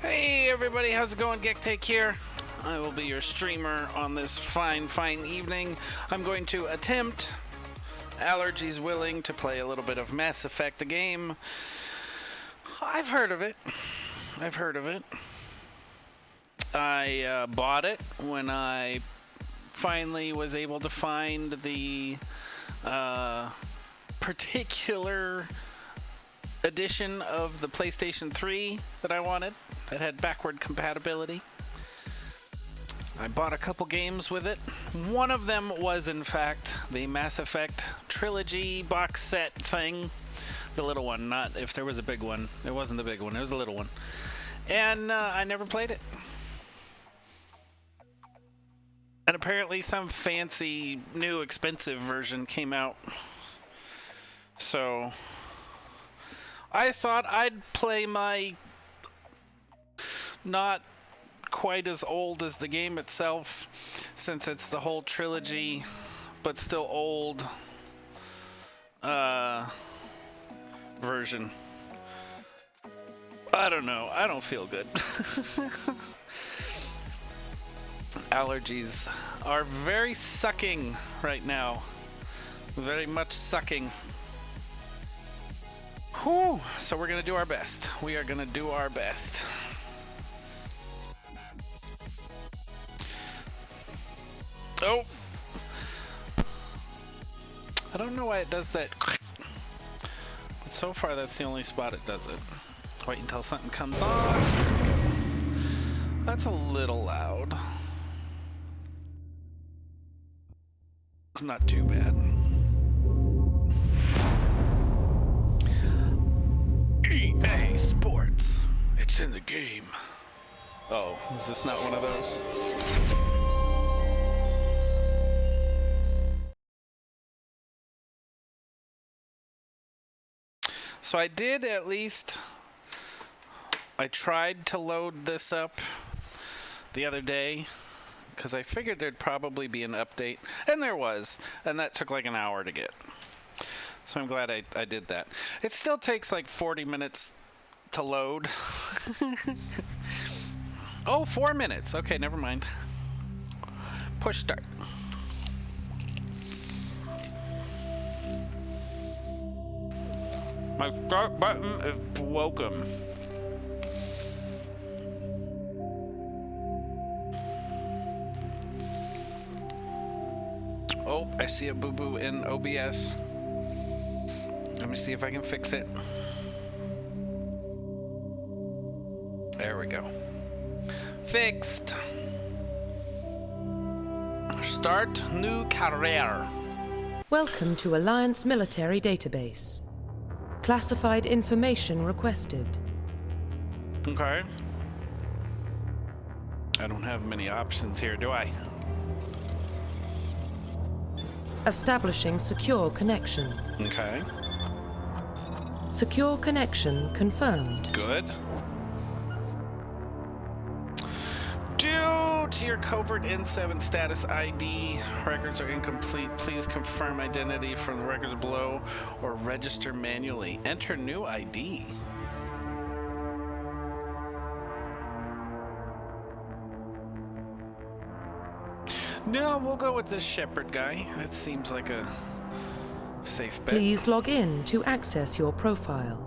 Hey everybody, how's it going? Gektek here. I will be your streamer on this fine evening. I'm going to attempt, allergies willing, to play a little bit of Mass Effect, the game. I've heard of it. I bought it when I finally was able to find the particular edition of the PlayStation 3 that I wanted that had backward compatibility. I bought a couple games with it. One of them was, in fact, the Mass Effect trilogy box set thing. The little one, not if there was a big one. It wasn't the big one, it was a little one. And I never played it. And apparently some fancy, new, expensive version came out. So I thought I'd play my not quite as old as the game itself, since it's the whole trilogy, but still old version. I don't know. I don't feel good. Allergies are very sucking right now. Very much sucking. Whew. So we're gonna do our best. We are gonna do our best. Oh! I don't know why it does that. But so far that's the only spot it does it. Wait until something comes on. That's a little loud. It's not too bad. EA Sports. It's in the game. Oh, is this not one of those? So I did at least, I tried to load this up the other day because I figured there'd probably be an update, and there was, and that took like an hour to get. So I'm glad I did that. It still takes like 40 minutes to load. Oh, 4 minutes. Okay, never mind. Push start. My start button is broken. Oh, I see a boo-boo in OBS. Let me see if I can fix it. There we go. Fixed. Start new career. Welcome to Alliance Military Database. Classified information requested. Okay. I don't have many options here, do I? Establishing secure connection. Okay. Secure connection confirmed. Good. Due to your covert N7 status ID, records are incomplete. Please confirm identity from the records below or register manually. Enter new ID. No, we'll go with this Shepard guy. That seems like a safe bet. Please log in to access your profile.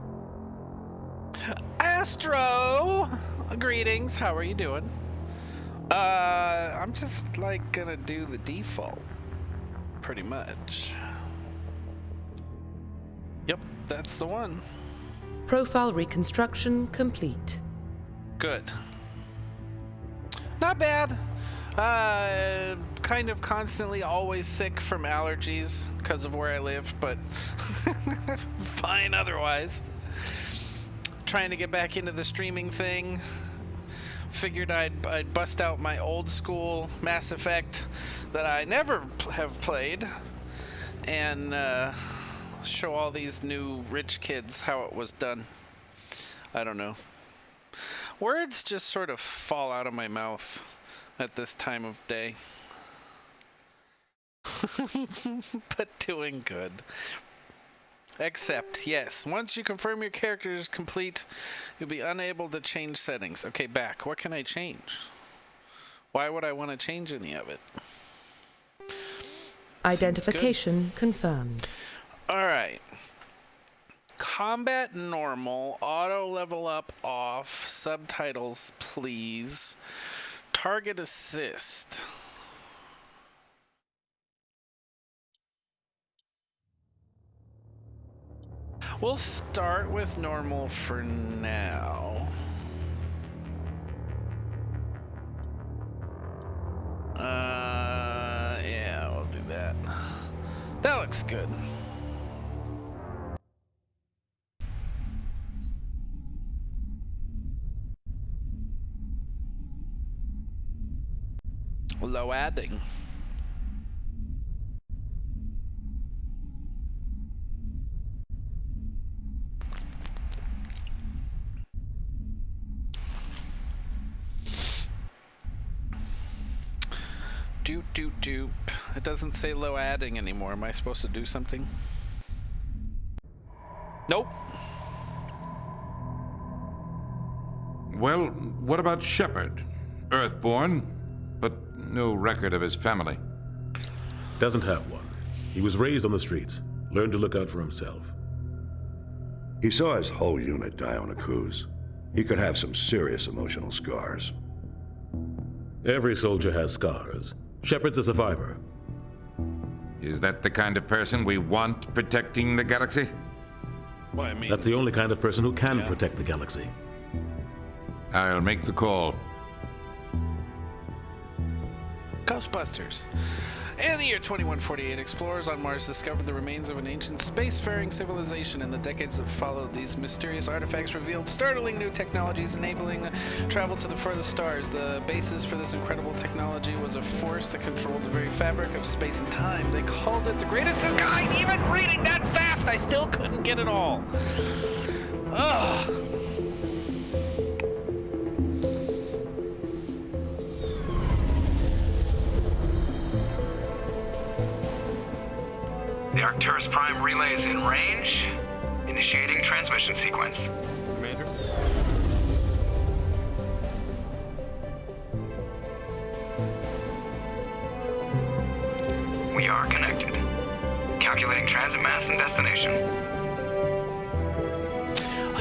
Astro! Greetings, how are you doing? I'm just like gonna do the default, pretty much. Yep, that's the one. Profile reconstruction complete. Good. Not bad. Kind of constantly always sick from allergies because of where I live, but fine otherwise. Trying to get back into the streaming thing. Figured I'd bust out my old school Mass Effect that I never have played and show all these new rich kids how it was done. I don't know. Words just sort of fall out of my mouth at this time of day. But doing good. Accept, yes. Once you confirm your character is complete, you'll be unable to change settings. Okay, back. What can I change? Why would I want to change any of it? Identification confirmed. Alright. Combat normal, auto level up off, subtitles please, target assist. We'll start with normal for now. Yeah, we'll do that. That looks good. Low adding. Doop doop doop. It doesn't say low adding anymore. Am I supposed to do something? Nope. Well, what about Shepard? Earthborn, but no record of his family. Doesn't have one. He was raised on the streets, learned to look out for himself. He saw his whole unit die on a cruise. He could have some serious emotional scars. Every soldier has scars. Shepard's a survivor. Is that the kind of person we want protecting the galaxy? Well, I mean, That's the only kind of person who can protect the galaxy. I'll make the call. Ghostbusters. In the year 2148, explorers on Mars discovered the remains of an ancient spacefaring civilization. In the decades that followed, these mysterious artifacts revealed startling new technologies enabling travel to the furthest stars. The basis for this incredible technology was a force that controlled the very fabric of space and time. They called it the greatest in kind. Even reading that fast, I still couldn't get it all. Ugh. The Arcturus Prime relay is in range. Initiating transmission sequence. Commander? We are connected. Calculating transit mass and destination.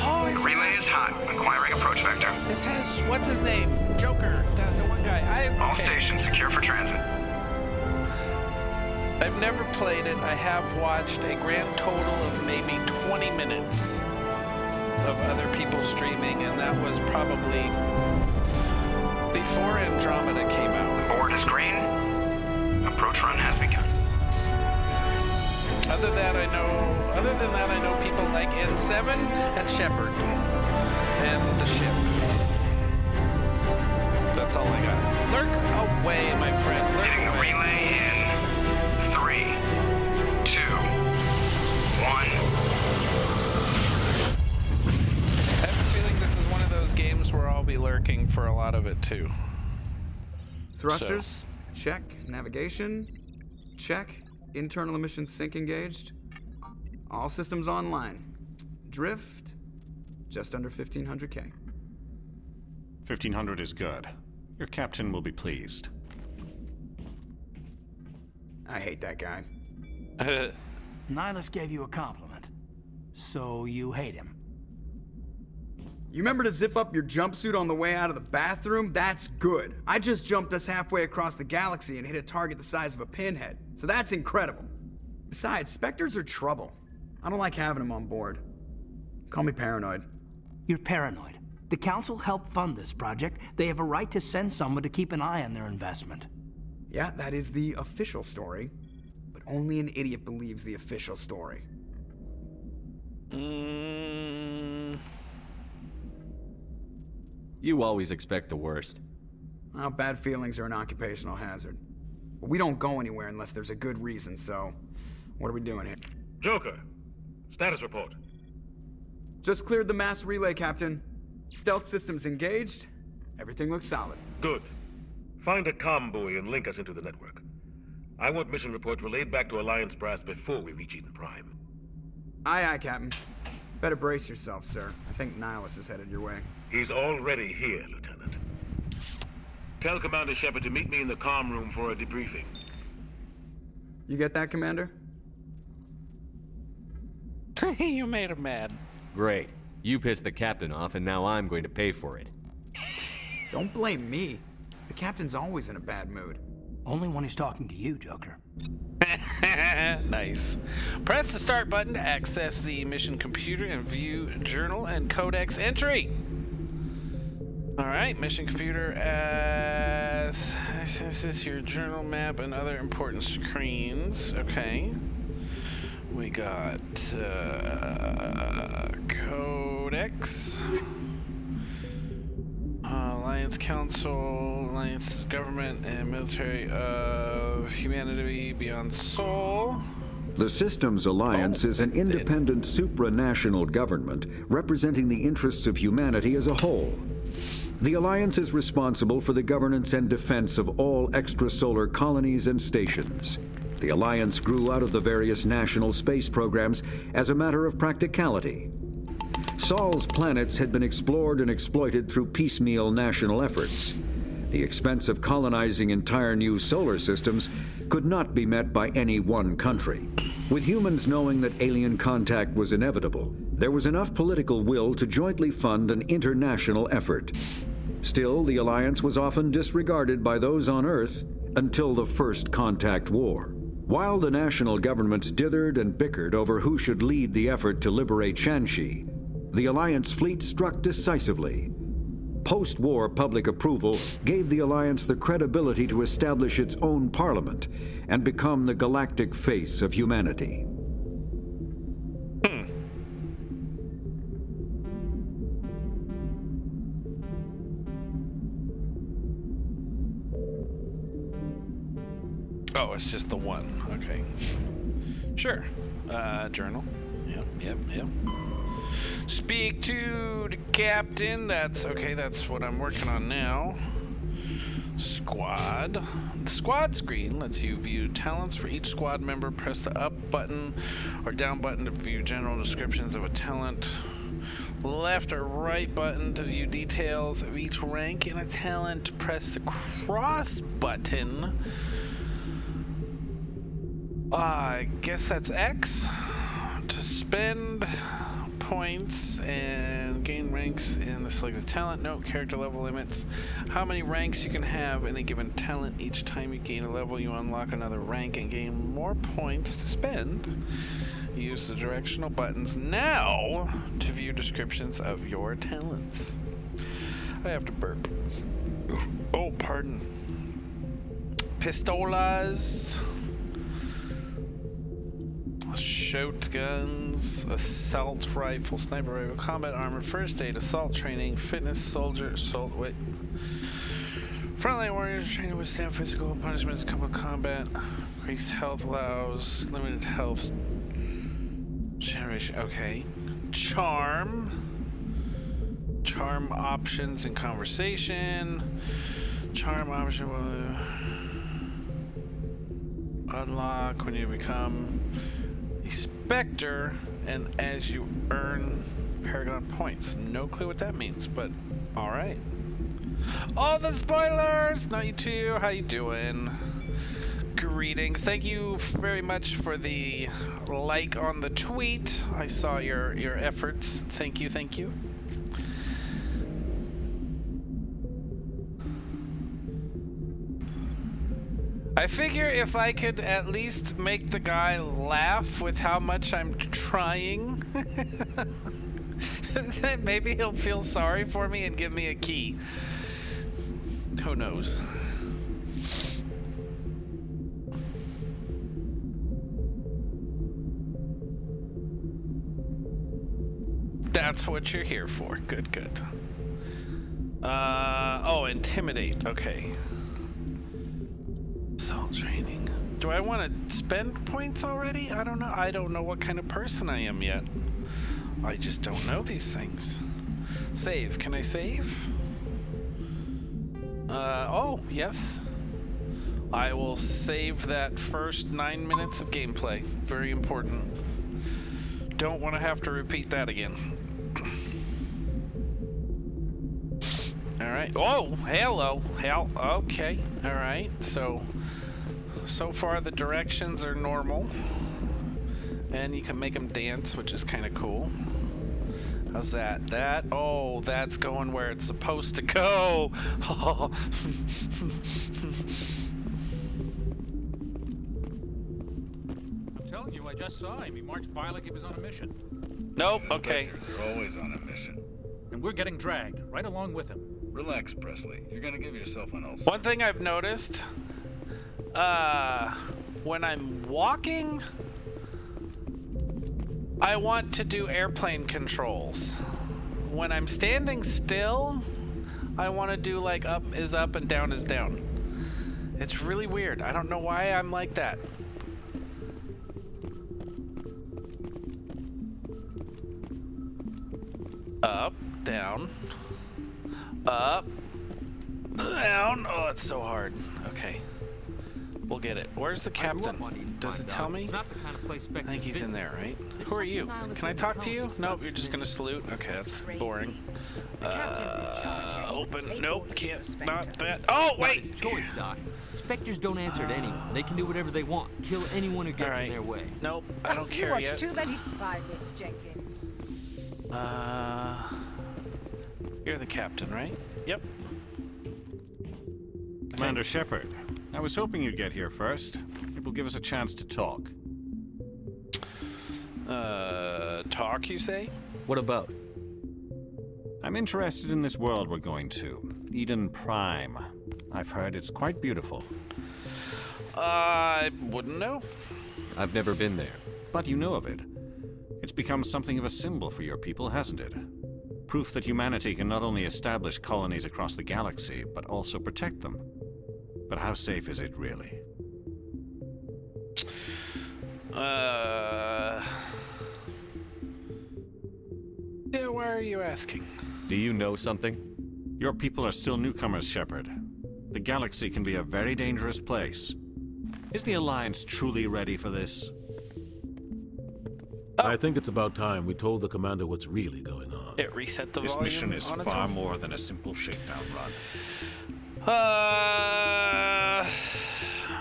Oh, The relay is hot. Acquiring approach vector. this has, what's his name? Joker, the one guy. All Okay. stations secure for transit. I've never played it. I have watched a grand total of maybe 20 minutes of other people streaming, and that was probably before Andromeda came out. Board is green. Approach run has begun. Other than that, I know people like N7 and Shepard and the ship. That's all I got. Lurk away, my friend. Lurk Hitting the away. relay in 3, 2, 1. I have a feeling this is one of those games where I'll be lurking for a lot of it too. Thrusters, check. Navigation, check. Internal emission sync engaged. All systems online. Drift, just under 1500K. 1500 is good. Your captain will be pleased. I hate that guy. Nihilus gave you a compliment, so you hate him. You remember to zip up your jumpsuit on the way out of the bathroom? That's good. I just jumped us halfway across the galaxy and hit a target the size of a pinhead, so that's incredible. Besides, Spectres are trouble. I don't like having them on board. Call me paranoid. You're paranoid. The Council helped fund this project. They have a right to send someone to keep an eye on their investment. Yeah, that is the official story, but only an idiot believes the official story. You always expect the worst. Well, bad feelings are an occupational hazard. But we don't go anywhere unless there's a good reason, so what are we doing here? Joker, status report. Just cleared the mass relay, Captain. Stealth systems engaged. Everything looks solid. Good. Find a comm buoy and link us into the network. I want mission reports relayed back to Alliance Brass before we reach Eden Prime. Aye, Captain. Better brace yourself, sir. I think Nihilus is headed your way. He's already here, Lieutenant. Tell Commander Shepard to meet me in the comm room for a debriefing. You get that, Commander? You made him mad. Great. You pissed the captain off, and now I'm going to pay for it. Don't blame me. The captain's always in a bad mood. Only when he's talking to you, Joker. Nice. Press the start button to access the mission computer and view journal and codex entry. Alright, mission computer accesses your journal map and other important screens. Okay. We got codex. Alliance Council, Alliance Government and Military of Humanity Beyond Sol. The Systems Alliance is an independent supranational government representing the interests of humanity as a whole. The Alliance is responsible for the governance and defense of all extrasolar colonies and stations. The Alliance grew out of the various national space programs as a matter of practicality. Sol's planets had been explored and exploited through piecemeal national efforts. The expense of colonizing entire new solar systems could not be met by any one country. With humans knowing that alien contact was inevitable, there was enough political will to jointly fund an international effort. Still, the Alliance was often disregarded by those on Earth until the First Contact War. While the national governments dithered and bickered over who should lead the effort to liberate Shanxi, the Alliance fleet struck decisively. Post-war public approval gave the Alliance the credibility to establish its own parliament and become the galactic face of humanity. Oh, it's just the one. Okay. Sure. Journal. Yep. Speak to the captain. That's okay. That's what I'm working on now. Squad. The squad screen lets you view talents for each squad member. Press the up button or down button to view general descriptions of a talent. Left or right button to view details of each rank in a talent. Press the cross button. I guess that's X to spend points and gain ranks in the selected talent. Note character level limits. How many ranks you can have in a given talent. Each time you gain a level, you unlock another rank and gain more points to spend. Use the directional buttons now to view descriptions of your talents. I have to burp. Oh, pardon. Pistolas. Shotguns, assault rifle, sniper rifle, combat armor, first aid, assault training, fitness, soldier, assault, frontline warriors training to withstand physical punishments, come with combat, increased health allows, limited health generation, okay. Charm options in conversation, charm option will unlock when you become Spectre, and as you earn Paragon points. No clue what that means, but alright. All the spoilers! Not you too, how you doing? Greetings. Thank you very much for the like on the tweet. I saw your efforts. Thank you. I figure if I could at least make the guy laugh with how much I'm trying, maybe he'll feel sorry for me and give me a key. Who knows? That's what you're here for. Good. Oh, intimidate. Okay. Assault training. Do I want to spend points already? I don't know. I don't know what kind of person I am yet. I just don't know these things. Save. Can I save? Oh, yes. I will save that first 9 minutes of gameplay. Very important. don't want to have to repeat that again. Alright. Oh, hello. Hell, okay. Alright, so far the directions are normal. And you can make them dance, which is kind of cool. How's that? Oh, that's going where it's supposed to go. Oh. I'm telling you, I just saw him. He marched by like he was on a mission. Nope, okay. They're always on a mission. And we're getting dragged, right along with him. Relax, Presley. You're gonna give yourself an ulcer. One thing I've noticed, when I'm walking, I want to do airplane controls. When I'm standing still, I want to do like up is up and down is down. It's really weird. I don't know why I'm like that. Up, down, up, down. Oh, it's so hard. Okay. We'll get it. Where's the captain? Does it tell me? It's not the kind of place I think he's in there, right? Who are you? Can I talk to you? Nope, you're just gonna salute. Okay, that's boring. Open. Nope, can't. Not that. Oh, wait! It's choice, Doc. Spectres don't answer to anyone. They can do whatever they want. Kill anyone who gets in their way. Nope, I don't care yet. You watch too many spy bits, Jenkins. You're the captain, right? Yep. Commander Shepard, I was hoping you'd get here first. It will give us a chance to talk. Talk, you say? What about? I'm interested in this world we're going to. Eden Prime. I've heard it's quite beautiful. I wouldn't know. I've never been there. But you know of it. It's become something of a symbol for your people, hasn't it? Proof that humanity can not only establish colonies across the galaxy, but also protect them. But how safe is it, really? Yeah, why are you asking? Do you know something? Your people are still newcomers, Shepard. The galaxy can be a very dangerous place. Is the Alliance truly ready for this? I think it's about time we told the commander what's really going on. It reset the This volume mission is on its far own? more than a simple shakedown run.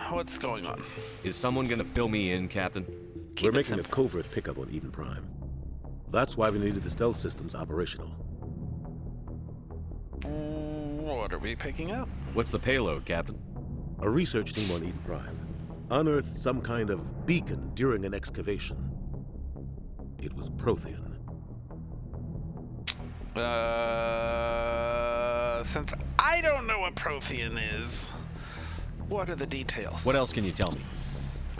What's going on? Is someone gonna fill me in, Captain? We're making a covert pickup on Eden Prime. That's why we needed the stealth systems operational. What are we picking up? What's the payload, Captain? A research team on Eden Prime unearthed some kind of beacon during an excavation. It was Prothean. Since I don't know what Prothean is, what are the details? What else can you tell me?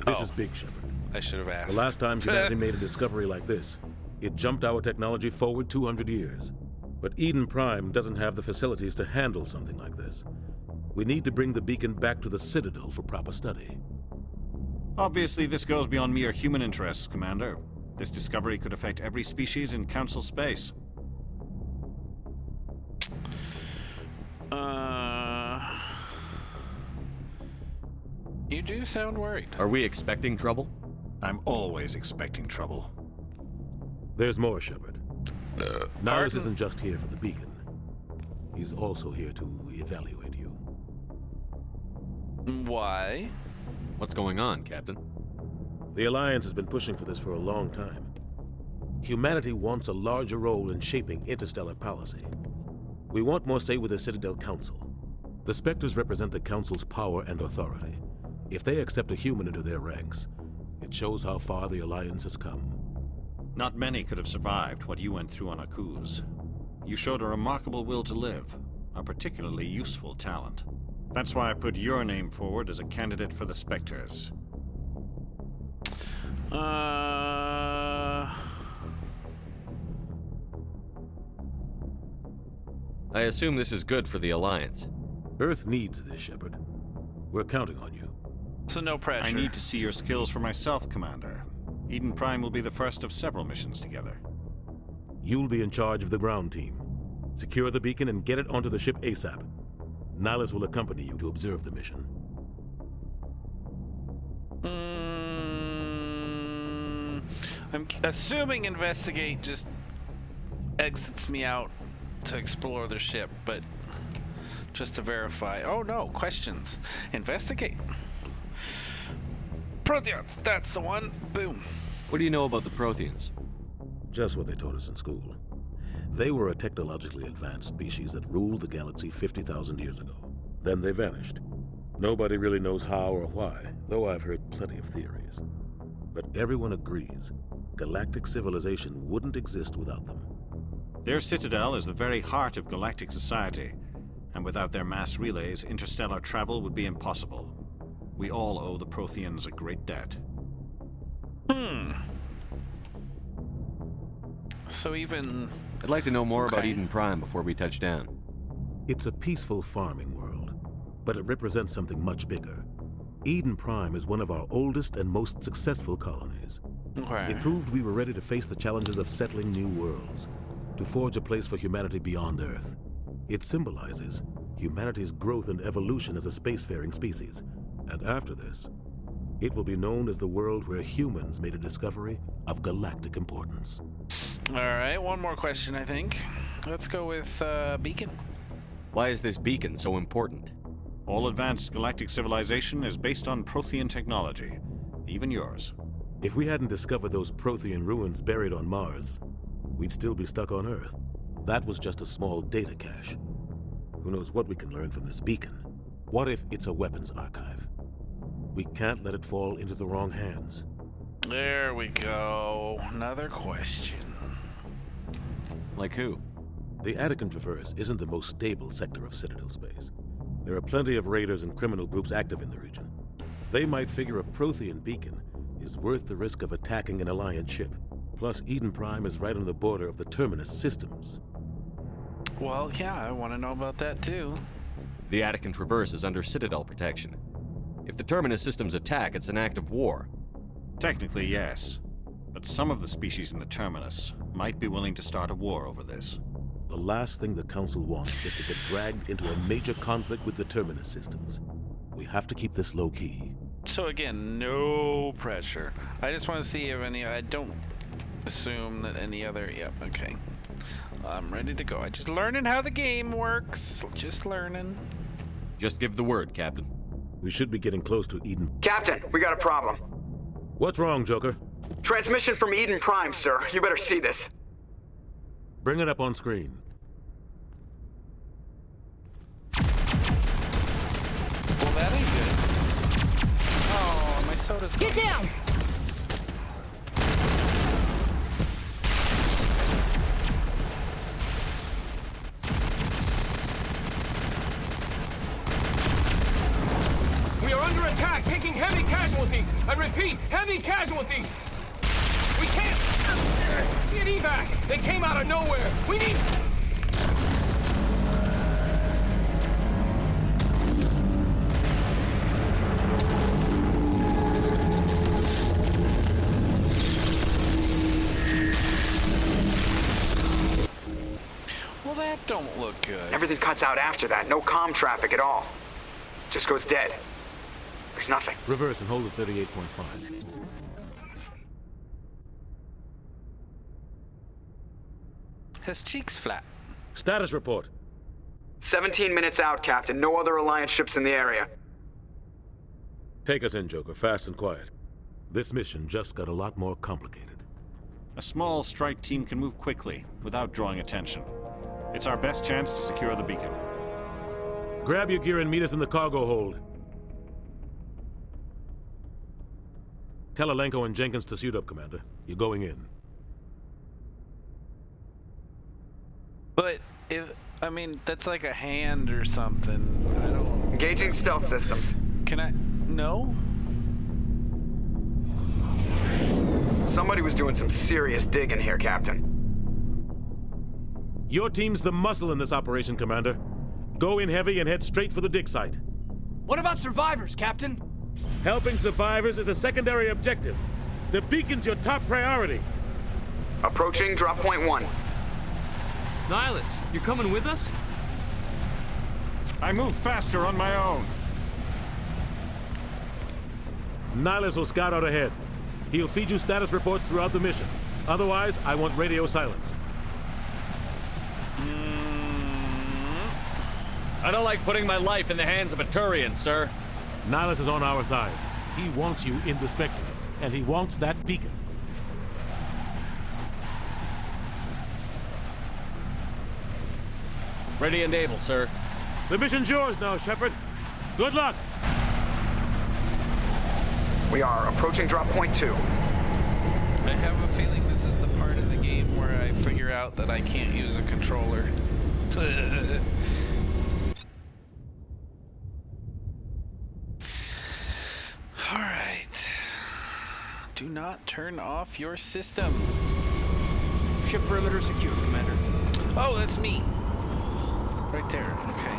This is big, Shepard. I should have asked. The last time humanity made a discovery like this, it jumped our technology forward 200 years. But Eden Prime doesn't have the facilities to handle something like this. We need to bring the beacon back to the Citadel for proper study. Obviously, this goes beyond mere human interests, Commander. This discovery could affect every species in Council space. You do sound worried. Are we expecting trouble? I'm always expecting trouble. There's more, Shepard. Niles isn't just here for the beacon. He's also here to evaluate you. Why? What's going on, Captain? The Alliance has been pushing for this for a long time. Humanity wants a larger role in shaping interstellar policy. We want more say with the Citadel Council. The Spectres represent the Council's power and authority. If they accept a human into their ranks, it shows how far the Alliance has come. Not many could have survived what you went through on Akuz. You showed a remarkable will to live, a particularly useful talent. That's why I put your name forward as a candidate for the Spectres. I assume this is good for the Alliance. Earth needs this, Shepard. We're counting on you. So no pressure. I need to see your skills for myself, Commander. Eden Prime will be the first of several missions together. You'll be in charge of the ground team. Secure the beacon and get it onto the ship ASAP. Niles will accompany you to observe the mission. I'm assuming investigate just exits me out to explore the ship, but just to verify. Oh no, questions. Investigate. Protheans, that's the one. Boom. What do you know about the Protheans? Just what they taught us in school. They were a technologically advanced species that ruled the galaxy 50,000 years ago. Then they vanished. Nobody really knows how or why, though I've heard plenty of theories. But everyone agrees galactic civilization wouldn't exist without them. Their citadel is the very heart of galactic society, and without their mass relays, interstellar travel would be impossible. We all owe the Protheans a great debt. So even... I'd like to know more about Eden Prime before we touch down. It's a peaceful farming world, but it represents something much bigger. Eden Prime is one of our oldest and most successful colonies. It proved we were ready to face the challenges of settling new worlds, to forge a place for humanity beyond Earth. It symbolizes humanity's growth and evolution as a spacefaring species. And after this, it will be known as the world where humans made a discovery of galactic importance. Alright, one more question, I think. Let's go with Beacon. Why is this beacon so important? All advanced galactic civilization is based on Prothean technology, even yours. If we hadn't discovered those Prothean ruins buried on Mars, we'd still be stuck on Earth. That was just a small data cache. Who knows what we can learn from this beacon? What if it's a weapons archive? We can't let it fall into the wrong hands. There we go. Another question. Like who? The Attican Traverse isn't the most stable sector of Citadel space. There are plenty of raiders and criminal groups active in the region. They might figure a Prothean beacon is worth the risk of attacking an Alliance ship. Plus, Eden Prime is right on the border of the Terminus systems. Well, yeah, I want to know about that too. The Attican Traverse is under Citadel protection. If the Terminus systems attack, it's an act of war. Technically, yes. But some of the species in the Terminus might be willing to start a war over this. The last thing the Council wants is to get dragged into a major conflict with the Terminus systems. We have to keep this low-key. So again, no pressure. I just want to see if any... I don't assume that any other... Yep, okay. I'm ready to go. I'm just learning how the game works. Just learning. Just give the word, Captain. We should be getting close to Eden. Captain, we got a problem. What's wrong, Joker? Transmission from Eden Prime, sir. You better see this. Bring it up on screen. Well, that ain't good. Oh, my soda's gone. Get down! We are under attack, taking heavy casualties. I repeat, heavy casualties. We can't get evac. They came out of nowhere. We need... Well, that don't look good. Everything cuts out after that. No comm traffic at all. Just goes dead. There's nothing. Reverse and hold at 38.5. His cheeks flat. Status report. 17 minutes out, Captain. No other Alliance ships in the area. Take us in, Joker, fast and quiet. This mission just got a lot more complicated. A small strike team can move quickly, without drawing attention. It's our best chance to secure the beacon. Grab your gear and meet us in the cargo hold. Tell Alenko and Jenkins to suit up, Commander. You're going in. But if... I mean, that's like a hand or something. I don't... Engaging stealth systems. Can I... No? Somebody was doing some serious digging here, Captain. Your team's the muscle in this operation, Commander. Go in heavy and head straight for the dig site. What about survivors, Captain? Helping survivors is a secondary objective. The beacon's your top priority. Approaching drop point 1. Nihilus, you're coming with us? I move faster on my own. Nihilus will scout out ahead. He'll feed you status reports throughout the mission. Otherwise, I want radio silence. I don't like putting my life in the hands of a Turian, sir. Nihilus is on our side. He wants you in the Spectres, and he wants that beacon. Ready and able, sir. The mission's yours now, Shepard. Good luck! We are approaching drop point 2. I have a feeling this is the part of the game where I figure out that I can't use a controller. Alright. Do not turn off your system. Ship perimeter secure, Commander. Oh, that's me. Right there, okay.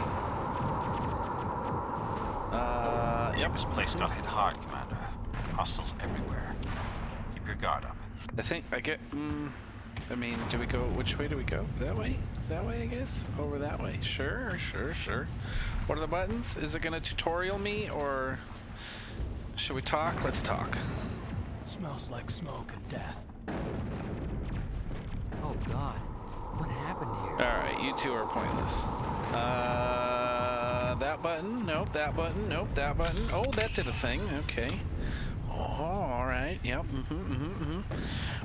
Yep. This place got hit hard, Commander. Hostiles everywhere. Keep your guard up. I think I get, I mean, do we go, which way do we go? That way? That way, I guess? Over that way. Sure. What are the buttons? Is it gonna tutorial me, or should we talk? Let's talk. Smells like smoke and death. Oh God, what happened here? Alright, you two are pointless. That button? Nope, that button. Nope, that button. Oh, that did a thing. Okay. Oh, alright. Yep.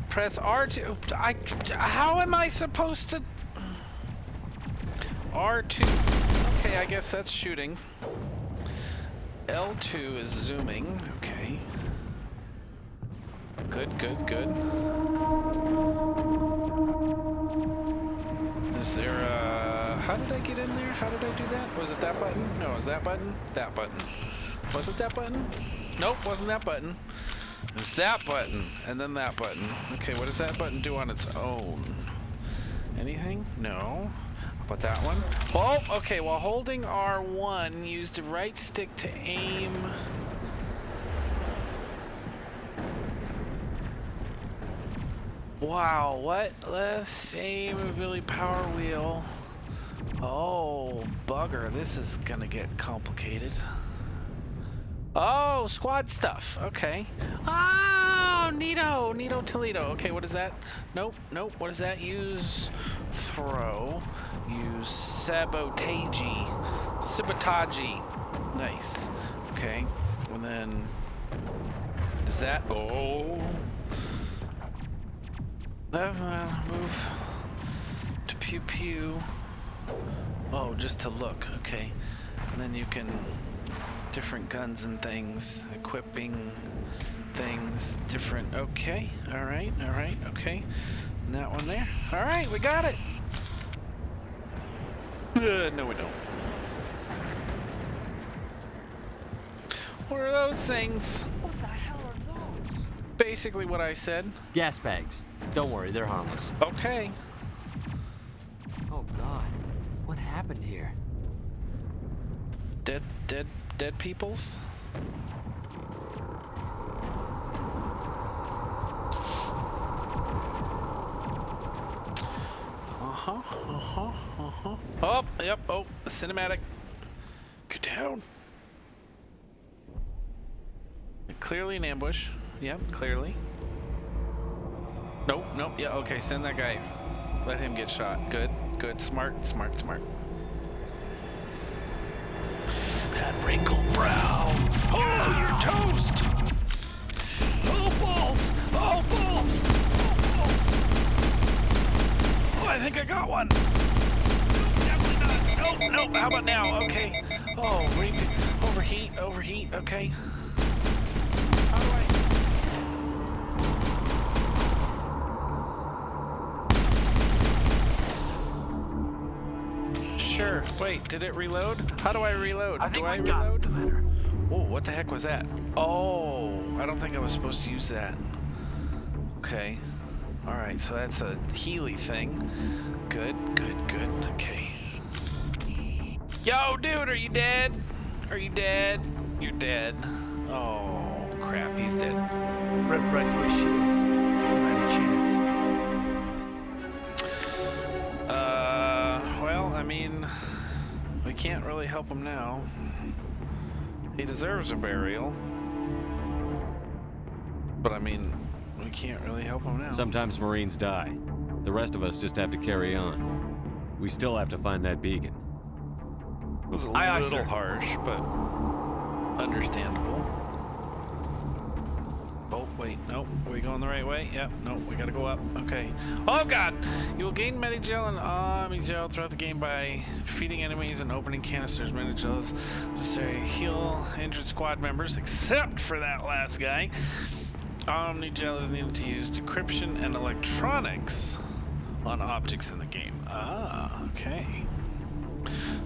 Press R2. How am I supposed to... R2. Okay, I guess that's shooting. L2 is zooming. Okay. Good. Is there a... How did I get in there? How did I do that? Was it that button? No, it was that button? That button. Was it that button? Nope, wasn't that button. It was that button, and then that button. Okay, what does that button do on its own? Anything? No. How about that one? Oh, okay, while holding R1, use the right stick to aim. Wow, what? Let's aim a really power wheel. Oh, bugger, this is gonna get complicated. Oh, squad stuff. Okay. Oh, Neato Toledo. Okay, what is that? Nope. What does that? Use throw. Use sabotage. Nice. Okay. And then is that? Oh. Move to pew pew. Oh, just to look. Okay. And then you can. Different guns and things, equipping things, different, okay, all right, okay, and that one there, all right, we got it. No, we don't. What are those things? What the hell are those? Basically what I said. Gas bags. Don't worry, they're harmless. Okay. Oh God, what happened here? Dead peoples? Oh, yep, oh, cinematic. Get down. Clearly an ambush. Yep, clearly. Nope, yeah, okay, send that guy. Let him get shot. Good, smart. That wrinkled brow. Oh, you're toast. Oh, balls. Oh, I think I got one. Nope, definitely not. Nope. How about now? Okay. Oh, overheat. Okay. How do I? Sure. Wait, did it reload? How do I reload? Do I reload? Commander. Oh, what the heck was that? Oh, I don't think I was supposed to use that. Okay. Alright, so that's a Healy thing. Good. Okay. Yo, dude, are you dead? You're dead. Oh, crap, he's dead. Rip right through his shields. Not a chance. Well, I mean, we can't really help him now. He deserves a burial. But I mean, we can't really help him now. Sometimes Marines die. The rest of us just have to carry on. We still have to find that beacon. It was a little harsh, but understandable. Oh, wait, nope. Are we going the right way? Yep, nope, we gotta go up. Okay. Oh god! You will gain Medigel and Omnigel throughout the game by defeating enemies and opening canisters. Medigel is necessary to heal injured squad members, except for that last guy. Omnigel is needed to use decryption and electronics on objects in the game. Ah, okay.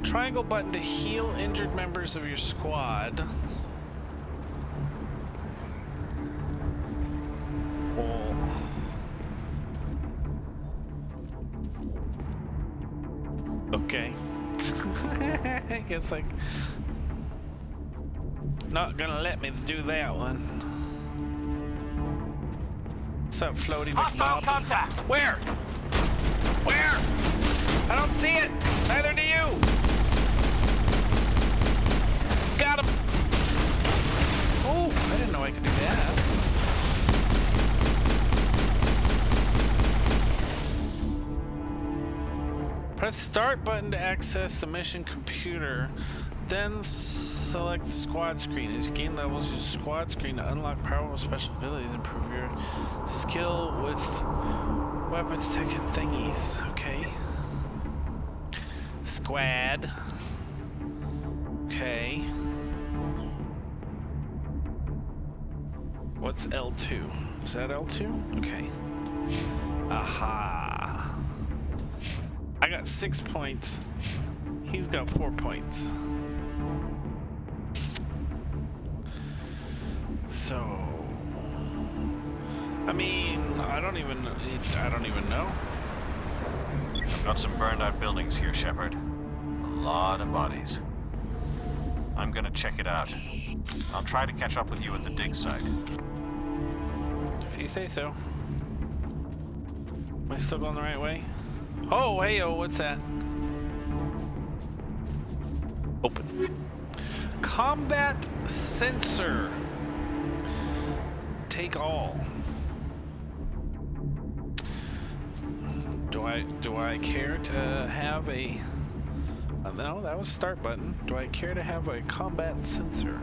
Triangle button to heal injured members of your squad. Okay. I guess like not gonna let me do that one. What's up, floaty Hostile McNob? contact! Where? Where? I don't see it. Neither do you. Got him. Oh, I didn't know I could do that. Press start button to access the mission computer, then select the squad screen. As you gain levels, use the squad screen to unlock powerful special abilities, improve your skill with weapons, tech, and thingies. Okay. Squad. Okay. What's L2? Is that L2? Okay. Aha. I got 6 points. He's got 4 points. So, I mean, I don't even know. I've got some burned out buildings here, Shepard. A lot of bodies. I'm gonna check it out. I'll try to catch up with you at the dig site. If you say so. Am I still going the right way? Oh, hey, oh, what's that? Open. Combat sensor. Take all. Do I care to have a... no, that was start button. Do I care to have a combat sensor?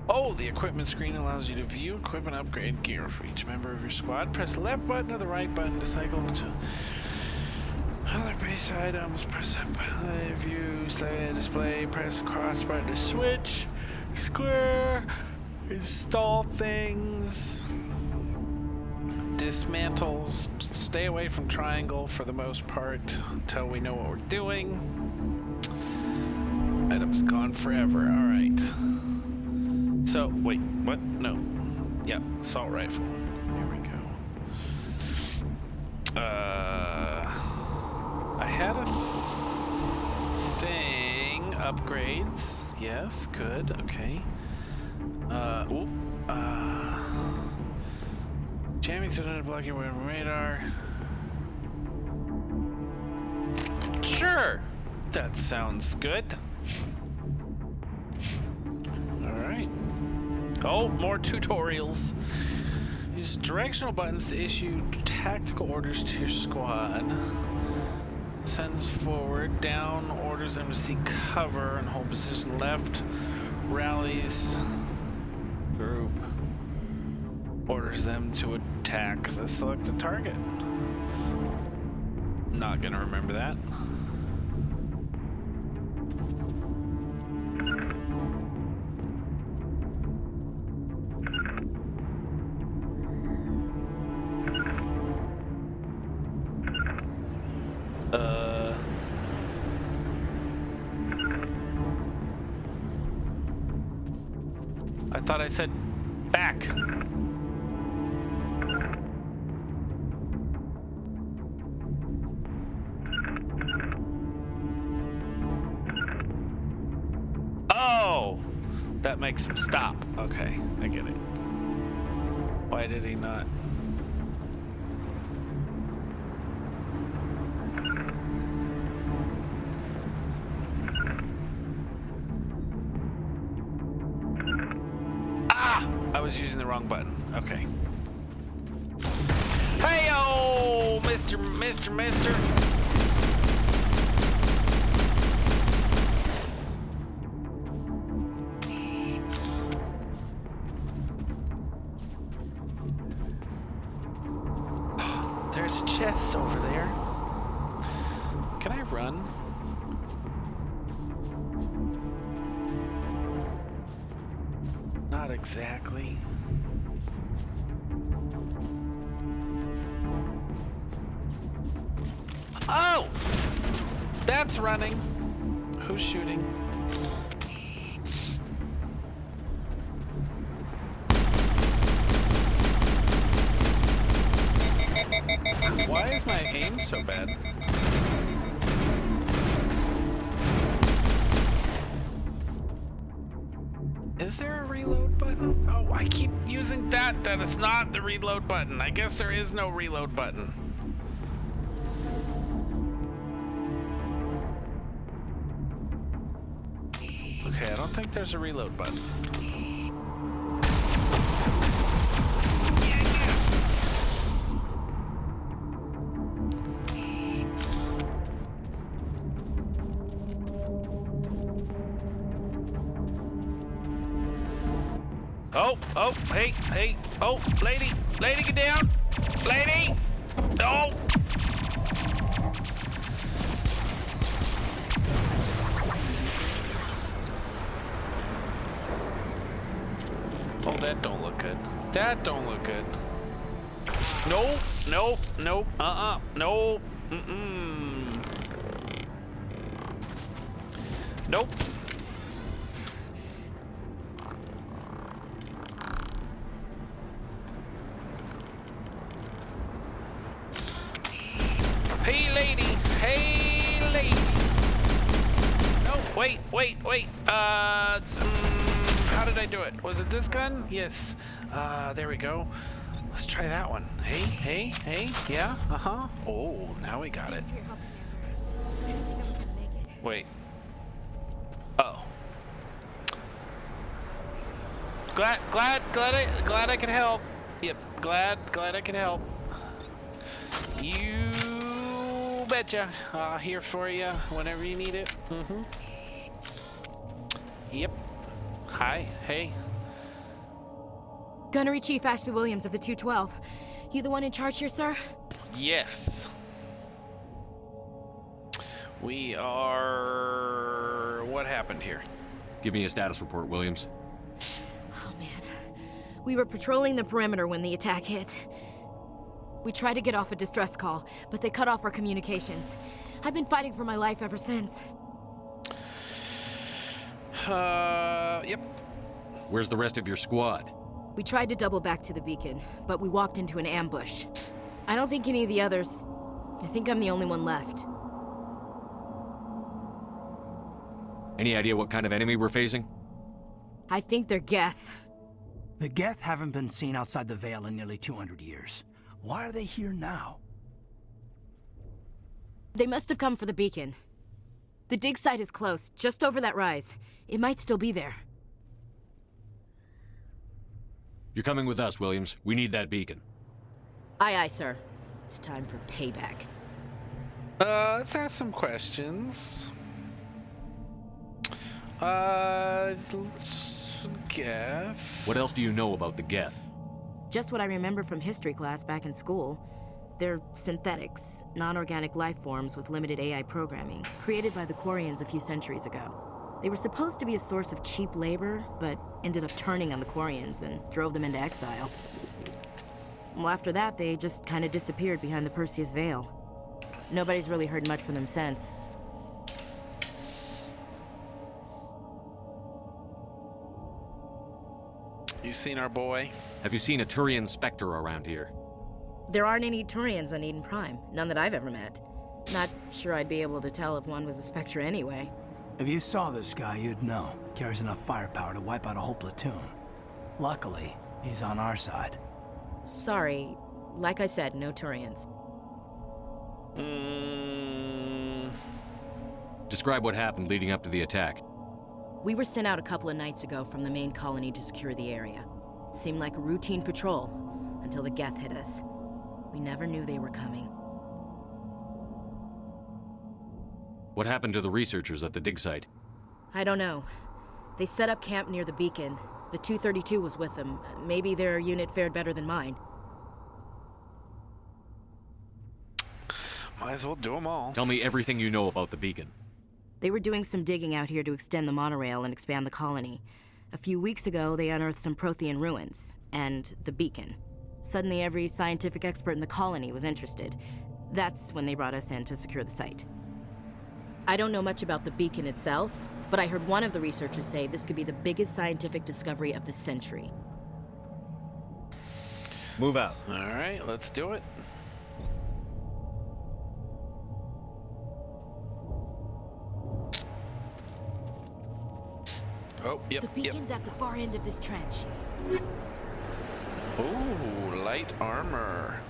Oh, the equipment screen allows you to view equipment upgrade gear for each member of your squad. Press the left button or the right button to cycle to other base items. Press up, view, display, press the cross button to switch. Square, install things. Dismantles. Stay away from triangle for the most part until we know what we're doing. Items gone forever. Alright. So, wait, what? No. Yeah, assault rifle. Here we go. I had a thing. Upgrades. Yes, good, okay. Jamming to block your radar. Sure! That sounds good. Alright. Oh, more tutorials. Use directional buttons to issue tactical orders to your squad. Sends forward, down, orders them to seek cover and hold position left. Rallies group. Orders them to attack the selected target. Not gonna remember that. I thought I said back. Oh! That makes him stop. Okay, I get it. Why did he not? was using the wrong button. Okay. Hey-oh, Mister. There's a chest over there. Can I run? Not exactly. Oh! That's running. Who's shooting? Why is my aim so bad? Is there a reload button? Oh, I keep using that it's not the reload button. I guess there is no reload button. Okay, I don't think there's a reload button. Oh, hey, oh, lady, get down, lady, oh. Oh, that don't look good. That don't look good. Nope, no, nope. Hey lady. No, wait. How did I do it? Was it this gun? Yes. There we go. Let's try that one. Hey. Yeah, Oh, now we got it. Wait. Oh. Glad I could help. Yep, glad I could help. You betcha. Here for you whenever you need it. Yep. Hi. Hey. Gunnery Chief Ashley Williams of the 212. You the one in charge here, sir? Yes. We are... What happened here? Give me a status report, Williams. Oh, man. We were patrolling the perimeter when the attack hit. We tried to get off a distress call, but they cut off our communications. I've been fighting for my life ever since. Yep. Where's the rest of your squad? We tried to double back to the beacon, but we walked into an ambush. I don't think any of the others... I think I'm the only one left. Any idea what kind of enemy we're facing? I think they're Geth. The Geth haven't been seen outside the Veil in nearly 200 years. Why are they here now? They must have come for the beacon. The dig site is close, just over that rise. It might still be there. You're coming with us, Williams. We need that beacon. Aye, sir. It's time for payback. Let's ask some questions. Geth. What else do you know about the Geth? Just what I remember from history class back in school. They're synthetics, non-organic life forms with limited AI programming, created by the Quarians a few centuries ago. They were supposed to be a source of cheap labor, but ended up turning on the Quarians and drove them into exile. Well, after that, they just kind of disappeared behind the Perseus Veil. Nobody's really heard much from them since. You seen our boy? Have you seen a Turian Spectre around here? There aren't any Turians on Eden Prime, none that I've ever met. Not sure I'd be able to tell if one was a Spectre anyway. If you saw this guy, you'd know. Carries enough firepower to wipe out a whole platoon. Luckily, he's on our side. Sorry, like I said, no Turians. Describe what happened leading up to the attack. We were sent out a couple of nights ago from the main colony to secure the area. Seemed like a routine patrol, until the Geth hit us. We never knew they were coming. What happened to the researchers at the dig site? I don't know. They set up camp near the beacon. The 232 was with them. Maybe their unit fared better than mine. Might as well do them all. Tell me everything you know about the beacon. They were doing some digging out here to extend the monorail and expand the colony. A few weeks ago, they unearthed some Prothean ruins, and the beacon. Suddenly, every scientific expert in the colony was interested. That's when they brought us in to secure the site. I don't know much about the beacon itself, but I heard one of the researchers say this could be the biggest scientific discovery of the century. Move out. All right, let's do it. Oh, yep, The beacon's at the far end of this trench. Ooh, light armor.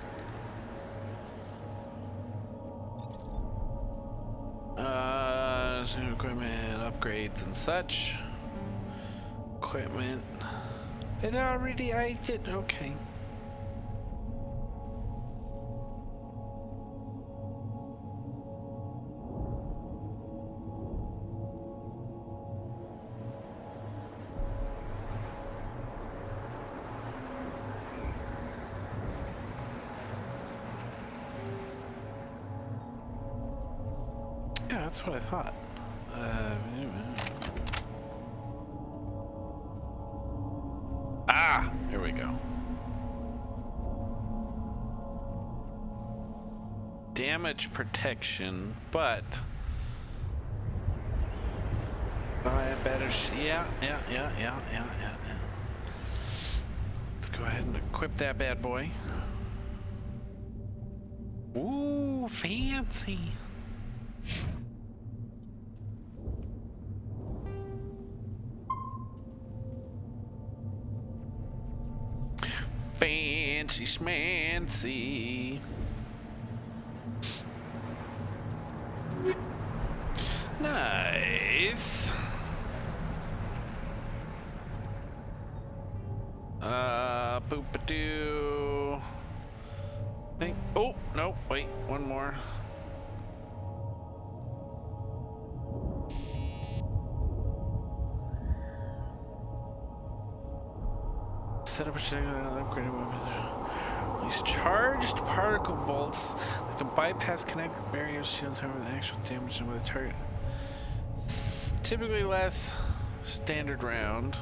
Some equipment, upgrades and such. Equipment. I did, okay. Yeah, that's what I thought. Here we go. Damage protection, but I better. Yeah. Let's go ahead and equip that bad boy. Ooh, fancy. Fancy schmancy. Nice. Boop-a-doo. Oh, no, wait, one more. Set up a upgraded weapon. These charged particle bolts that can bypass connect barriers, shields, however, the actual damage with a target. Typically less standard round.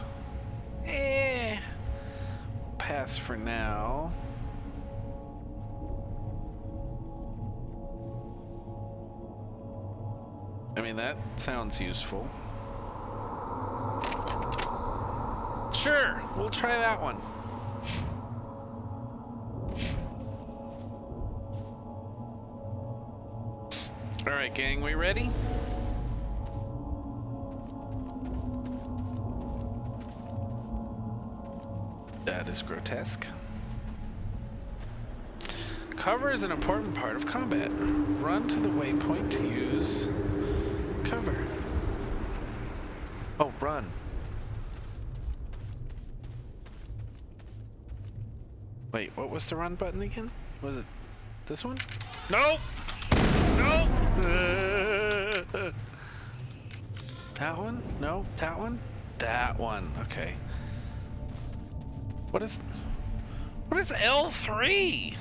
Pass for now. I mean, that sounds useful. Sure, we'll try that one. All right, gang, we ready? That is grotesque. Cover is an important part of combat. Run to the waypoint to use cover. Oh, run. Wait, what was the run button again? Was it this one? No! No! That one? No, that one? That one, okay. What is L3?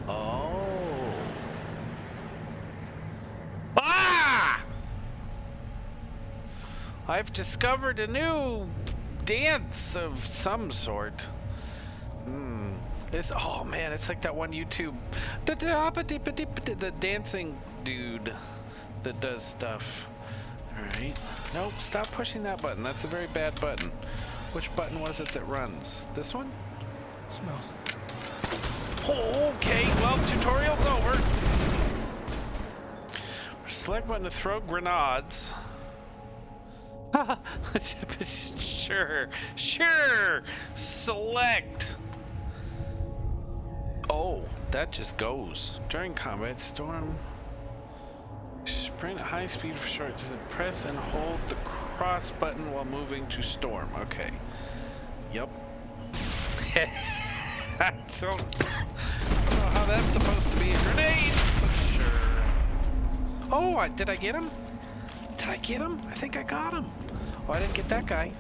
Oh. Ah! I've discovered a new dance of some sort. Oh man, it's like that one YouTube, the dancing dude that does stuff. Alright. Nope, stop pushing that button. That's a very bad button. Which button was it that runs? This one? Smells. Oh, okay, well, tutorial's over. Select button to throw grenades. Sure. Select. Oh, that just goes. During combat, storm. Sprint at high speed for short. Press and hold the cross button while moving to storm. Okay. Yup. I don't know how that's supposed to be a grenade, but sure. Oh, did I get him? Did I get him? I think I got him. Oh, I didn't get that guy.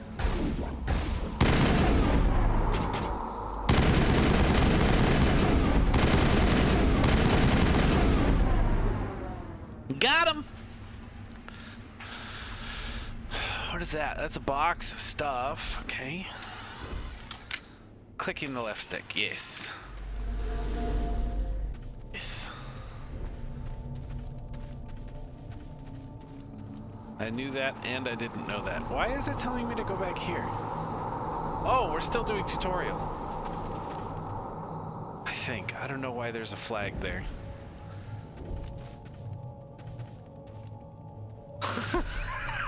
Got him! What is that? That's a box of stuff. Okay. Clicking the left stick. Yes. Yes. I knew that and I didn't know that. Why is it telling me to go back here? Oh, we're still doing tutorial. I think. I don't know why there's a flag there.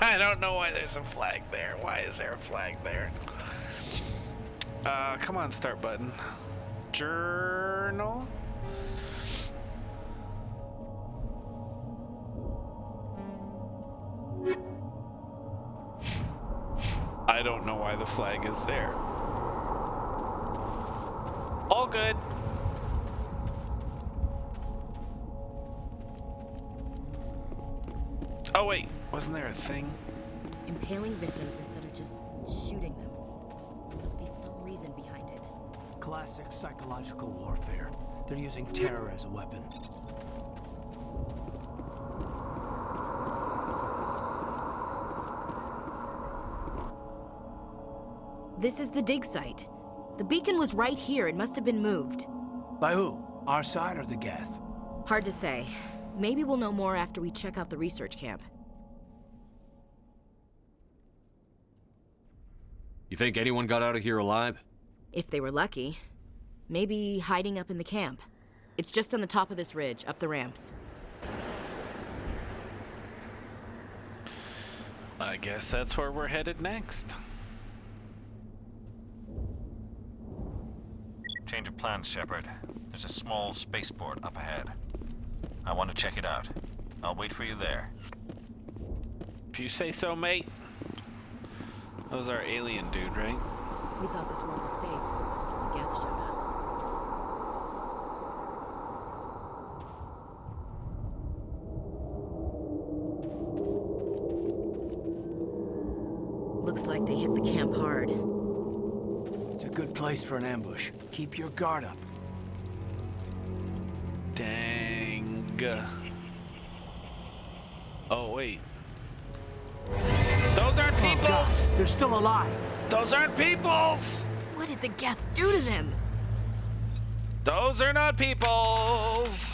I don't know why there's a flag there. Why is there a flag there? Come on, start button. Journal. I don't know why the flag is there. All good. Oh wait, wasn't there a thing? Impaling victims instead of just shooting them. There must be some reason behind it. Classic psychological warfare. They're using terror as a weapon. This is the dig site. The beacon was right here. It must have been moved. By who? Our side or the Geth? Hard to say. Maybe we'll know more after we check out the research camp. You think anyone got out of here alive? If they were lucky. Maybe hiding up in the camp. It's just on the top of this ridge, up the ramps. I guess that's where we're headed next. Change of plans, Shepard. There's a small spaceport up ahead. I want to check it out. I'll wait for you there. If you say so, mate. That was our alien dude, right? We thought this world was safe. The Geth showed up. Looks like they hit the camp hard. It's a good place for an ambush. Keep your guard up. Dang. Oh, wait. Those aren't peoples! Oh, they're still alive. Those aren't peoples! What did the Geth do to them? Those are not peoples!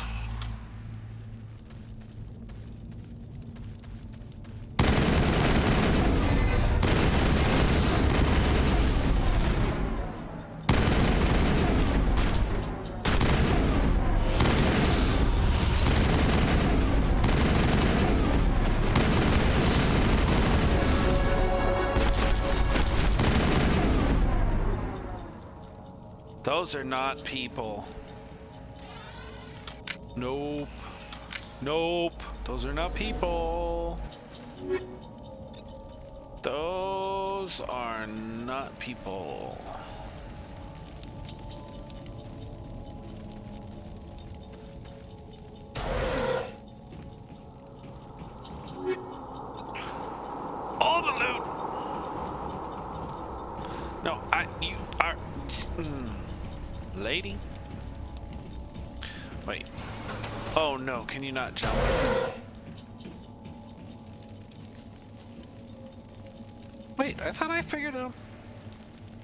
Those are not people. Nope. Nope. Those are not people. Those are not people. All the loot. No, you are. Lady? Wait. Oh no, can you not jump? Wait, I thought I figured it out.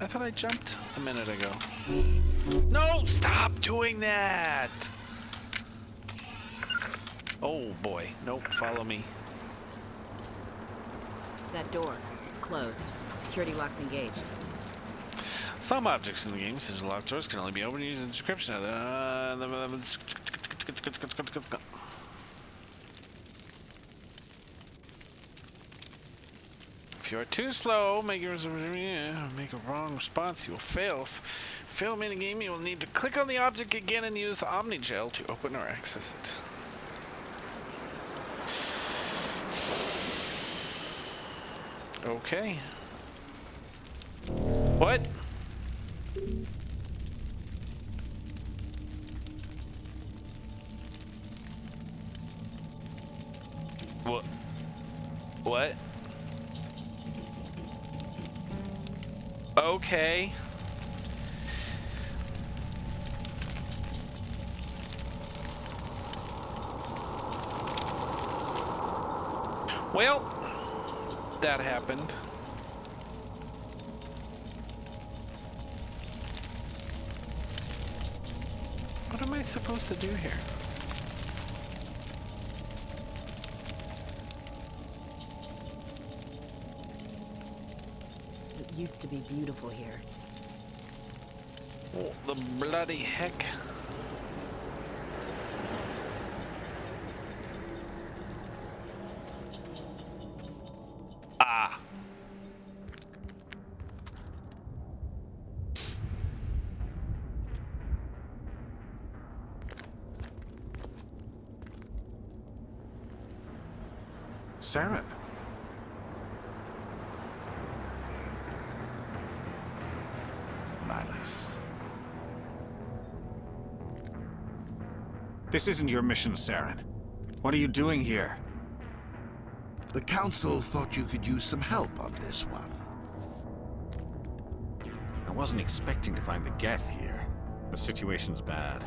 I thought I jumped a minute ago. No, stop doing that! Oh boy, nope, follow me. That door, it's closed. Security lock's engaged. Some objects in the game, such as locked doors, can only be opened using the description of If you are too slow, make a wrong response, you will fail. Fail minigame, you will need to click on the object again and use Omnigel to open or access it. Okay. What? What? Okay. Well, that happened. What am I supposed to do here? It used to be beautiful here. Oh, the bloody heck. Ah. Saren. Nihilus. This isn't your mission, Saren. What are you doing here? The Council thought you could use some help on this one. I wasn't expecting to find the Geth here. The situation's bad.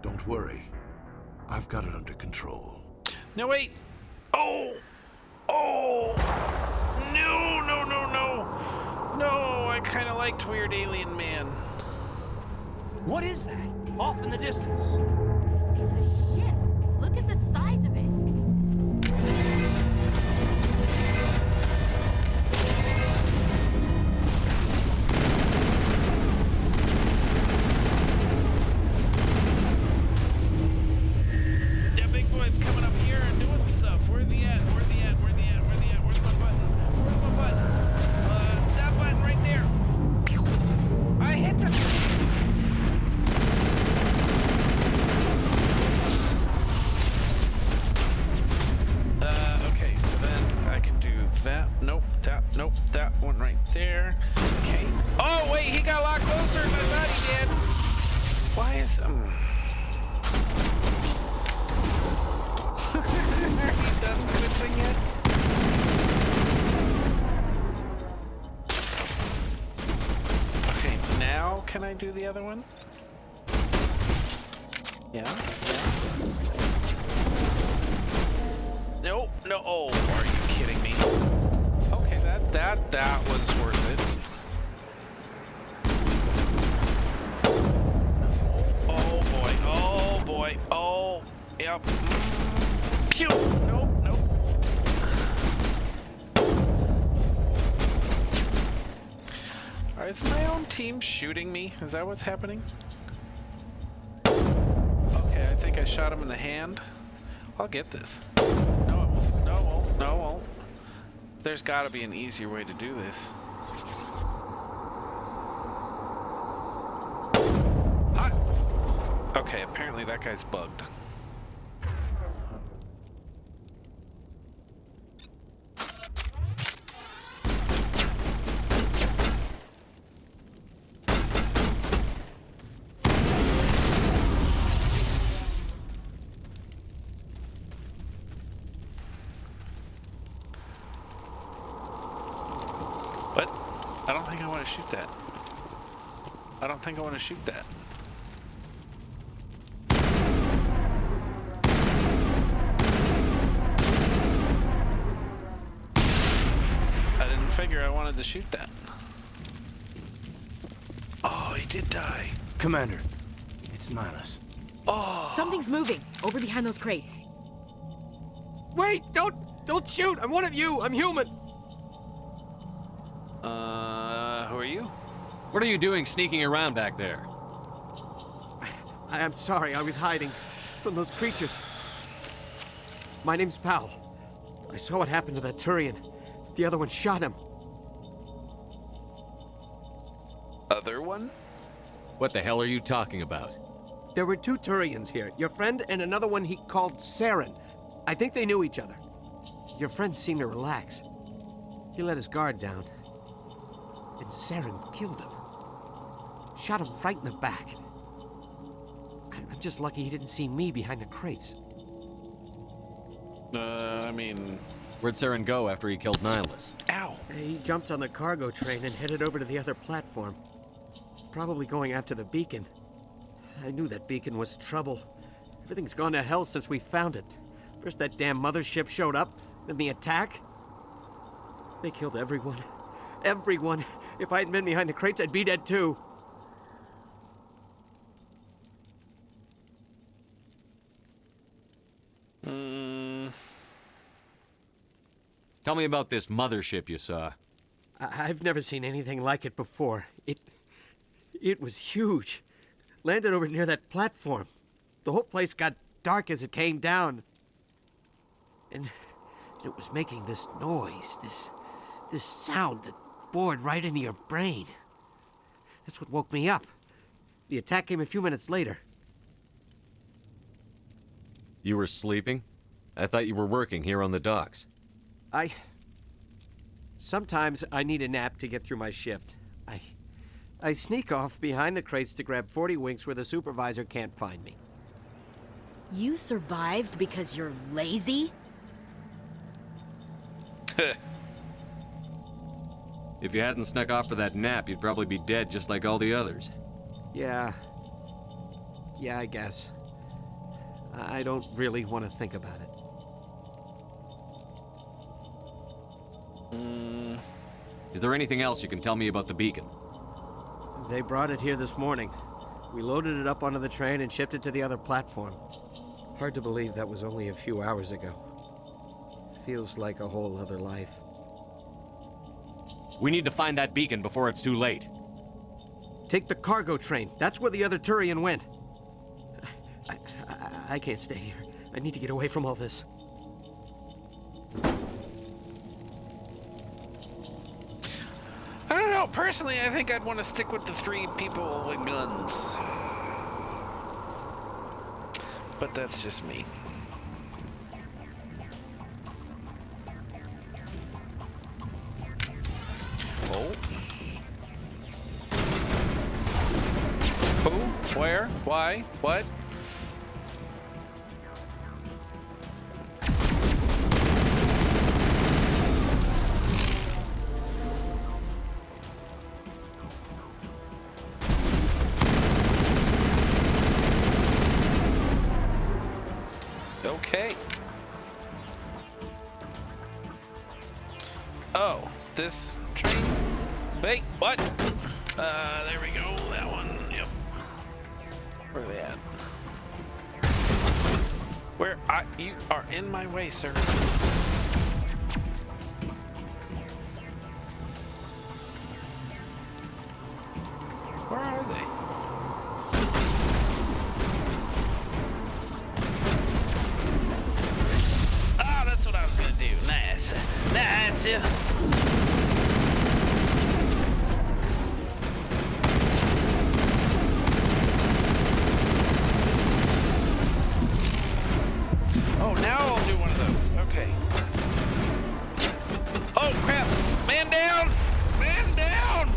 Don't worry. I've got it under control. No, wait! Oh! Oh! No, no, no, no! No, I kind of liked Weird Alien Man. What is that? Off in the distance. It's a ship. Look at the size of it. That big boy's coming up here and doing stuff. Where's he at? Where's he at? Where's he at? Where's he at? Where's my button? Where's my button? That button right there. Pew! I hit the... Okay, so then I can do that. Nope, that one right there. Okay. Oh, wait, he got a lot closer than I thought he did. Why is... Are you done switching yet? Okay, now can I do the other one? Yeah. No, no, oh, are you kidding me? Okay, that was worth it. Oh boy, oh, yep. Pew! Nope, nope. Alright, is my own team shooting me? Is that what's happening? Okay, I think I shot him in the hand. I'll get this. No, it won't. No, it won't. No, it won't. There's gotta be an easier way to do this. Ah! Okay, apparently that guy's bugged. What? I don't think I want to shoot that. I don't think I want to shoot that. I didn't figure I wanted to shoot that. Oh, he did die. Commander, it's Nihilus. Oh. Something's moving over behind those crates. Wait! Don't shoot! I'm one of you! I'm human! Who are you? What are you doing sneaking around back there? I'm sorry, I was hiding from those creatures. My name's Powell. I saw what happened to that Turian. The other one shot him. Other one? What the hell are you talking about? There were two Turians here. Your friend and another one he called Saren. I think they knew each other. Your friend seemed to relax. He let his guard down. And Saren killed him. Shot him right in the back. I'm just lucky he didn't see me behind the crates. I mean... Where'd Saren go after he killed Nihilus? Ow! He jumped on the cargo train and headed over to the other platform. Probably going after the beacon. I knew that beacon was trouble. Everything's gone to hell since we found it. First that damn mothership showed up, then the attack. They killed everyone. Everyone. If I hadn't been behind the crates, I'd be dead too. Tell me about this mothership you saw. I've never seen anything like it before. It was huge. Landed over near that platform. The whole place got dark as it came down. And it was making this noise, this sound that bored right into your brain. That's what woke me up. The attack came a few minutes later. You were sleeping? I thought you were working here on the docks. Sometimes I need a nap to get through my shift. I sneak off behind the crates to grab 40 winks where the supervisor can't find me. You survived because you're lazy? If you hadn't snuck off for that nap, you'd probably be dead just like all the others. Yeah, I guess. I don't really want to think about it. Is there anything else you can tell me about the beacon? They brought it here this morning. We loaded it up onto the train and shipped it to the other platform. Hard to believe that was only a few hours ago. Feels like a whole other life. We need to find that beacon before it's too late. Take the cargo train. That's where the other Turian went. I can't stay here. I need to get away from all this. I don't know. Personally, I think I'd want to stick with the 3 people with guns. But that's just me. Oh. Who? Where? Why? What? Okay. Oh, this train? Wait, what? There we go, that one, yep. Where are they at? Where? You are in my way, sir. Where are they? Nice, yeah. Oh, now I'll do one of those. Okay. Oh, crap. Man down! Man down!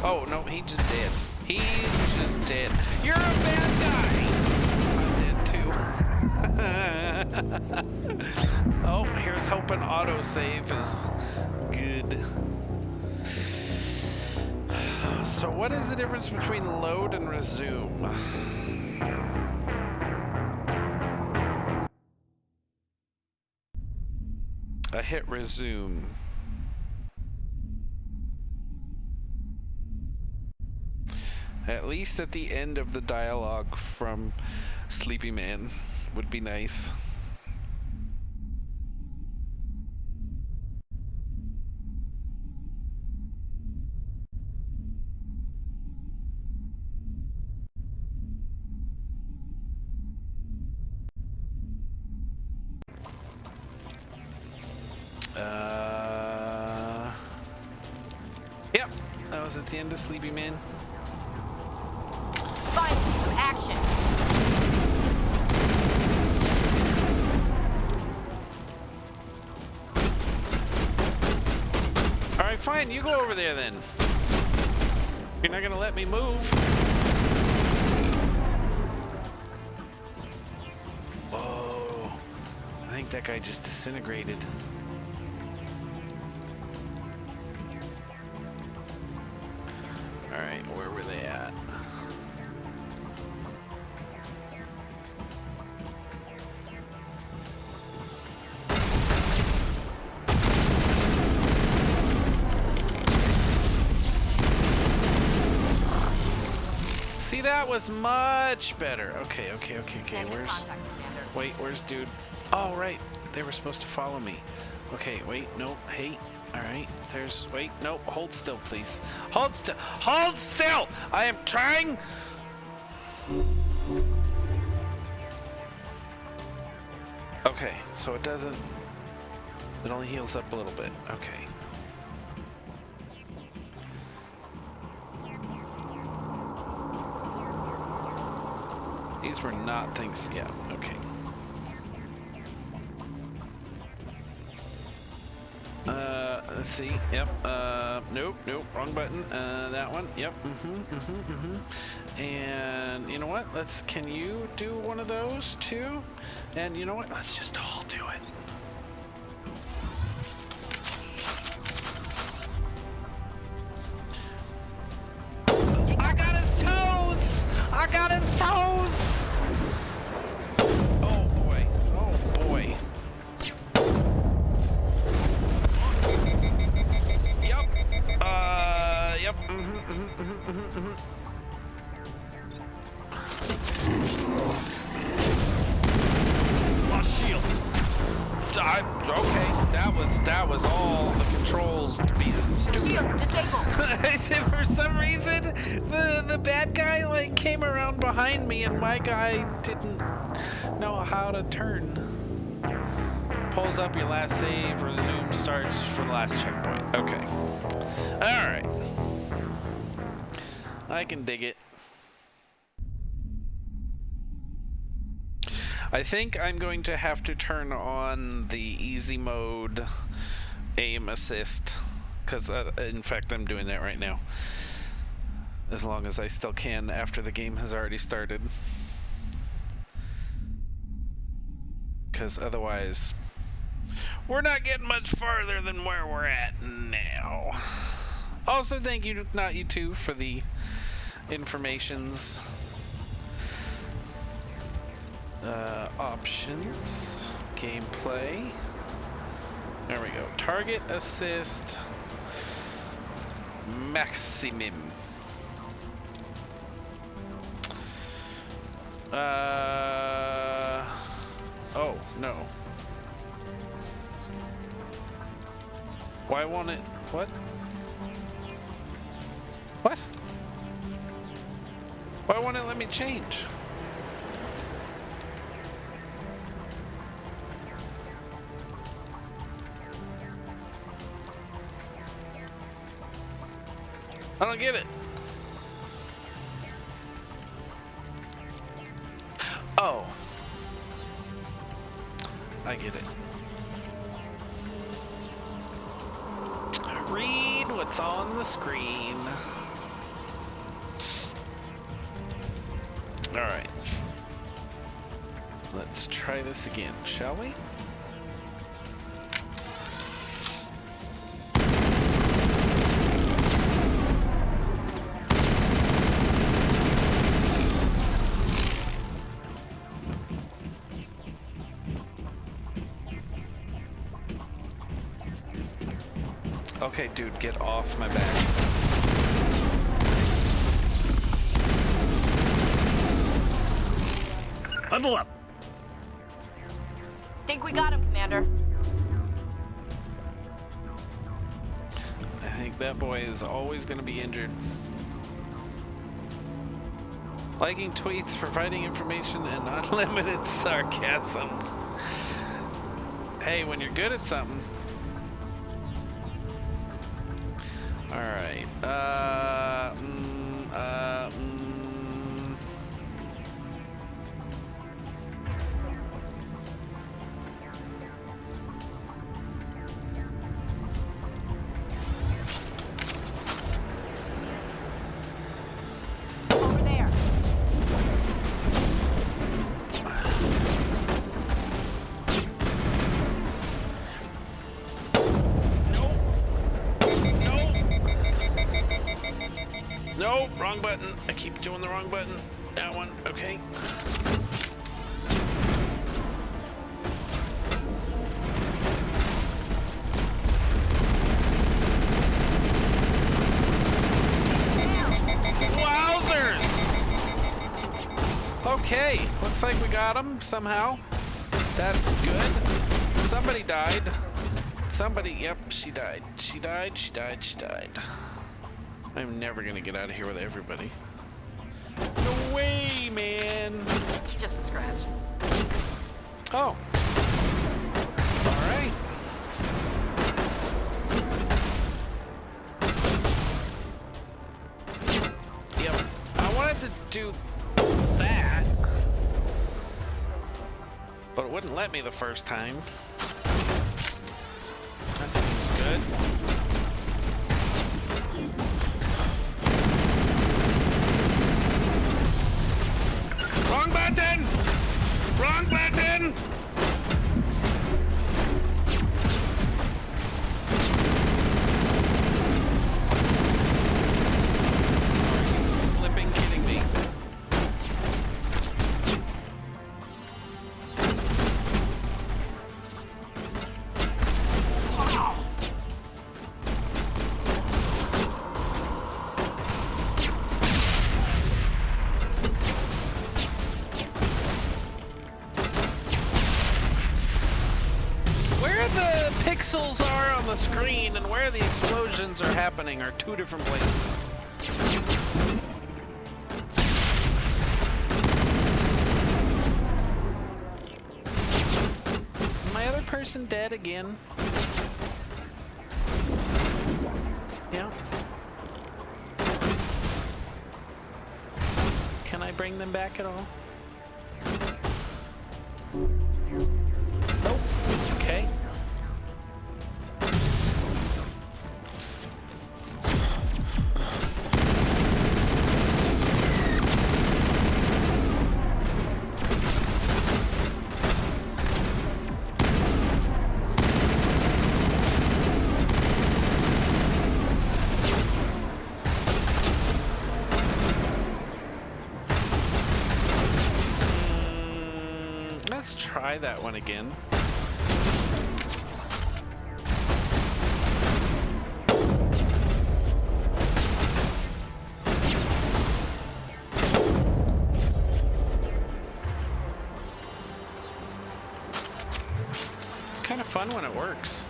Oh, no, he's just dead. He's just dead. You're a bad guy! Oh, here's hoping autosave is good. So what is the difference between load and resume? I hit resume. At least at the end of the dialogue from Sleepy Man would be nice. Yep, that was at the end of Sleepy Man. Finally, some action. Alright, fine. You go over there then. You're not gonna let me move. Oh, I think that guy just disintegrated. All right, where were they at? See, that was much better. Okay. Where's dude? Oh, right. They were supposed to follow me. Okay, wait, no, hey. All right, wait, no, hold still, please. Hold still! I am trying. Okay, so it only heals up a little bit. Okay. These were not things, yeah, okay. Let's see, yep, nope, wrong button, that one, yep, and you know what, can you do one of those too? And you know what, let's just all do it. I got his toes! Oh boy. Yep. Lost shields. Okay, that was all the controls being stupid. Shields disabled. For some reason, the bad guy like came around behind me, and my guy didn't know how to turn. Pulls up your last save, resume starts for the last checkpoint. Okay. All right. I can dig it. I think I'm going to have to turn on the easy mode aim assist, because in fact I'm doing that right now, as long as I still can after the game has already started, because otherwise we're not getting much farther than where we're at now. Also, thank you, not you two, for the informations. Options, gameplay. There we go. Target assist maximum. Oh no. Why won't it? What? What? Why won't it let me change? I don't get it. Oh. I get it. Read what's on the screen. Alright. Let's try this again, shall we? Okay, dude, get off my back. Huddle up. Think we got him, Commander. I think that boy is always going to be injured. Liking tweets, providing information, and unlimited sarcasm. Hey, when you're good at something. Alright, Wrong button. I keep doing the wrong button. That one. Okay. Wowzers! Okay, looks like we got him somehow. That's good. Somebody died. Somebody, yep, she died. She died, she died, she died. I'm never gonna get out of here with everybody. No way, man. Just a scratch. Oh. Alright. Yep. I wanted to do that, but it wouldn't let me the first time. That seems good. Wrong button! Wrong button! Are you flipping kidding me? Pixels are on the screen and where the explosions are happening are two different places. Is my other person dead again? Yeah. Can I bring them back at all? Nope. Okay. Let's try that one again. It's kind of fun when it works.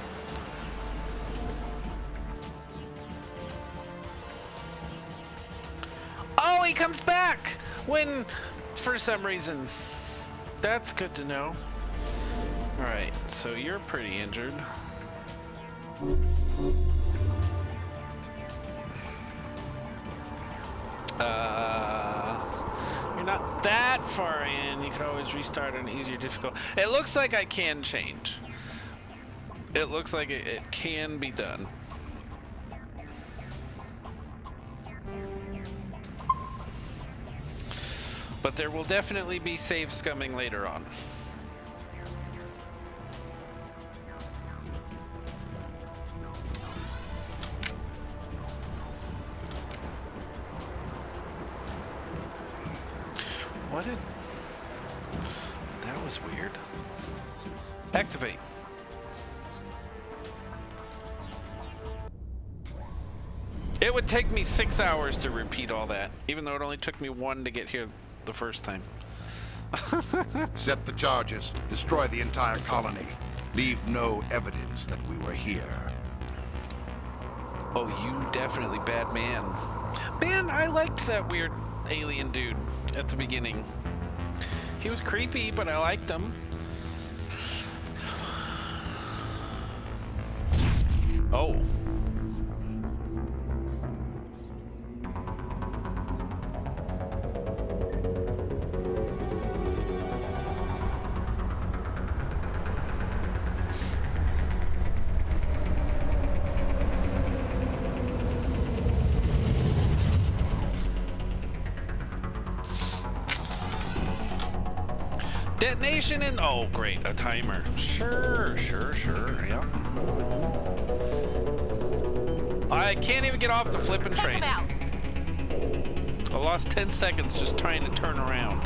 Oh, he comes back when, for some reason. That's good to know. Alright, so you're pretty injured. You're not that far in. You could always restart on easier difficulty. It looks like I can change. It looks like it can be done. But there will definitely be save scumming later on. What did... That was weird. Activate. It would take me 6 hours to repeat all that, even though it only took me 1 to get here the first time. Set the charges. Destroy the entire colony. Leave no evidence that we were here. Oh, you definitely bad man. Man, I liked that weird alien dude at the beginning. He was creepy, but I liked him. Oh. Detonation and oh great, a timer. Sure, yeah. I can't even get off the flipping train. Take him out. I lost 10 seconds just trying to turn around.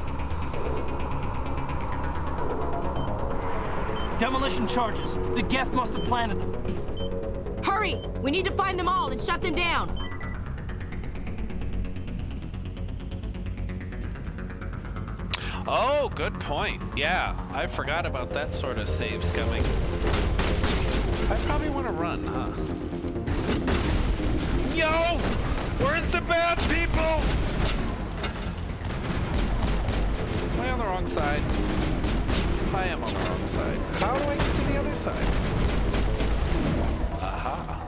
Demolition charges. The Geth must have planted them. Hurry! We need to find them all and shut them down. Oh, good point. Yeah, I forgot about that sort of save scumming. I probably want to run, huh? Yo! Where's the bad people? Am I on the wrong side? I am on the wrong side. How do I get to the other side? Aha.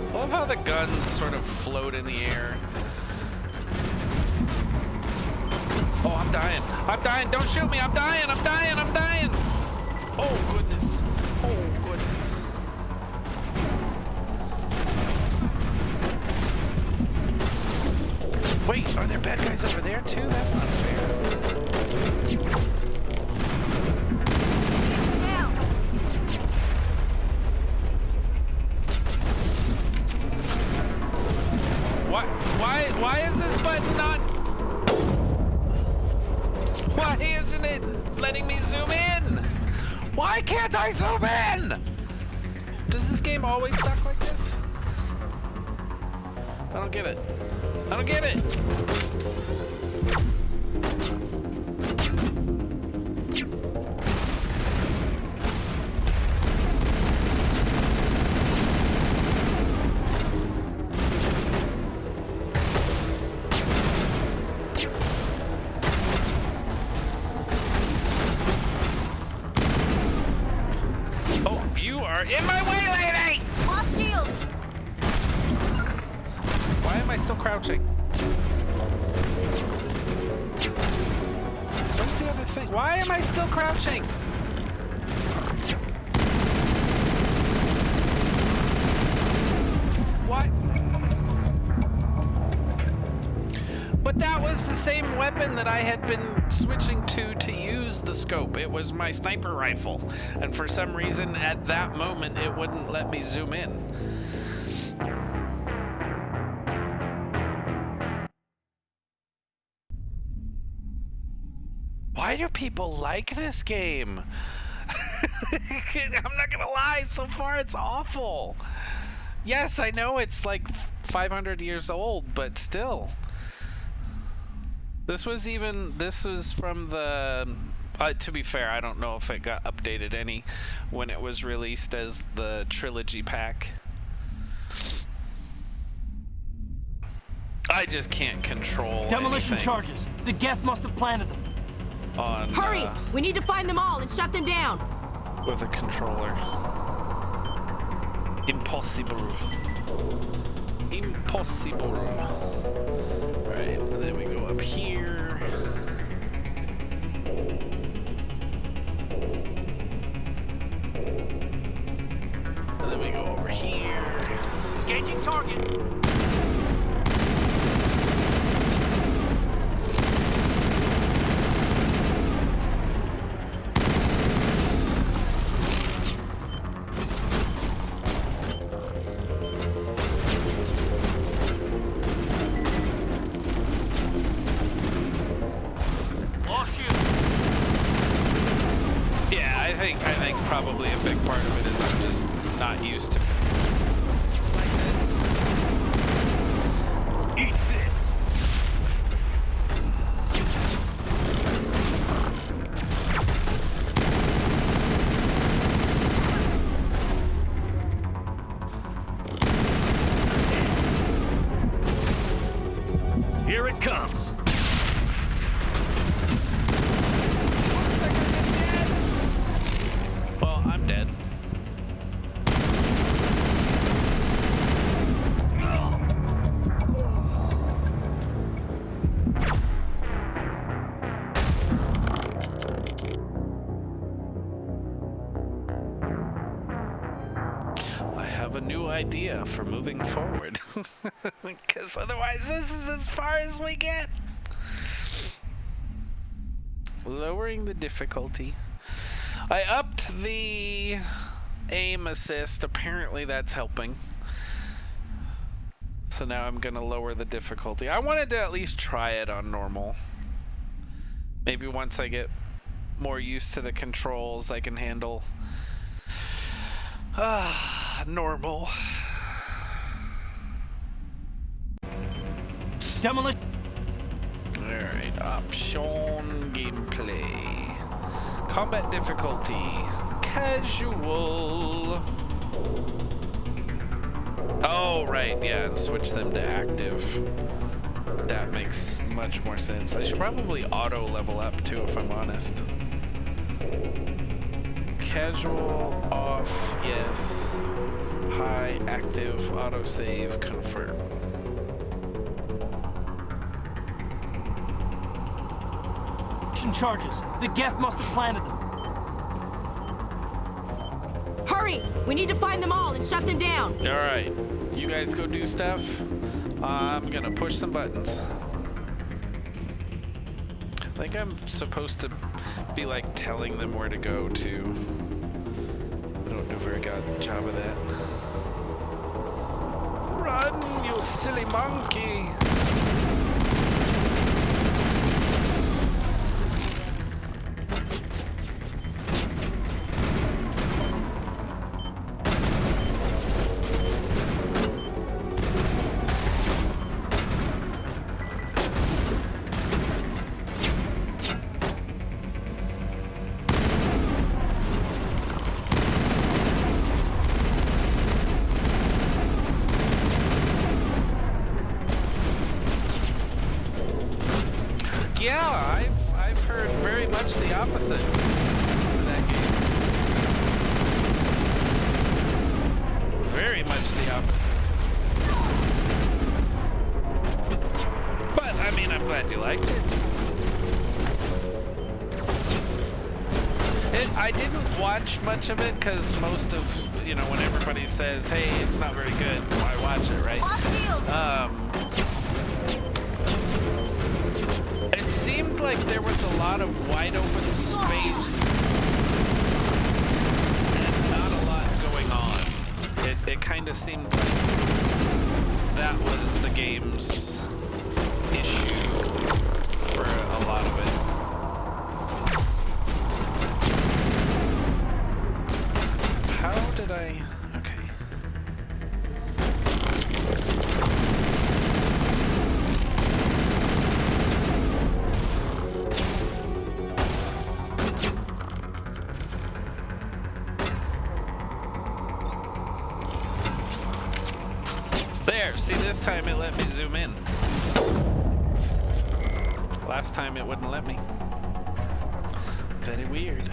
I love how the guns sort of float in the air. Oh, I'm dying. I'm dying. Don't shoot me. I'm dying. I'm dying. I'm dying. Oh, goodness. Oh, goodness. Wait, are there bad guys over there too? That's not fair. What? Why is this button not? Why isn't it letting me zoom in? Why can't I zoom in? Does this game always suck like this? I don't get it. I don't get it. In my way, lady! Lost shields! Why am I still crouching? What's the other thing? Why am I still crouching? What? But that was the same weapon that I had been switching to use the scope. It was my sniper rifle. And for some reason, at that moment, it wouldn't let me zoom in. Why do people like this game? I'm not gonna lie, so far it's awful. Yes, I know it's like 500 years old, but still. This was from the, to be fair, I don't know if it got updated any when it was released as the trilogy pack. I just can't control Demolition anything charges. The Geth must have planted them. On, Hurry! We need to find them all and shut them down. With a controller. Impossible. Impossible. Alright, and then we go up here. And then we go over here. Engaging target. I think probably a big part of it is I'm just not used to like this. Eat this. Here it comes. Well, I'm dead. I have a new idea for moving forward. Because otherwise this is as far as we get. Lowering the difficulty. I upped the aim assist. Apparently that's helping. So now I'm gonna lower the difficulty. I wanted to at least try it on normal. Maybe once I get more used to the controls, I can handle normal. Demolition. Alright, option gameplay. Combat difficulty. Casual. Oh, right, yeah, and switch them to active. That makes much more sense. I should probably auto level up too, if I'm honest. Casual, off, yes. High, active, autosave, confirm. Charges. The Geth must have planted them. Hurry! We need to find them all and shut them down. All right, you guys go do stuff. I'm gonna push some buttons. I think I'm supposed to be like telling them where to go to. I don't do a very good job of that. Run, you silly monkey! Yeah, I've heard very much the opposite to that game. Very much the opposite. But I mean, I'm glad you liked it. I didn't watch much of it because most of, you know, when everybody says, "Hey, it's not very good," why watch it, right? It seemed like there was a lot of wide open space and not a lot going on. It kind of seemed like that was the game's issue for a lot of it. How did I... Okay. There, see, this time it let me zoom in. Last time it wouldn't let me. Very weird.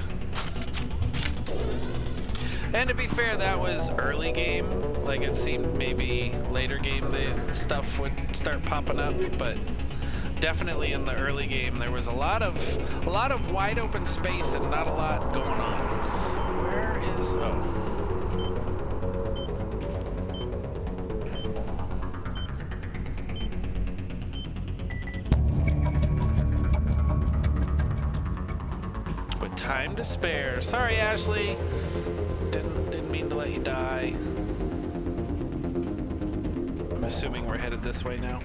And to be fair, that was early game. Like, it seemed maybe later game the stuff would start popping up, but definitely in the early game there was a lot of wide open space and not a lot going on. Where is... oh. Time to spare. Sorry, Ashley. Didn't mean to let you die. I'm assuming we're headed this way now.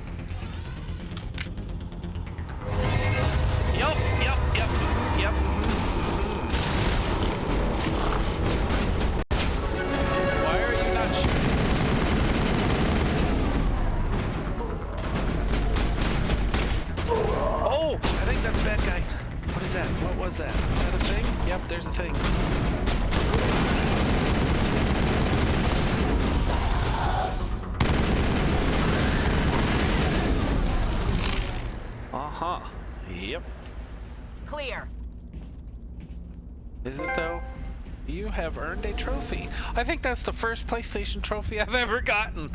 Yup. Why are you not shooting? Oh, I think that's a bad guy. What is that? What was that? Is that a thing? Yep, there's a thing. Uh-huh. Yep. Clear. Is it though? You have earned a trophy. I think that's the first PlayStation trophy I've ever gotten.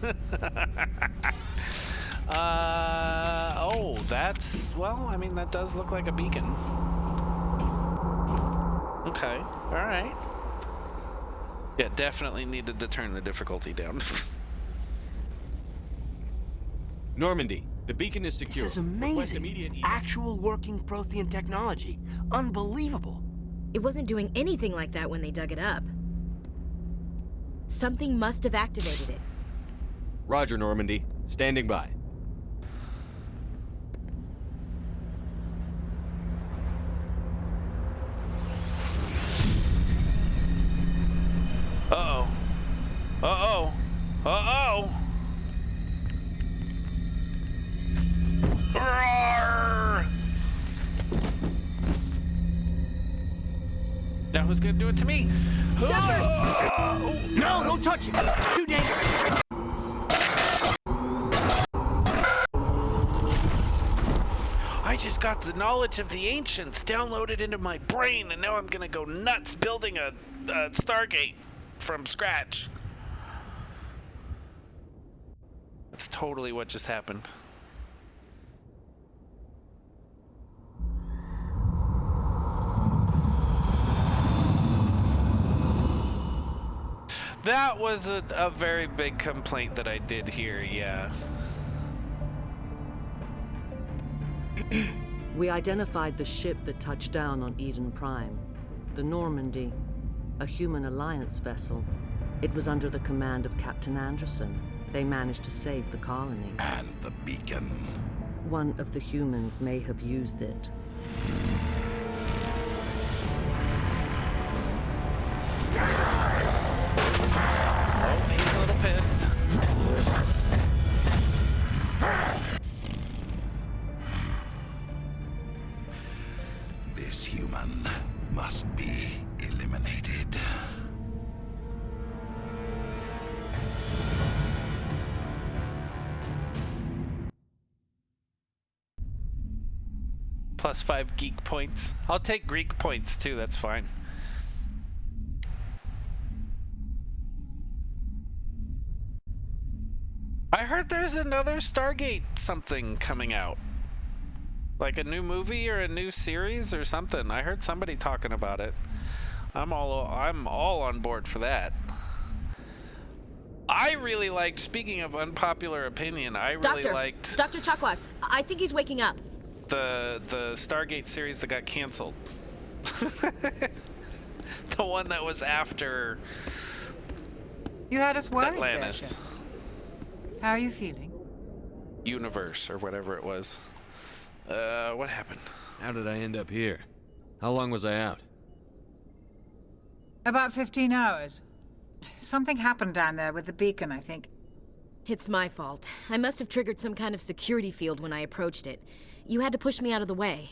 Oh, that's... well, I mean, that does look like a beacon. Okay, alright. Yeah, definitely needed to turn the difficulty down. Normandy, The beacon is secure. This is Request amazing. immediate Actual working Prothean technology. Unbelievable. It wasn't doing anything like that when they dug it up. Something must have activated it. Roger, Normandy. Standing by. Uh-oh. Uh-oh. Uh-oh. Roar! Now who's gonna do it to me? Shepard! No, don't touch it. It's too dangerous. I just got the knowledge of the ancients downloaded into my brain, and now I'm gonna go nuts building a Stargate from scratch. That's totally what just happened. That was a very big complaint that I did hear, yeah. We identified the ship that touched down on Eden Prime. The Normandy, a human alliance vessel. It was under the command of Captain Anderson. They managed to save the colony. And the beacon. One of the humans may have used it. Oh, he's a little pissed. This human must be eliminated. +5 geek points. I'll take Greek points too, that's fine. I heard there's another Stargate something coming out. Like a new movie or a new series or something. I heard somebody talking about it. I'm all on board for that. I really liked, speaking of unpopular opinion, I really liked Dr. Chakwas, I think he's waking up. the Stargate series that got canceled. The one that was after You had us worried there, Atlantis. Shepard. How are you feeling? Universe or whatever it was. What happened? How did I end up here? How long was I out? About 15 hours. Something happened down there with the beacon, I think. It's my fault. I must have triggered some kind of security field when I approached it. You had to push me out of the way.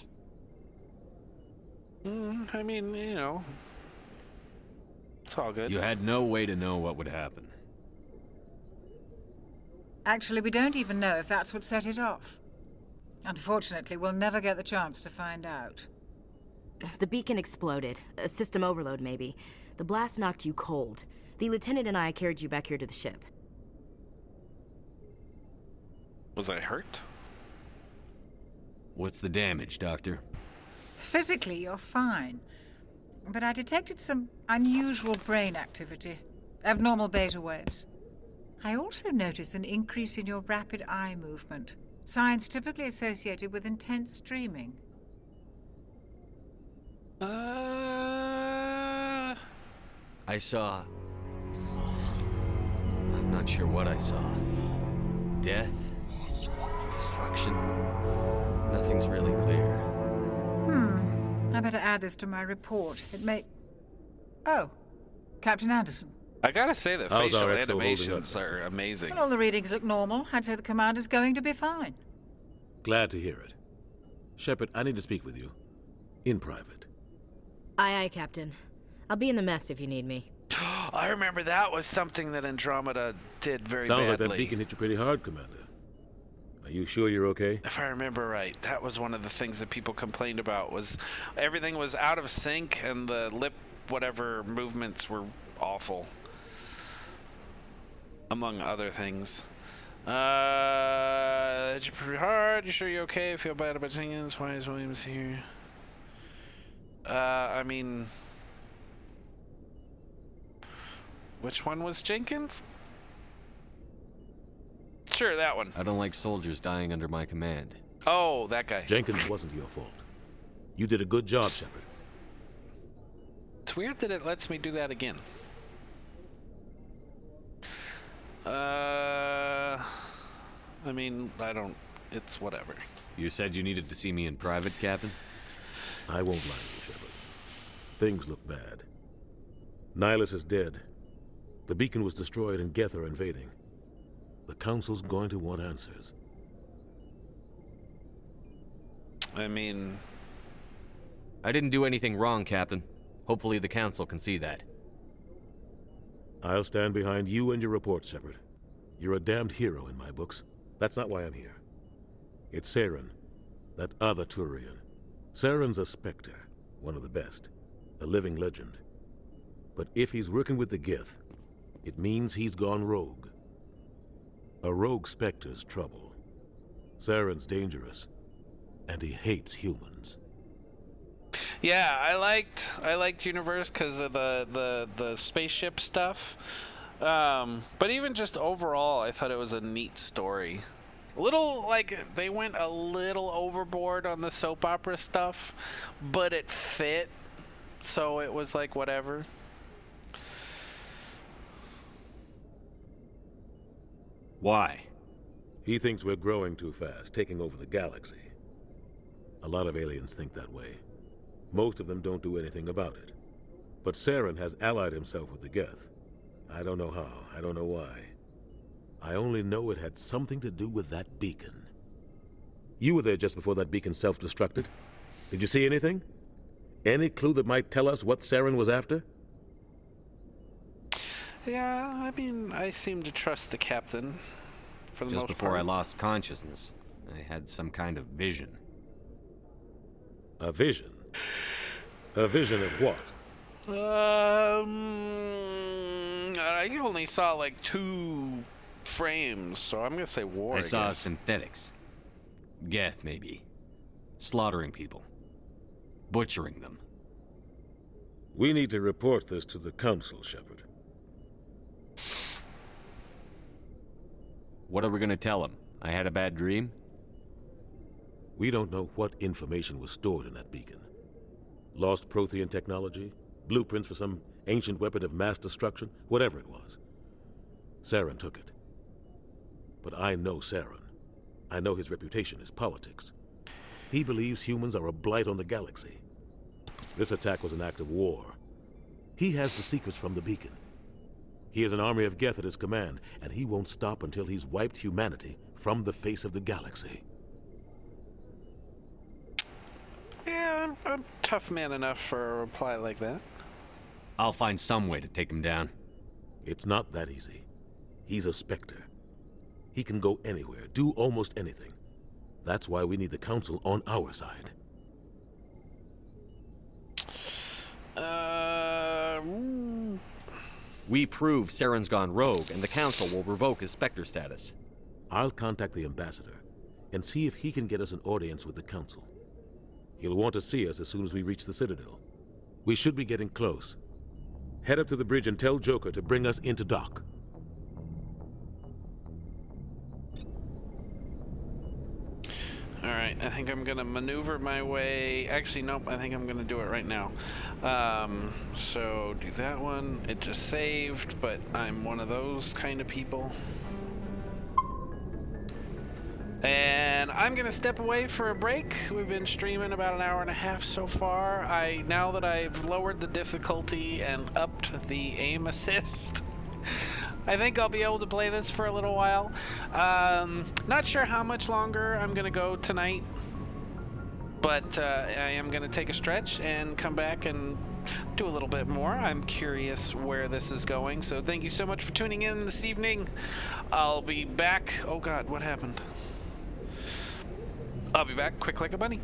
I mean, you know, it's all good. You had no way to know what would happen. Actually, we don't even know if that's what set it off. Unfortunately, we'll never get the chance to find out. The beacon exploded. A system overload, maybe. The blast knocked you cold. The lieutenant and I carried you back here to the ship. Was I hurt? What's the damage, Doctor? Physically, you're fine. But I detected some unusual brain activity. Abnormal beta waves. I also noticed an increase in your rapid eye movement. Signs typically associated with intense dreaming. I saw... I'm not sure what I saw. Death? Destruction? Nothing's really clear. I better add this to my report. It may... Oh, Captain Anderson. I gotta say that How's facial our XO holding animations up? are amazing. When all the readings look normal, I'd say the commander's going to be fine. Glad to hear it. Shepard, I need to speak with you. In private. Aye, aye, Captain. I'll be in the mess if you need me. I remember that was something that Andromeda did very badly. Sounds like that beacon hit you pretty hard, Commander. Are you sure you're okay? If I remember right, that was one of the things that people complained about, was everything was out of sync and the lip whatever movements were awful. Among other things. Did you pretty hard? You sure you're okay? Feel bad about Jenkins? Why is Williams here? I mean... Which one was Jenkins? Sure, that one. I don't like soldiers dying under my command. Oh, that guy. Jenkins wasn't your fault. You did a good job, Shepard. It's weird that it lets me do that again. I mean, I don't... It's whatever. You said you needed to see me in private, Captain? I won't lie to you, Shepard. Things look bad. Nihilus is dead. The beacon was destroyed and Geth are invading. The Council's going to want answers. I mean... I didn't do anything wrong, Captain. Hopefully the Council can see that. I'll stand behind you and your report, Shepard. You're a damned hero in my books. That's not why I'm here. It's Saren, that other Turian. Saren's a Spectre, one of the best, a living legend. But if he's working with the Geth, it means he's gone rogue. A rogue Spectre's trouble. Saren's dangerous, and he hates humans. Yeah, I liked Universe because of the spaceship stuff. But even just overall, I thought it was a neat story. A little, like, they went a little overboard on the soap opera stuff, but it fit, so it was like, whatever. Why? He thinks we're growing too fast, taking over the galaxy. A lot of aliens think that way. Most of them don't do anything about it. But Saren has allied himself with the Geth. I don't know how, I don't know why. I only know it had something to do with that beacon. You were there just before that beacon self-destructed. Did you see anything? Any clue that might tell us what Saren was after? Yeah, I mean, I seem to trust the captain, for the most part. Just before I lost consciousness, I had some kind of vision. A vision? A vision of what? I only saw like 2 frames, so I'm gonna say war. I saw synthetics. Geth, maybe. Slaughtering people. Butchering them. We need to report this to the Council, Shepard. What are we gonna tell them? I had a bad dream? We don't know what information was stored in that beacon. Lost Prothean technology? Blueprints for some ancient weapon of mass destruction? Whatever it was. Saren took it. But I know Saren. I know his reputation is politics. He believes humans are a blight on the galaxy. This attack was an act of war. He has the secrets from the beacon. He has an army of Geth at his command, and he won't stop until he's wiped humanity from the face of the galaxy. Yeah, I'm tough man enough for a reply like that. I'll find some way to take him down. It's not that easy. He's a Spectre. He can go anywhere, do almost anything. That's why we need the Council on our side. We prove Saren's gone rogue, and the Council will revoke his Spectre status. I'll contact the Ambassador and see if he can get us an audience with the Council. He'll want to see us as soon as we reach the Citadel. We should be getting close. Head up to the bridge and tell Joker to bring us into dock. Alright, I think I'm gonna maneuver my way... Actually, nope, I think I'm gonna do it right now. So, do that one. It just saved, but I'm one of those kind of people. And I'm gonna step away for a break. We've been streaming about an hour and a half so far. Now that I've lowered the difficulty and upped the aim assist, I think I'll be able to play this for a little while. Not sure how much longer I'm gonna go tonight, but I am gonna take a stretch and come back and do a little bit more. I'm curious where this is going, so thank you so much for tuning in this evening. I'll be back. Oh God, what happened? I'll be back quick like a bunny.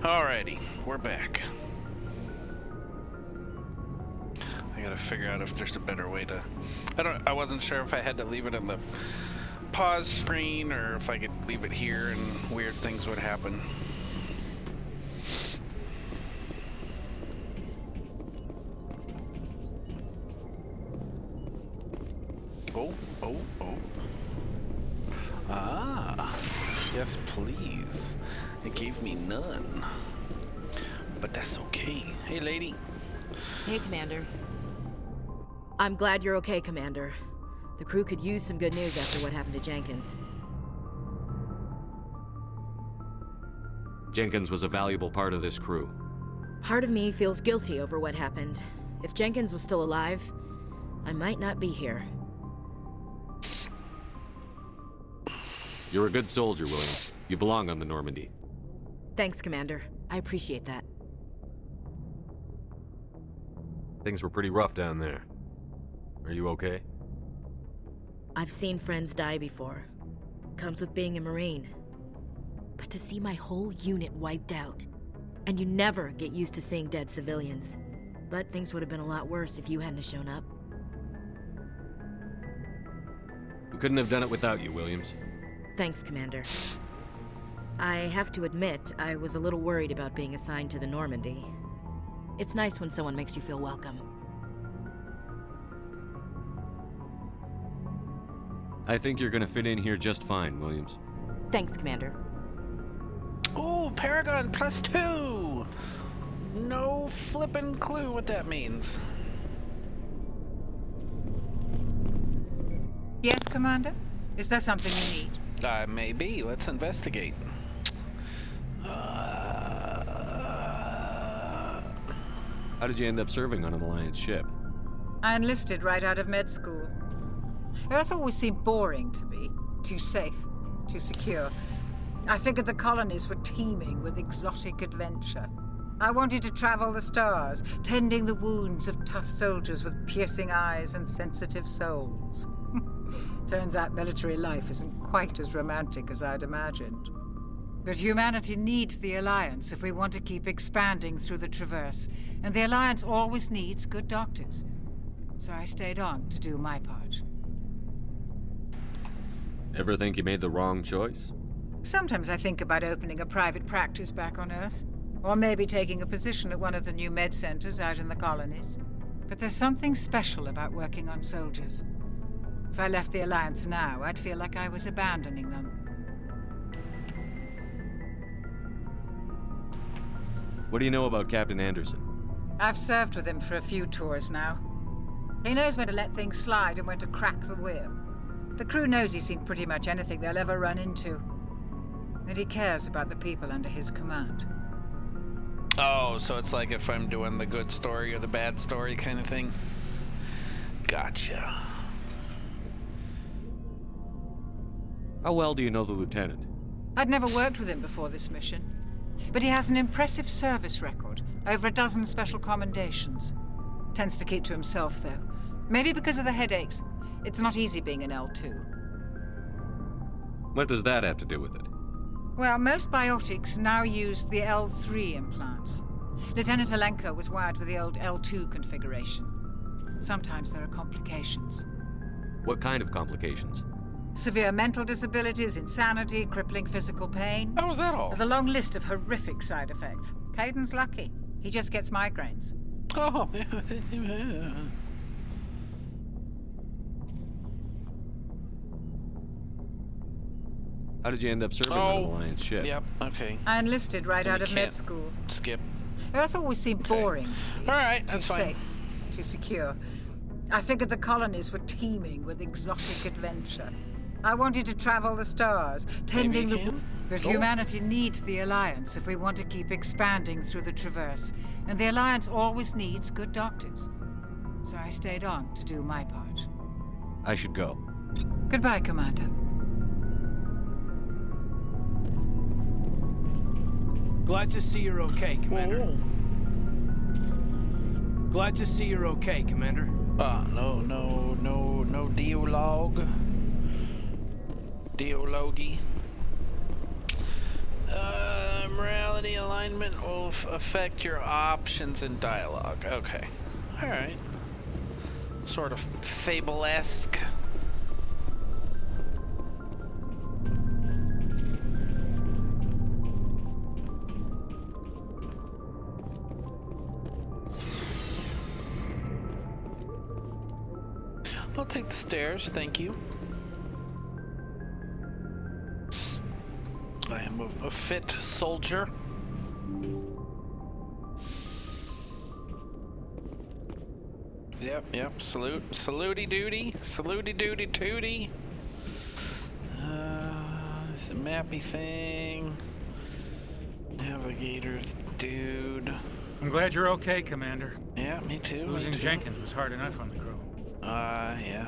Alrighty, we're back. I gotta figure out if there's a better way to... I wasn't sure if I had to leave it in the pause screen or if I could leave it here and weird things would happen. Oh. Ah, yes please. It gave me none. But that's okay. Hey lady. Hey, Commander. I'm glad you're okay, Commander. The crew could use some good news after what happened to Jenkins. Jenkins was a valuable part of this crew. Part of me feels guilty over what happened. If Jenkins was still alive, I might not be here. You're a good soldier, Williams. You belong on the Normandy. Thanks, Commander. I appreciate that. Things were pretty rough down there. Are you okay? I've seen friends die before. Comes with being a Marine. But to see my whole unit wiped out, and you never get used to seeing dead civilians. But things would have been a lot worse if you hadn't shown up. We couldn't have done it without you, Williams. Thanks, Commander. I have to admit, I was a little worried about being assigned to the Normandy. It's nice when someone makes you feel welcome. I think you're gonna fit in here just fine, Williams. Thanks, Commander. Ooh, Paragon +2! No flippin' clue what that means. Yes, Commander? Is there something you need? Maybe. Let's investigate. How did you end up serving on an Alliance ship? I enlisted right out of med school. Earth always seemed boring to me. Too safe, too secure. I figured the colonies were teeming with exotic adventure. I wanted to travel the stars, tending the wounds of tough soldiers with piercing eyes and sensitive souls. Turns out military life isn't quite as romantic as I'd imagined. But humanity needs the Alliance if we want to keep expanding through the Traverse, and the Alliance always needs good doctors. So I stayed on to do my part. Ever think you made the wrong choice? Sometimes I think about opening a private practice back on Earth, or maybe taking a position at one of the new med centers out in the colonies. But there's something special about working on soldiers. If I left the Alliance now, I'd feel like I was abandoning them. What do you know about Captain Anderson? I've served with him for a few tours now. He knows when to let things slide and when to crack the whip. The crew knows he's seen pretty much anything they'll ever run into. And he cares about the people under his command. Oh, so it's like if I'm doing the good story or the bad story kind of thing? Gotcha. How well do you know the lieutenant? I'd never worked with him before this mission. But he has an impressive service record, over a dozen special commendations. Tends to keep to himself, though. Maybe because of the headaches. It's not easy being an L2. What does that have to do with it? Well, most biotics now use the L3 implants. Lieutenant Alenko was wired with the old L2 configuration. Sometimes there are complications. What kind of complications? Severe mental disabilities, insanity, crippling physical pain. How was that all? There's a long list of horrific side effects. Caden's lucky. He just gets migraines. Oh. How did you end up serving on an Alliance ship? Yep, okay. I enlisted right out of med school. Skip. Earth always seemed boring to me. Alright, Too that's fine. safe, too secure. I figured the colonies were teeming with exotic adventure. I wanted to travel the stars, tending the... But humanity needs the Alliance if we want to keep expanding through the Traverse. And the Alliance always needs good doctors. So I stayed on to do my part. I should go. Goodbye, Commander. Glad to see you're okay, Commander. Whoa. Glad to see you're okay, Commander. No dialogue. Dialogy. Morality alignment will affect your options in dialogue. Okay. Alright. Sort of fable-esque. I'll take the stairs, thank you. I am a fit soldier. Yep, salute, salutey duty, tooty. It's a mappy thing. Navigator dude. I'm glad you're okay, Commander. Yeah, me too. Losing Jenkins was hard enough on the crew. Yeah.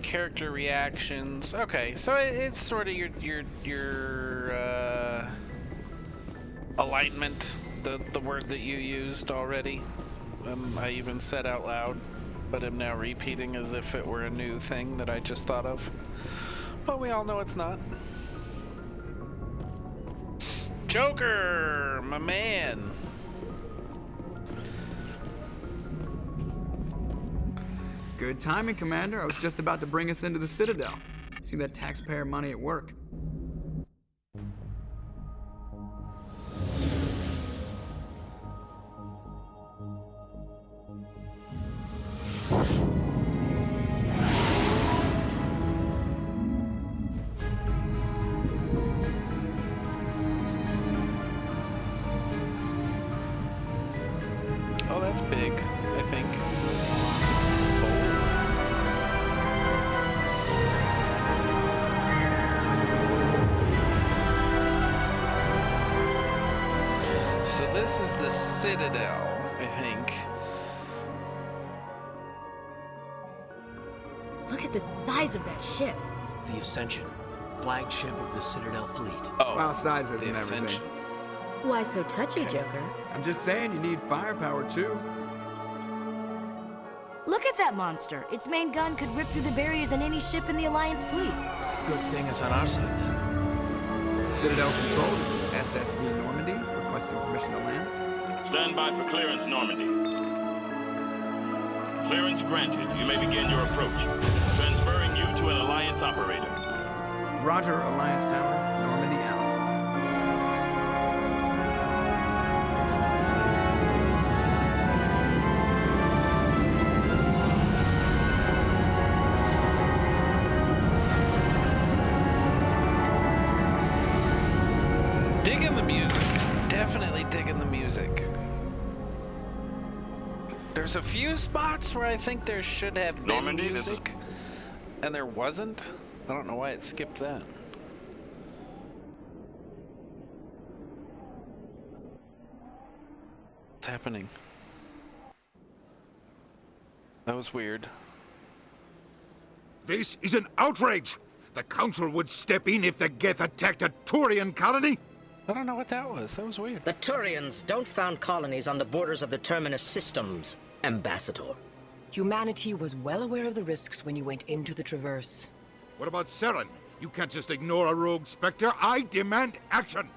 Character reactions. Okay, so it's sort of your alignment, the word that you used already. I even said out loud, but am now repeating as if it were a new thing that I just thought of. But we all know it's not. Joker, my man. Good timing, Commander. I was just about to bring us into the Citadel. See that taxpayer money at work. Oh, that's big, I think. So this is the Citadel, I think. Look at the size of that ship. The Ascension, flagship of the Citadel fleet. Oh, well, sizes and everything. Why so touchy, Joker? I'm just saying you need firepower too. Look at that monster. Its main gun could rip through the barriers in any ship in the Alliance fleet. Good thing it's on our side then. Citadel Control, this is SSV Normandy, requesting permission to land. Stand by for clearance, Normandy. Clearance granted. You may begin your approach. Transferring you to an Alliance operator. Roger, Alliance Tower, Normandy out. Digging the music. Definitely digging the music. There's a few spots where I think there should have been Normandy, music, and there wasn't. I don't know why it skipped that. What's happening? That was weird. This is an outrage! The Council would step in if the Geth attacked a Turian colony? I don't know what that was. That was weird. The Turians don't found colonies on the borders of the Terminus systems, Ambassador. Humanity was well aware of the risks when you went into the Traverse. What about Saren? You can't just ignore a rogue Spectre. I demand action!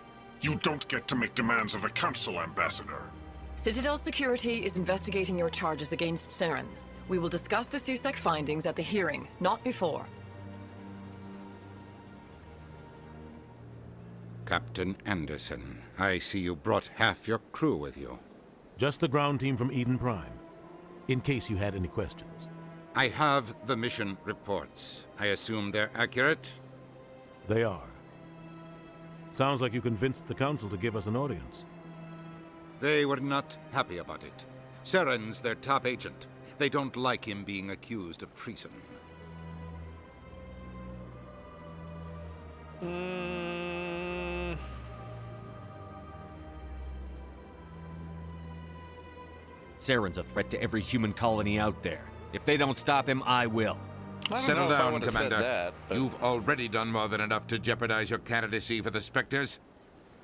You don't get to make demands of the Council, Ambassador. Citadel Security is investigating your charges against Saren. We will discuss the CSEC findings at the hearing, not before. Captain Anderson, I see you brought half your crew with you. Just the ground team from Eden Prime, in case you had any questions. I have the mission reports. I assume they're accurate? They are. Sounds like you convinced the Council to give us an audience. They were not happy about it. Saren's their top agent. They don't like him being accused of treason. Saren's a threat to every human colony out there. If they don't stop him, I will. Settle down, Commander. You've already done more than enough to jeopardize your candidacy for the Spectres.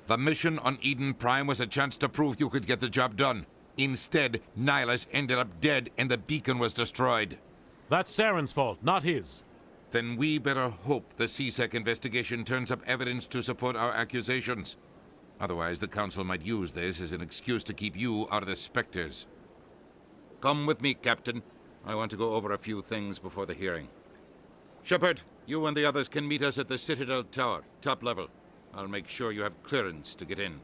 The mission on Eden Prime was a chance to prove you could get the job done. Instead, Nihilus ended up dead and the beacon was destroyed. That's Saren's fault, not his. Then we better hope the CSEC investigation turns up evidence to support our accusations. Otherwise, the Council might use this as an excuse to keep you out of the Spectres. Come with me, Captain. I want to go over a few things before the hearing. Shepard, you and the others can meet us at the Citadel Tower, top level. I'll make sure you have clearance to get in.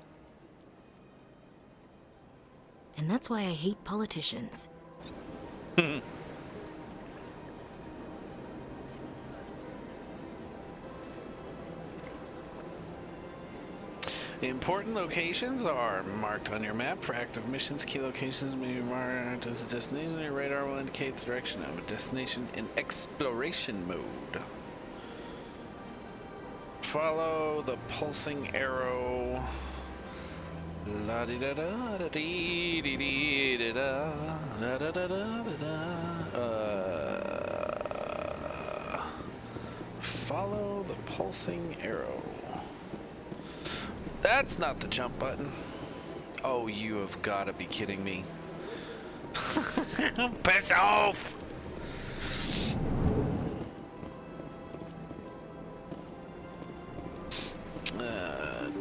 And that's why I hate politicians. Important locations are marked on your map. For active missions, key locations may be marked as a destination. Your radar will indicate the direction of a destination in exploration mode. Follow the pulsing arrow. La di da da da dee dee dee da da da da da da. Follow the pulsing arrow. That's not the jump button. Oh, you have got to be kidding me. Piss off!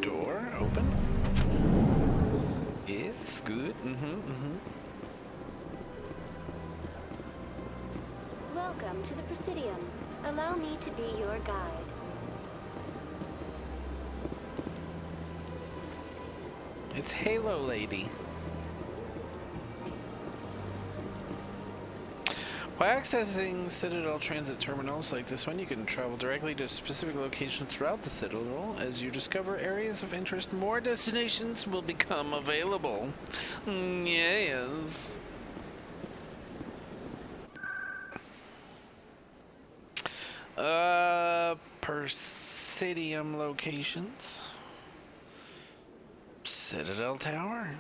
Door open. Yes, good. Welcome to the Presidium. Allow me to be your guide. It's Halo Lady. By accessing Citadel transit terminals like this one, you can travel directly to specific locations throughout the Citadel. As you discover areas of interest, more destinations will become available. Yes. Presidium locations. Citadel Tower.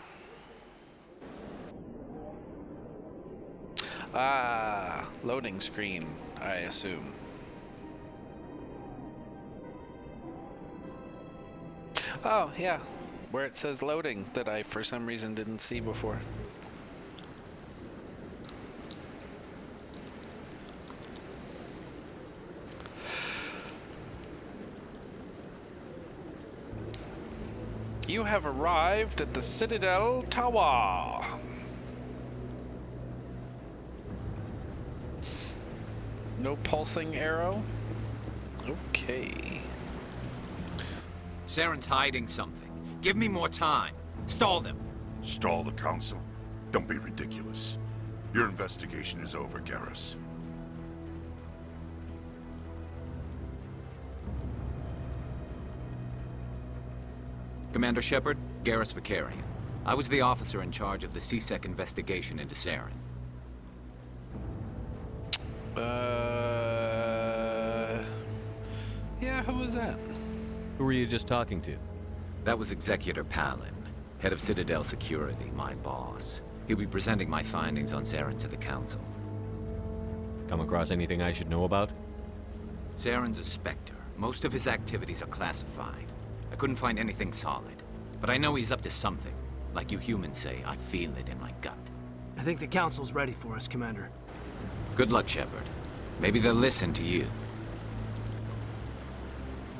Ah, loading screen, I assume. Oh, yeah, where it says loading that I, for some reason, didn't see before. You have arrived at the Citadel Tower. No pulsing arrow? Okay. Saren's hiding something. Give me more time. Stall them. Stall the Council? Don't be ridiculous. Your investigation is over, Garrus. Commander Shepard, Garrus Vicarian. I was the officer in charge of the CSEC investigation into Saren. Yeah, who was that? Who were you just talking to? That was Executor Palin, head of Citadel Security, my boss. He'll be presenting my findings on Saren to the Council. Come across anything I should know about? Saren's a Spectre. Most of his activities are classified. I couldn't find anything solid, but I know he's up to something. Like you humans say, I feel it in my gut. I think the Council's ready for us, Commander. Good luck, Shepard. Maybe they'll listen to you.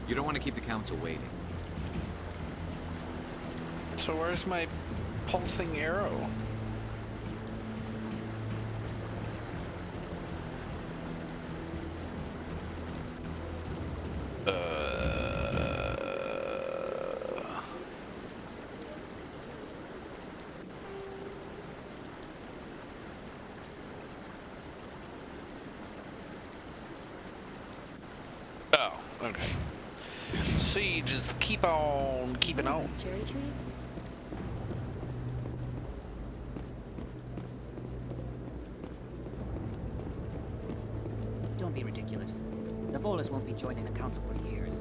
You don't want to keep the Council waiting. So where's my pulsing arrow? Oh, okay. So you just keep on keeping on. Those cherry trees? Don't be ridiculous. The Volus won't be joining the Council for years.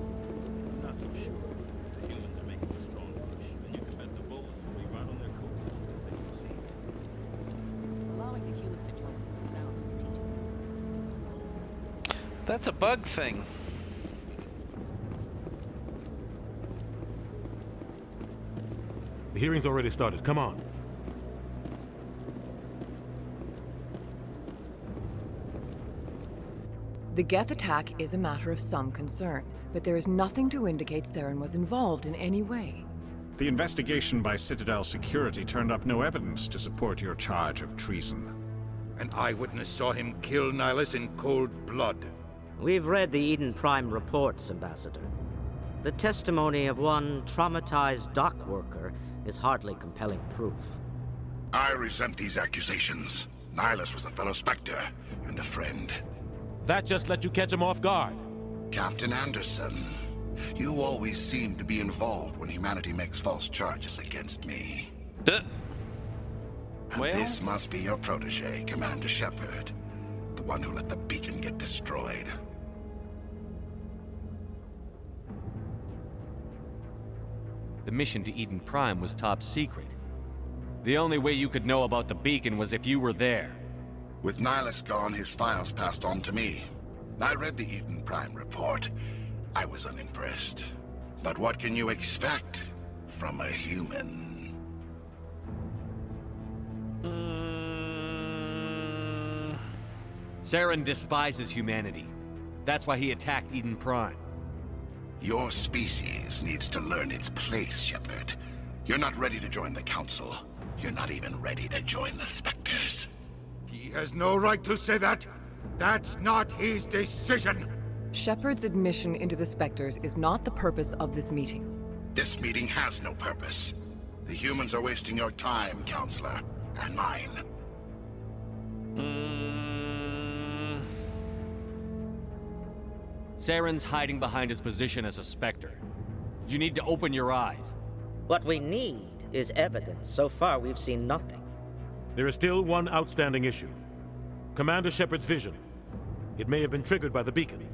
Not so sure. The humans are making a strong push, and you can bet the Volus will be right on their coattails if they succeed. Allowing the humans to join us is a sound strategic. That's a bug thing. The hearing's already started. Come on. The Geth attack is a matter of some concern, but there is nothing to indicate Saren was involved in any way. The investigation by Citadel Security turned up no evidence to support your charge of treason. An eyewitness saw him kill Nihilus in cold blood. We've read the Eden Prime reports, Ambassador. The testimony of one traumatized dock worker is hardly compelling proof. I resent these accusations. Nihilus was a fellow Spectre and a friend. That just let you catch him off guard. Captain Anderson, you always seem to be involved when humanity makes false charges against me. Well? This must be your protege, Commander Shepard. The one who let the beacon get destroyed. The mission to Eden Prime was top secret. The only way you could know about the beacon was if you were there. With Nihilus gone, his files passed on to me. I read the Eden Prime report. I was unimpressed. But what can you expect from a human? Saren despises humanity. That's why he attacked Eden Prime. Your species needs to learn its place, Shepard. You're not ready to join the Council. You're not even ready to join the Spectres. He has no right to say that. That's not his decision. Shepard's admission into the Spectres is not the purpose of this meeting. This meeting has no purpose. The humans are wasting your time, Counselor, and mine. Saren's hiding behind his position as a Spectre. You need to open your eyes. What we need is evidence. So far, we've seen nothing. There is still one outstanding issue. Commander Shepard's vision. It may have been triggered by the beacon.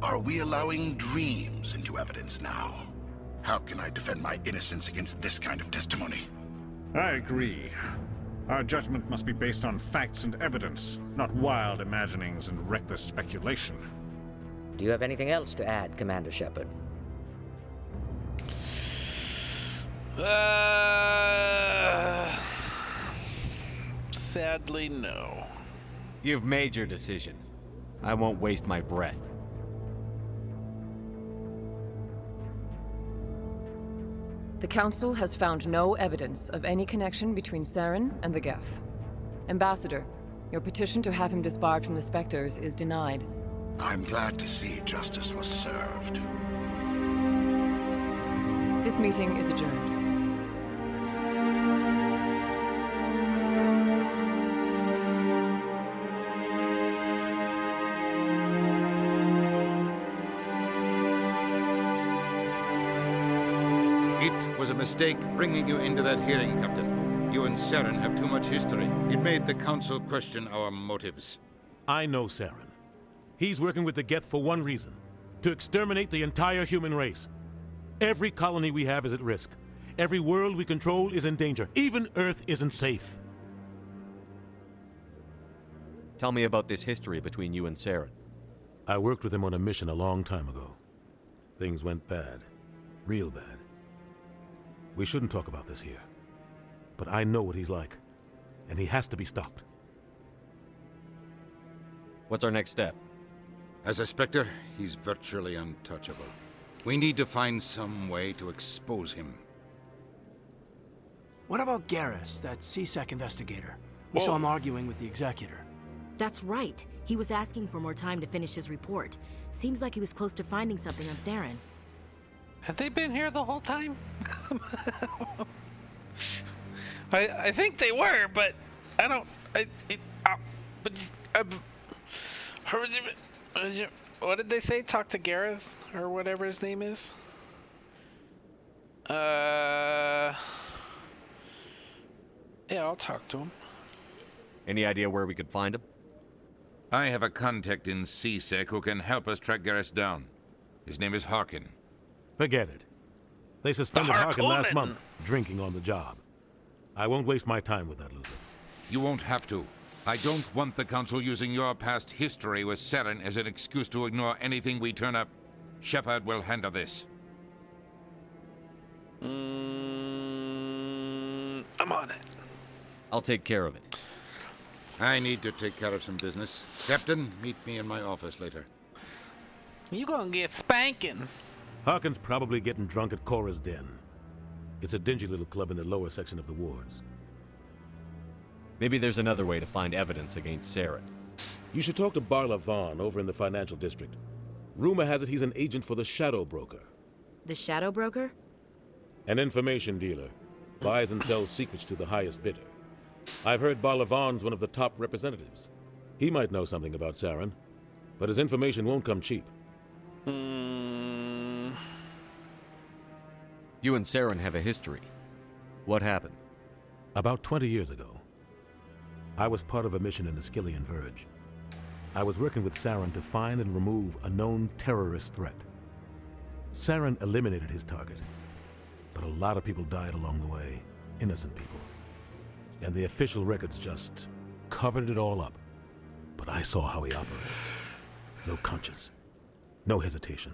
Are we allowing dreams into evidence now? How can I defend my innocence against this kind of testimony? I agree. Our judgment must be based on facts and evidence, not wild imaginings and reckless speculation. Do you have anything else to add, Commander Shepard? Sadly, no. You've made your decision. I won't waste my breath. The Council has found no evidence of any connection between Saren and the Geth. Ambassador, your petition to have him disbarred from the Spectres is denied. I'm glad to see justice was served. This meeting is adjourned. It was a mistake bringing you into that hearing, Captain. You and Saren have too much history. It made the Council question our motives. I know Saren. He's working with the Geth for one reason: to exterminate the entire human race. Every colony we have is at risk. Every world we control is in danger. Even Earth isn't safe. Tell me about this history between you and Saren. I worked with him on a mission a long time ago. Things went bad. Real bad. We shouldn't talk about this here. But I know what he's like. And he has to be stopped. What's our next step? As a Spectre, he's virtually untouchable. We need to find some way to expose him. What about Garrus, that CSEC investigator? We saw him arguing with the Executor. That's right. He was asking for more time to finish his report. Seems like he was close to finding something on Saren. Have they been here the whole time? I think they were, but I don't. What did they say? Talk to Gareth or whatever his name is. Yeah, I'll talk to him. Any idea where we could find him? I have a contact in CSEC who can help us track Gareth down. His name is Harkin. Forget it. They suspended Harkin last month, drinking on the job. I won't waste my time with that loser. You won't have to. I don't want the Council using your past history with Saren as an excuse to ignore anything we turn up. Shepard will handle this. I'm on it. I'll take care of it. I need to take care of some business. Captain, meet me in my office later. You gonna get spanking. Harkin's probably getting drunk at Cora's Den. It's a dingy little club in the lower section of the wards. Maybe there's another way to find evidence against Saren. You should talk to Barla Vaughn over in the financial district. Rumor has it he's an agent for the Shadow Broker. The Shadow Broker? An information dealer. Buys and sells secrets to the highest bidder. I've heard Barla Vaughn's one of the top representatives. He might know something about Saren, but his information won't come cheap. You and Saren have a history. What happened? About 20 years ago, I was part of a mission in the Skillian Verge. I was working with Saren to find and remove a known terrorist threat. Saren eliminated his target, but a lot of people died along the way, innocent people. And the official records just covered it all up. But I saw how he operates. No conscience, no hesitation.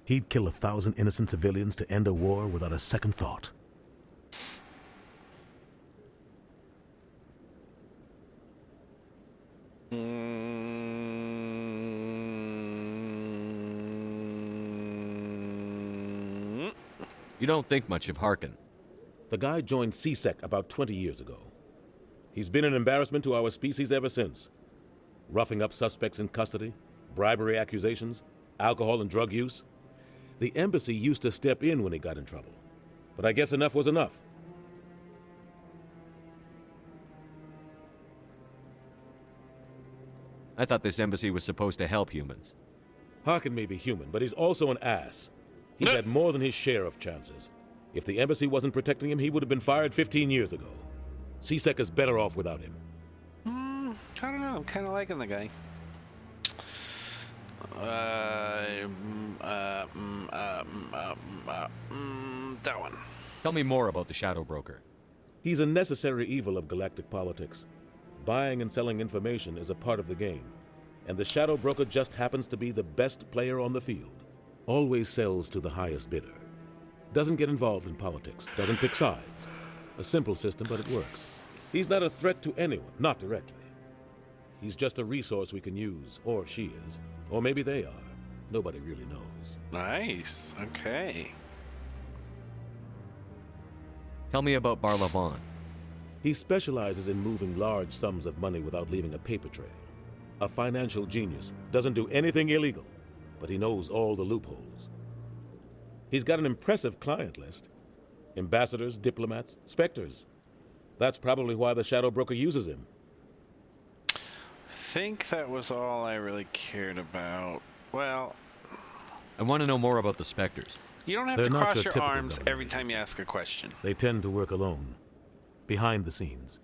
He'd kill 1,000 innocent civilians to end a war without a second thought. You don't think much of Harkin. The guy joined CSEC about 20 years ago. He's been an embarrassment to our species ever since. Roughing up suspects in custody, bribery accusations, alcohol and drug use. The embassy used to step in when he got in trouble. But I guess enough was enough. I thought this embassy was supposed to help humans. Harkin may be human, but he's also an ass. He's had more than his share of chances. If the embassy wasn't protecting him, he would have been fired 15 years ago. CSEC is better off without him. I don't know. I'm kind of liking the guy. That one. Tell me more about the Shadow Broker. He's a necessary evil of galactic politics. Buying and selling information is a part of the game, and the Shadow Broker just happens to be the best player on the field. Always sells to the highest bidder. Doesn't get involved in politics, doesn't pick sides. A simple system, but it works. He's not a threat to anyone, not directly. He's just a resource we can use, or she is. Or maybe they are. Nobody really knows. Nice. Okay. Tell me about Barla Vaughn. He specializes in moving large sums of money without leaving a paper trail. A financial genius. Doesn't do anything illegal, but he knows all the loopholes. He's got an impressive client list. Ambassadors, diplomats, specters. That's probably why the Shadow Broker uses him. I think that was all I really cared about. Well, I want to know more about the Spectres. You don't have They're to not cross your your typical arms government every time you ask a question. They tend to work alone, behind the scenes.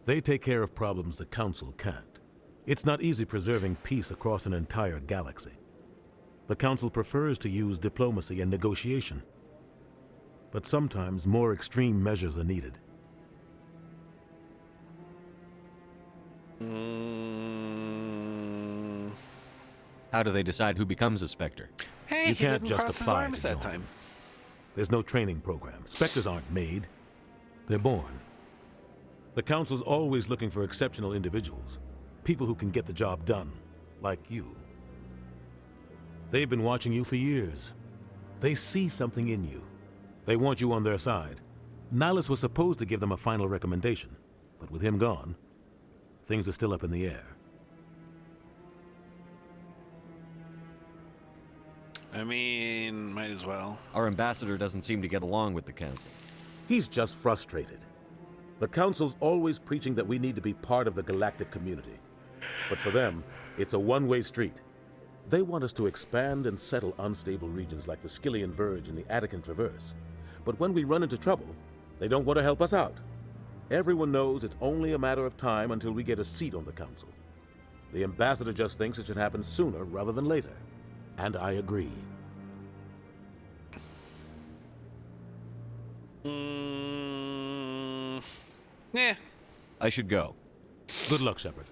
They take care of problems the Council can't. It's not easy preserving peace across an entire galaxy. The Council prefers to use diplomacy and negotiation. But sometimes more extreme measures are needed. How do they decide who becomes a Spectre? Hey, You he can't didn't just cross his apply arms to that join. time. There's no training program. Spectres aren't made. They're born. The Council's always looking for exceptional individuals. People who can get the job done. Like you. They've been watching you for years. They see something in you. They want you on their side. Nihilus was supposed to give them a final recommendation. But with him gone, things are still up in the air. I mean, might as well. Our ambassador doesn't seem to get along with the Council. He's just frustrated. The Council's always preaching that we need to be part of the galactic community. But for them, it's a one-way street. They want us to expand and settle unstable regions like the Skillian Verge and the Attican Traverse. But when we run into trouble, they don't want to help us out. Everyone knows it's only a matter of time until we get a seat on the Council. The ambassador just thinks it should happen sooner rather than later. And I agree. Yeah. I should go. Good luck, Shepard.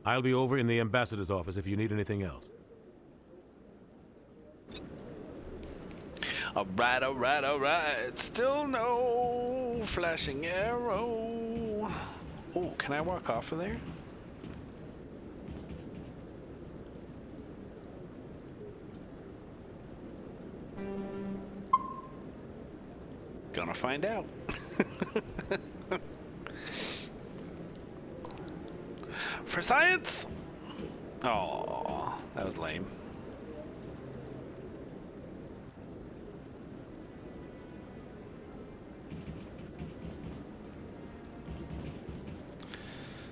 I'll be over in the ambassador's office if you need anything else. Alright, alright, alright. Still no flashing arrow. Oh, can I walk off of there? Gonna find out. For science! Oh, that was lame.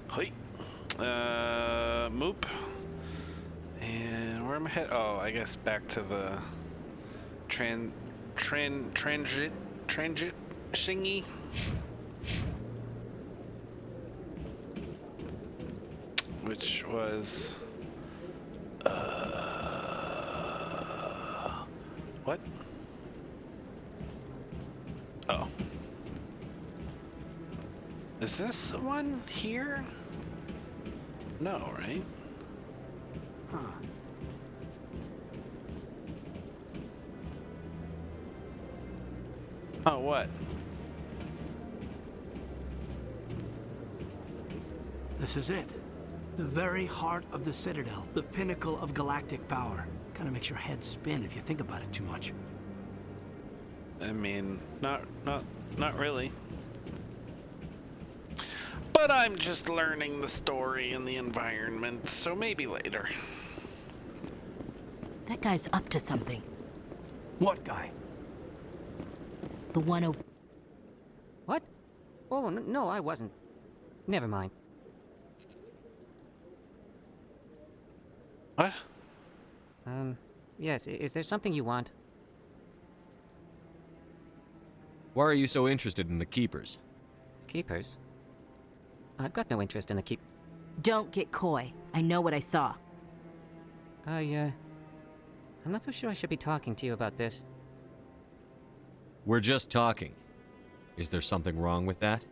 Hoi. Moop. And where am I headed? Oh, I guess back to the transit shingy. Which was what? Oh. Is this the one here? No, right? Huh. Oh, what? This is it. The very heart of the Citadel, the pinnacle of galactic power. Kind of makes your head spin if you think about it too much. I mean, not really. But I'm just learning the story and the environment, so maybe later. That guy's up to something. What guy? The one over... What? Oh, no, I wasn't. Never mind. What? Yes, is there something you want? Why are you so interested in the Keepers? Keepers? I've got no interest in the keep... Don't get coy. I know what I saw. I'm not so sure I should be talking to you about this. We're just talking. Is there something wrong with that?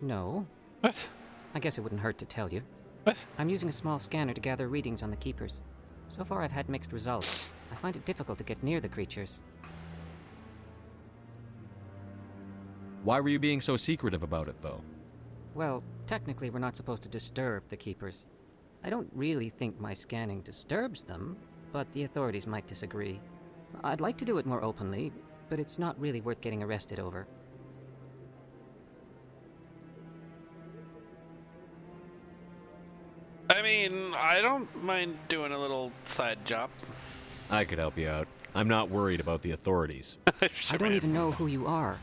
No. What? I guess it wouldn't hurt to tell you. What? I'm using a small scanner to gather readings on the Keepers. So far I've had mixed results. I find it difficult to get near the creatures. Why were you being so secretive about it, though? Well, technically we're not supposed to disturb the Keepers. I don't really think my scanning disturbs them, but the authorities might disagree. I'd like to do it more openly, but it's not really worth getting arrested over. I mean, I don't mind doing a little side job. I could help you out. I'm not worried about the authorities. I don't even know who you are.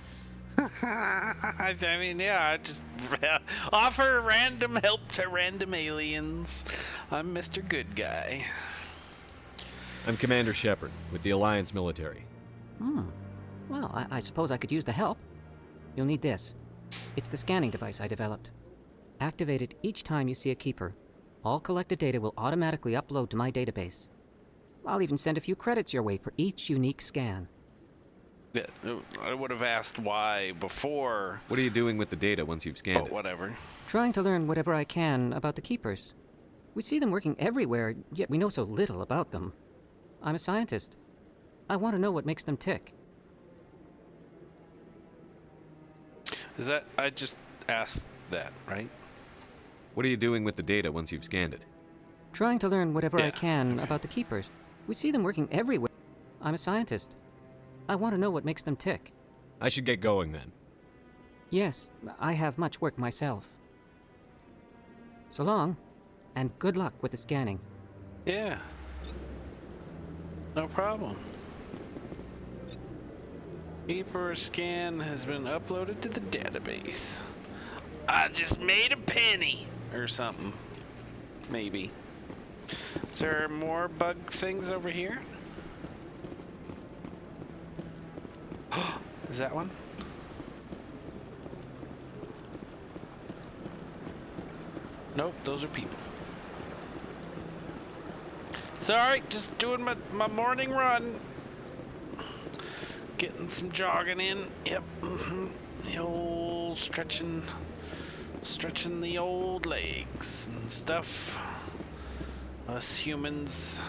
I mean, yeah, I just offer random help to random aliens. I'm Mr. Good Guy. I'm Commander Shepard, with the Alliance military. Well, I suppose I could use the help. You'll need this. It's the scanning device I developed. Activate it each time you see a Keeper. All collected data will automatically upload to my database. I'll even send a few credits your way for each unique scan. Yeah, I would have asked why before. What are you doing with the data once you've scanned it? Whatever. Trying to learn whatever I can about the Keepers. We see them working everywhere, yet we know so little about them. I'm a scientist. I want to know what makes them tick. Is that... I just asked that, right? What are you doing with the data once you've scanned it? Trying to learn whatever I can about the Keepers. We see them working everywhere. I'm a scientist. I want to know what makes them tick. I should get going then. Yes, I have much work myself. So long, and good luck with the scanning. Yeah. No problem. Keeper scan has been uploaded to the database. I just made a penny or something. Maybe. Is there more bug things over here? Is that one? Nope, those are people. It's alright, just doing my morning run. Getting some jogging in. Yep. The old stretching the old legs and stuff. Us humans,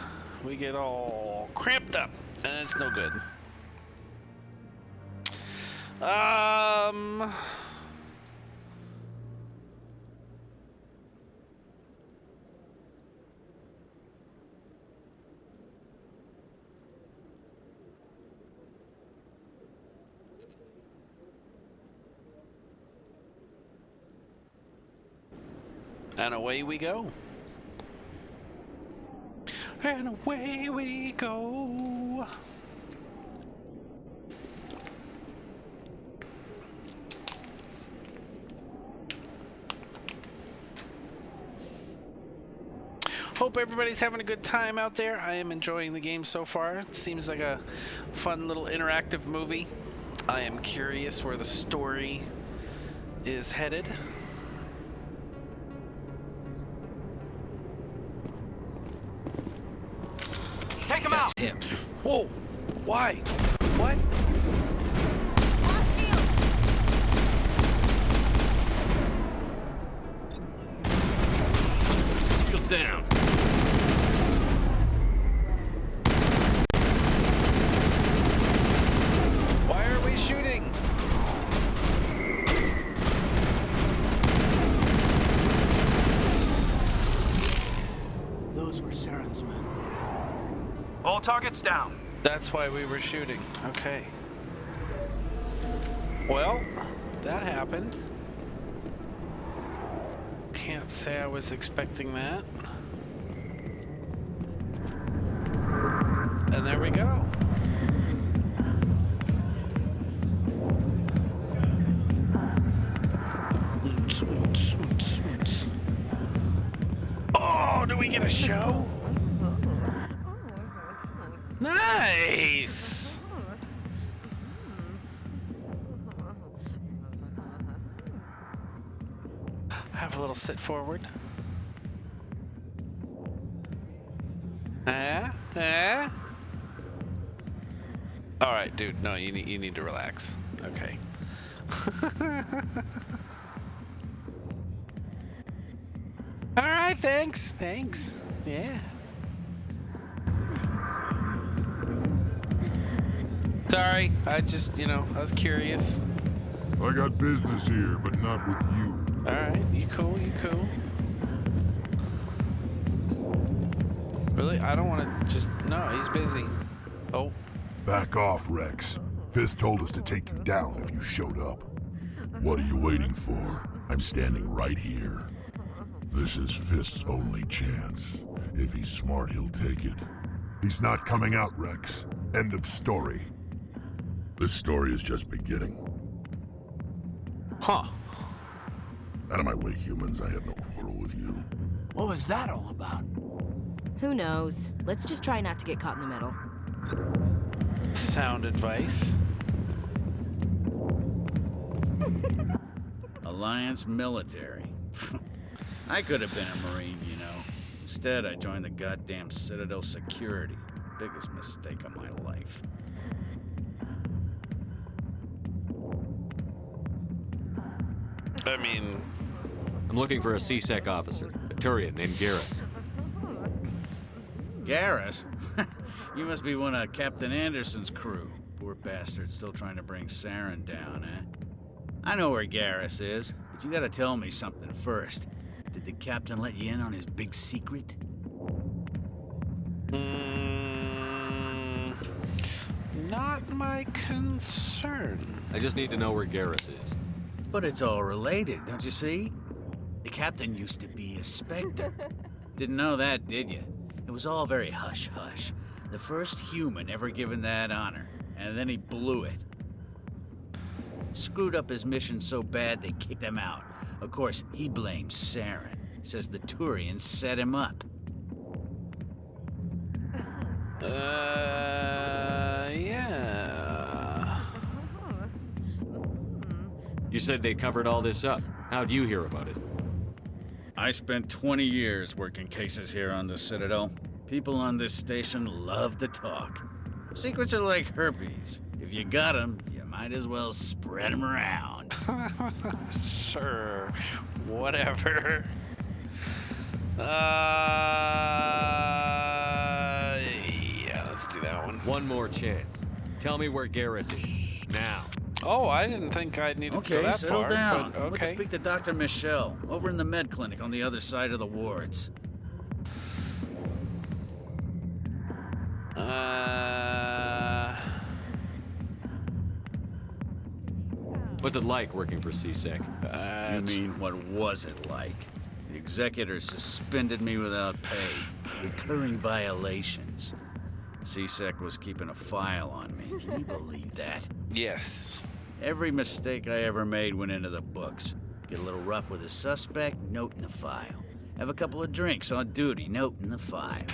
we get all cramped up, and it's no good. And away we go. And away we go. Hope everybody's having a good time out there. I am enjoying the game so far. It seems like a fun little interactive movie. I am curious where the story is headed. Take him out! That's him. Whoa! Why? What? Shields down. Why are we shooting? Those were Saren's men. All targets down. That's why we were shooting. Okay. Well, that happened. Can't say I was expecting that. And there we go. Oh, do we get a show? Nice! Have a little sit forward. All right, dude. No, you need to relax. Okay. All right, thanks. Yeah. Sorry, I just, I was curious. I got business here, but not with you. Alright, you cool. Really? I don't want to just... No, he's busy. Oh. Back off, Rex. Fist told us to take you down if you showed up. What are you waiting for? I'm standing right here. This is Fist's only chance. If he's smart, he'll take it. He's not coming out, Rex. End of story. This story is just beginning. Huh. Out of my way, humans. I have no quarrel with you. What was that all about? Who knows? Let's just try not to get caught in the middle. Sound advice. Alliance military. I could have been a Marine, you know. Instead, I joined the goddamn Citadel security. Biggest mistake of my life. I mean... I'm looking for a C-Sec officer, a Turian named Garrus. Garrus? You must be one of Captain Anderson's crew. Poor bastard, still trying to bring Saren down, eh? I know where Garrus is, but you gotta tell me something first. Did the captain let you in on his big secret? Not my concern. I just need to know where Garrus is. But it's all related, don't you see? The captain used to be a Spectre. Didn't know that, did you? It was all very hush-hush. The first human ever given that honor, and then he blew it. Screwed up his mission so bad they kicked him out. Of course, he blames Saren. Says the Turians set him up. Yeah. You said they covered all this up. How'd you hear about it? I spent 20 years working cases here on the Citadel. People on this station love to talk. Secrets are like herpes. If you got them, you might as well spread them around. Sure. Whatever. Yeah, let's do that one. One more chance. Tell me where Garrus is. Now. Oh, I didn't think I'd need to go that settle far. down. But I went to okay. speak to Dr. Michelle, over in the med clinic on the other side of the wards. What's it like working for C-Sec? You mean, what was it like? The executor suspended me without pay. Recurring violations. CSEC was keeping a file on me. Can you believe that? Yes. Every mistake I ever made went into the books. Get a little rough with a suspect, note in the file. Have a couple of drinks on duty, note in the file.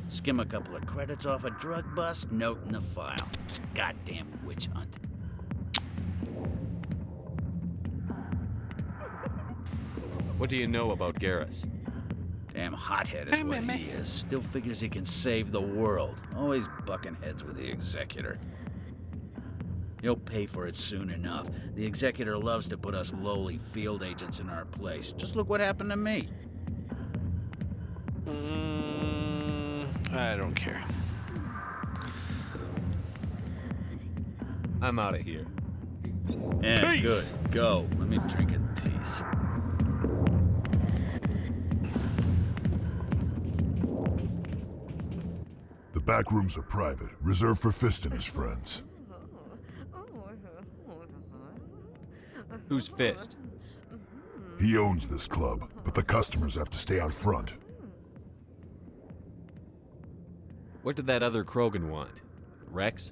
Skim a couple of credits off a drug bust, note in the file. It's a goddamn witch hunt. What do you know about Garrus? Damn hothead is what he is. Still figures he can save the world. Always bucking heads with the executor. He'll pay for it soon enough. The executor loves to put us lowly field agents in our place. Just look what happened to me. I don't care. I'm out of here. Yeah, Peace. good. Go. Let me drink in peace. The back rooms are private, reserved for Fist and his friends. Who's Fist? He owns this club, but the customers have to stay out front. What did that other Krogan want? Rex?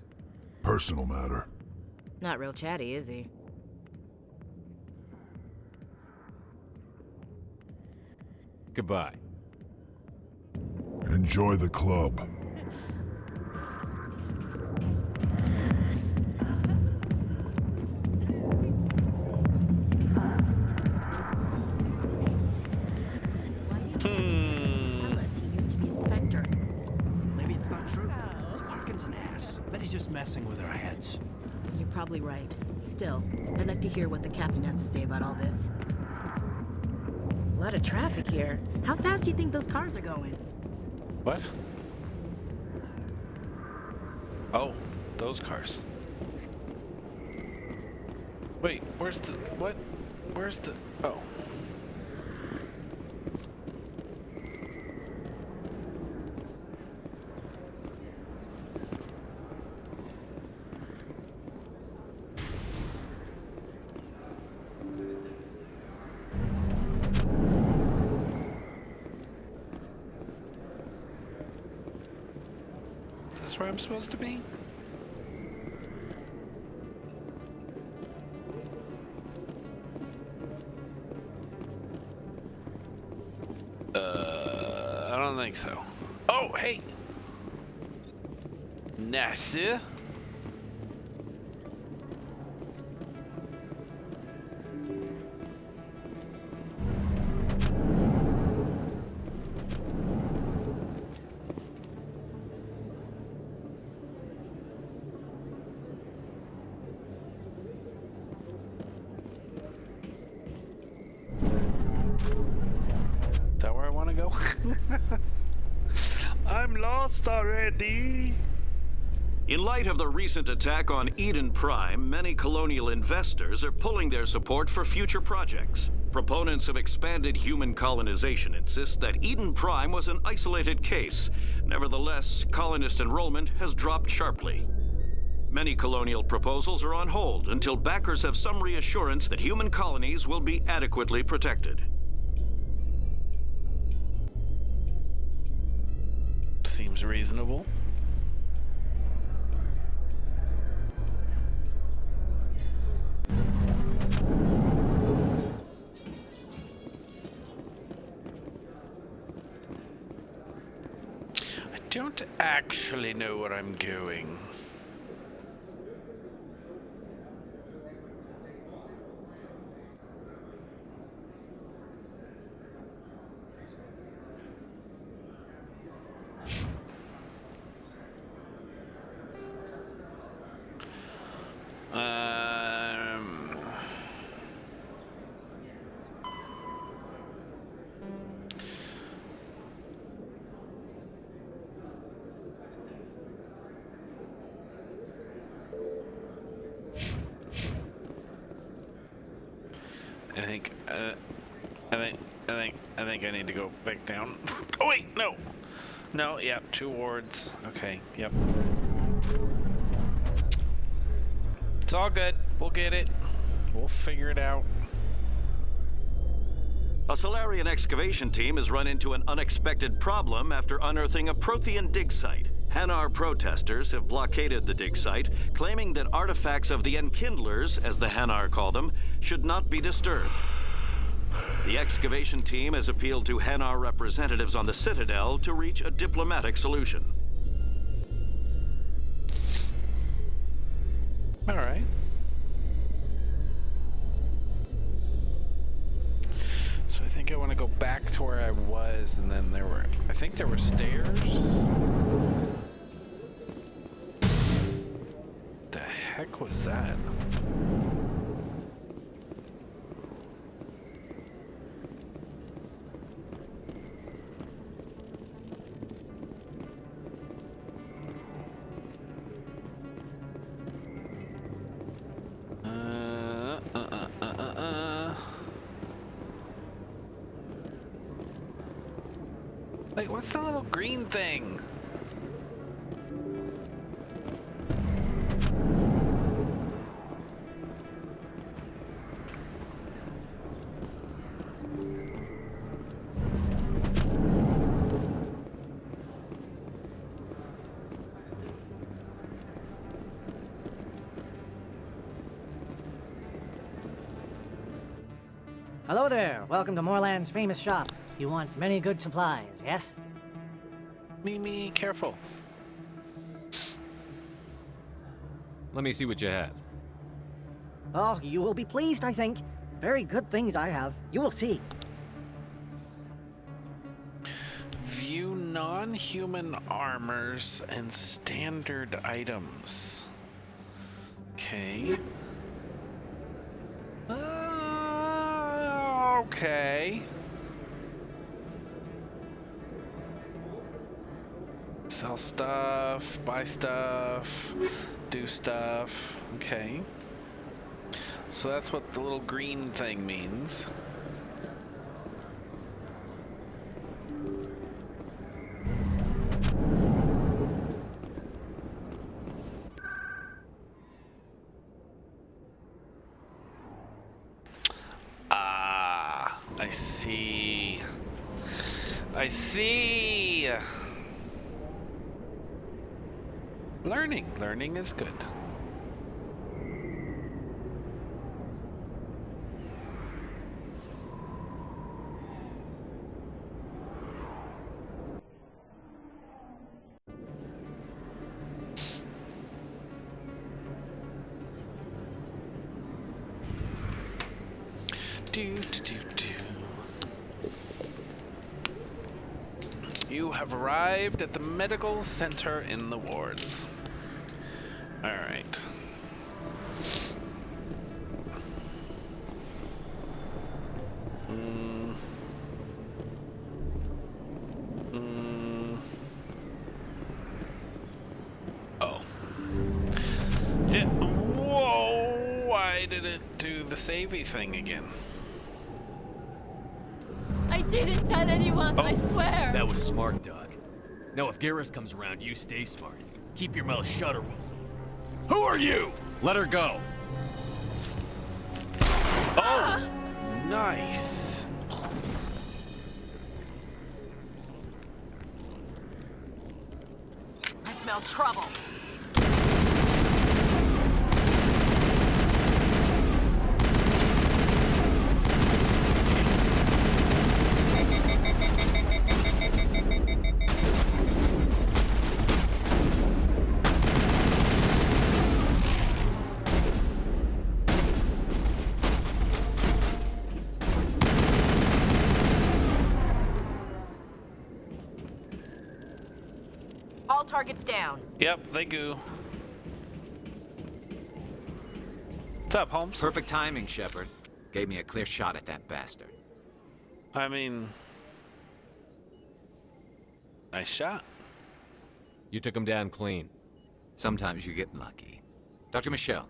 Personal matter. Not real chatty, is he? Goodbye. Enjoy the club. Tell us he used to be a Spectre. Maybe it's not true. Harkin's an ass. Bet he's just messing with our heads. You're probably right. Still, I'd like to hear what the captain has to say about all this. A lot of traffic here. How fast do you think those cars are going? What? Oh, those cars. Wait, where's the... what? Where's the... oh. Is this where I'm supposed to be? I don't think so. Oh, hey! NASA? Is that where I want to go? I'm lost already. In light of the recent attack on Eden Prime, many colonial investors are pulling their support for future projects. Proponents of expanded human colonization insist that Eden Prime was an isolated case. Nevertheless, colonist enrollment has dropped sharply. Many colonial proposals are on hold until backers have some reassurance that human colonies will be adequately protected. Seems reasonable. I don't actually know where I'm going. I think I need to go back down. Oh wait, no. No, yep, 2 wards. Okay, yep. It's all good. We'll get it. We'll figure it out. A Solarian excavation team has run into an unexpected problem after unearthing a Prothean dig site. Hanar protesters have blockaded the dig site, claiming that artifacts of the Enkindlers, as the Hanar call them, should not be disturbed. The excavation team has appealed to Hanar representatives on the Citadel to reach a diplomatic solution. All right. So I think I want to go back to where I was, and then I think there were stairs. The heck was that? Wait, what's the little green thing? Hello there. Welcome to Moorland's famous shop. You want many good supplies, yes? Mimi, careful. Let me see what you have. Oh, you will be pleased, I think. Very good things I have. You will see. View non-human armors and standard items. Okay. Okay. Sell stuff, buy stuff, do stuff. Okay. So that's what the little green thing means. Ah, I see. I see. Learning is good. You have arrived at the medical center in the wards. All right. Oh. Whoa! Why did it do the savey thing again? I didn't tell anyone, I swear! That was smart, Doug. Now if Garrus comes around, you stay smart. Keep your mouth shut or we'll... Who are you? Let her go. Oh! Nice. I smell trouble. All targets down. Yep, they go. What's up, Holmes? Perfect timing, Shepard. Gave me a clear shot at that bastard. I mean... nice shot. You took him down clean. Sometimes you get lucky. Dr. Michelle,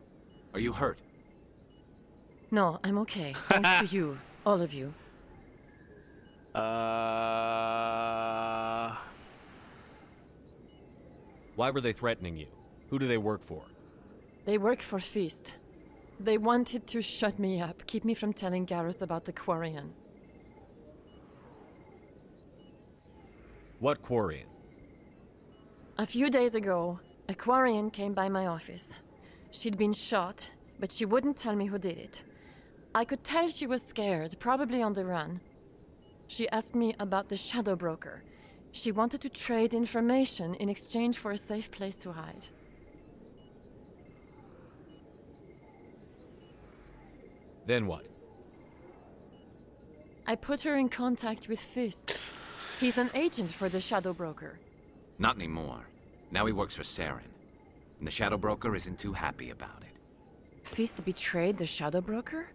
are you hurt? No, I'm okay. Thanks to you, all of you. Why were they threatening you? Who do they work for? They work for Feast. They wanted to shut me up, keep me from telling Garrus about the Quarian. What Quarian? A few days ago, a Quarian came by my office. She'd been shot, but she wouldn't tell me who did it. I could tell she was scared, probably on the run. She asked me about the Shadow Broker. She wanted to trade information in exchange for a safe place to hide. Then what? I put her in contact with Fist. He's an agent for the Shadow Broker. Not anymore. Now he works for Saren. And the Shadow Broker isn't too happy about it. Fist betrayed the Shadow Broker?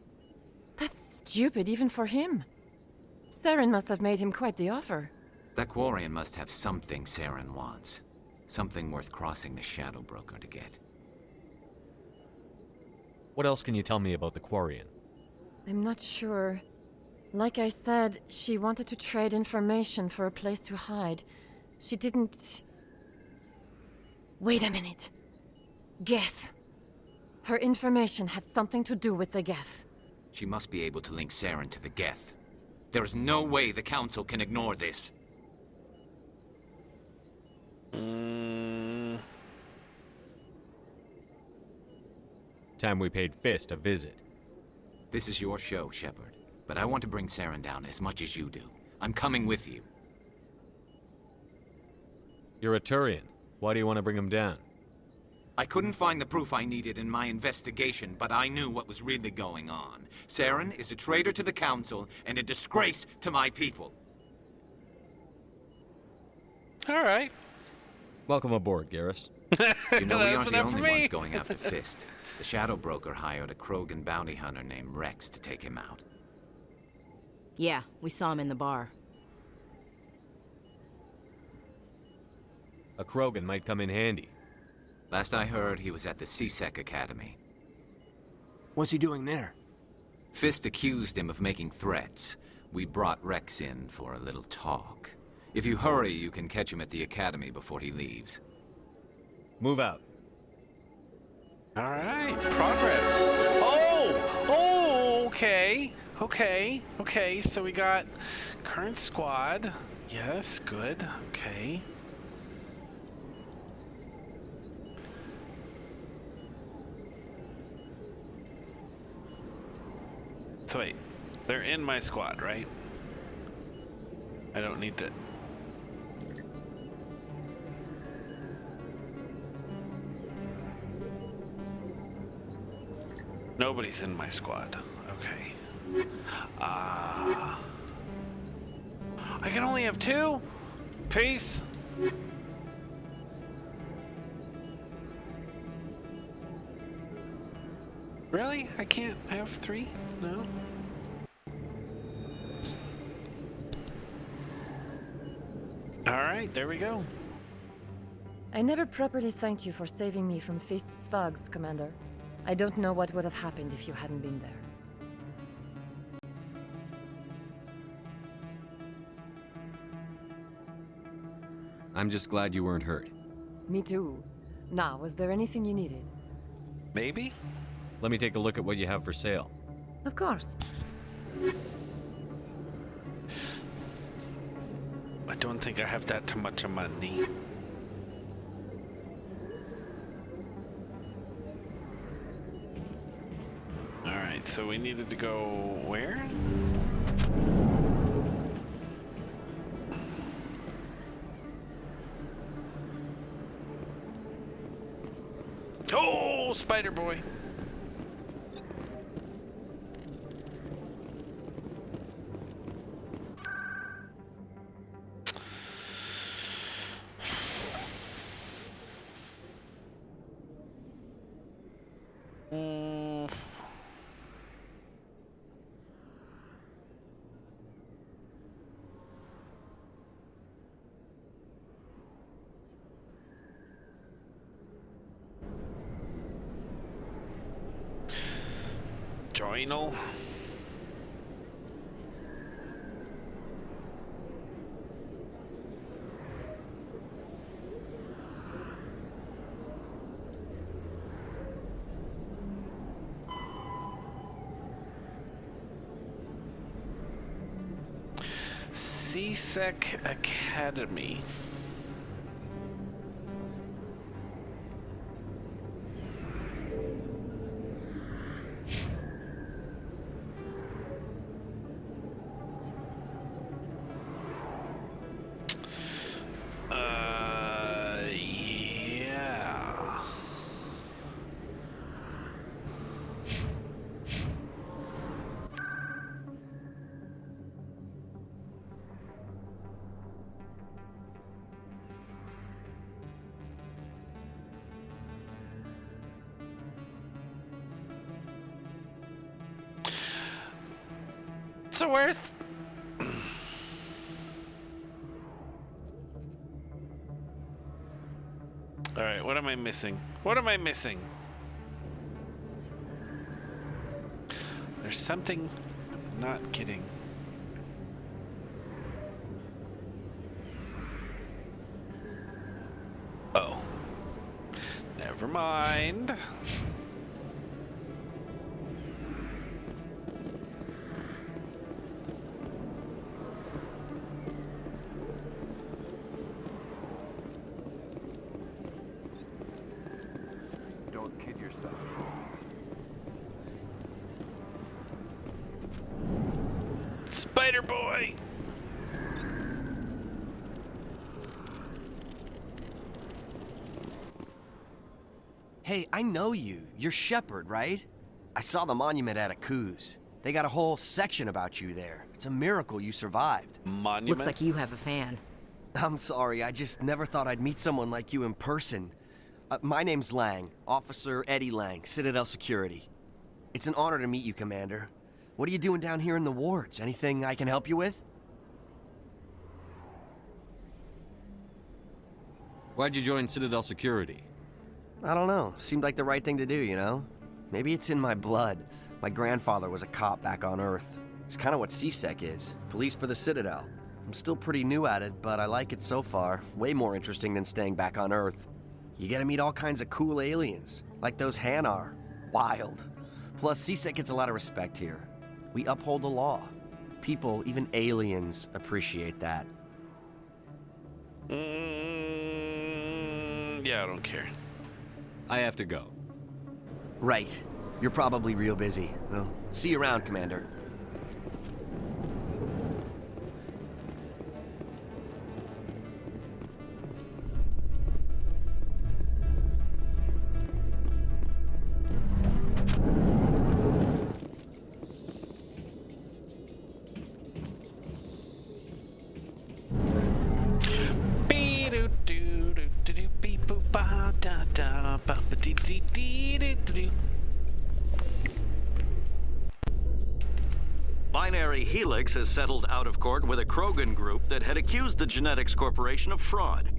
That's stupid even for him. Saren must have made him quite the offer. That Quarian must have something Saren wants. Something worth crossing the Shadow Broker to get. What else can you tell me about the Quarian? I'm not sure. Like I said, she wanted to trade information for a place to hide. She didn't... Wait a minute. Geth. Her information had something to do with the Geth. She must be able to link Saren to the Geth. There is no way the Council can ignore this. Time we paid Fist a visit. This is your show, Shepard. But I want to bring Saren down as much as you do. I'm coming with you. You're a Turian. Why do you want to bring him down? I couldn't find the proof I needed in my investigation, but I knew what was really going on. Saren is a traitor to the Council and a disgrace to my people. All right. Welcome aboard, Garrus. You know, we That's aren't the enough for only me. ones going after Fist. The Shadow Broker hired a Krogan bounty hunter named Rex to take him out. Yeah, we saw him in the bar. A Krogan might come in handy. Last I heard, he was at the CSEC Academy. What's he doing there? Fist accused him of making threats. We brought Rex in for a little talk. If you hurry, you can catch him at the Academy before he leaves. Move out. All right, progress. Oh, okay. So we got current squad. Yes, good. Okay. So wait, they're in my squad, right? I don't need to... Nobody's in my squad. Okay. I can only have 2? Peace. Really? I can't have 3? No? Alright, there we go. I never properly thanked you for saving me from Fist's thugs, Commander. I don't know what would have happened if you hadn't been there. I'm just glad you weren't hurt. Me too. Now, was there anything you needed? Maybe? Let me take a look at what you have for sale. Of course. I don't think I have that much money. Alright, so we needed to go where? Oh, Spider Boy! Journal. C-Sec Academy. Yeah. So where's... Alright, what am I missing? What am I missing? There's something I'm not getting. Oh. Never mind. Spider Boy! Hey, I know you. You're Shepard, right? I saw the monument at Aku's. They got a whole section about you there. It's a miracle you survived. Monument? Looks like you have a fan. I'm sorry, I just never thought I'd meet someone like you in person. My name's Lang, Officer Eddie Lang, Citadel Security. It's an honor to meet you, Commander. What are you doing down here in the wards? Anything I can help you with? Why'd you join Citadel Security? I don't know. Seemed like the right thing to do, you know? Maybe it's in my blood. My grandfather was a cop back on Earth. It's kind of what C-Sec is. Police for the Citadel. I'm still pretty new at it, but I like it so far. Way more interesting than staying back on Earth. You get to meet all kinds of cool aliens, like those Hanar. Wild. Plus, C-Sec gets a lot of respect here. We uphold the law. People, even aliens, appreciate that. Yeah, I don't care. I have to go. Right. You're probably real busy. Well, see you around, Commander. Binary Helix has settled out of court with a Krogan group that had accused the Genetics Corporation of fraud.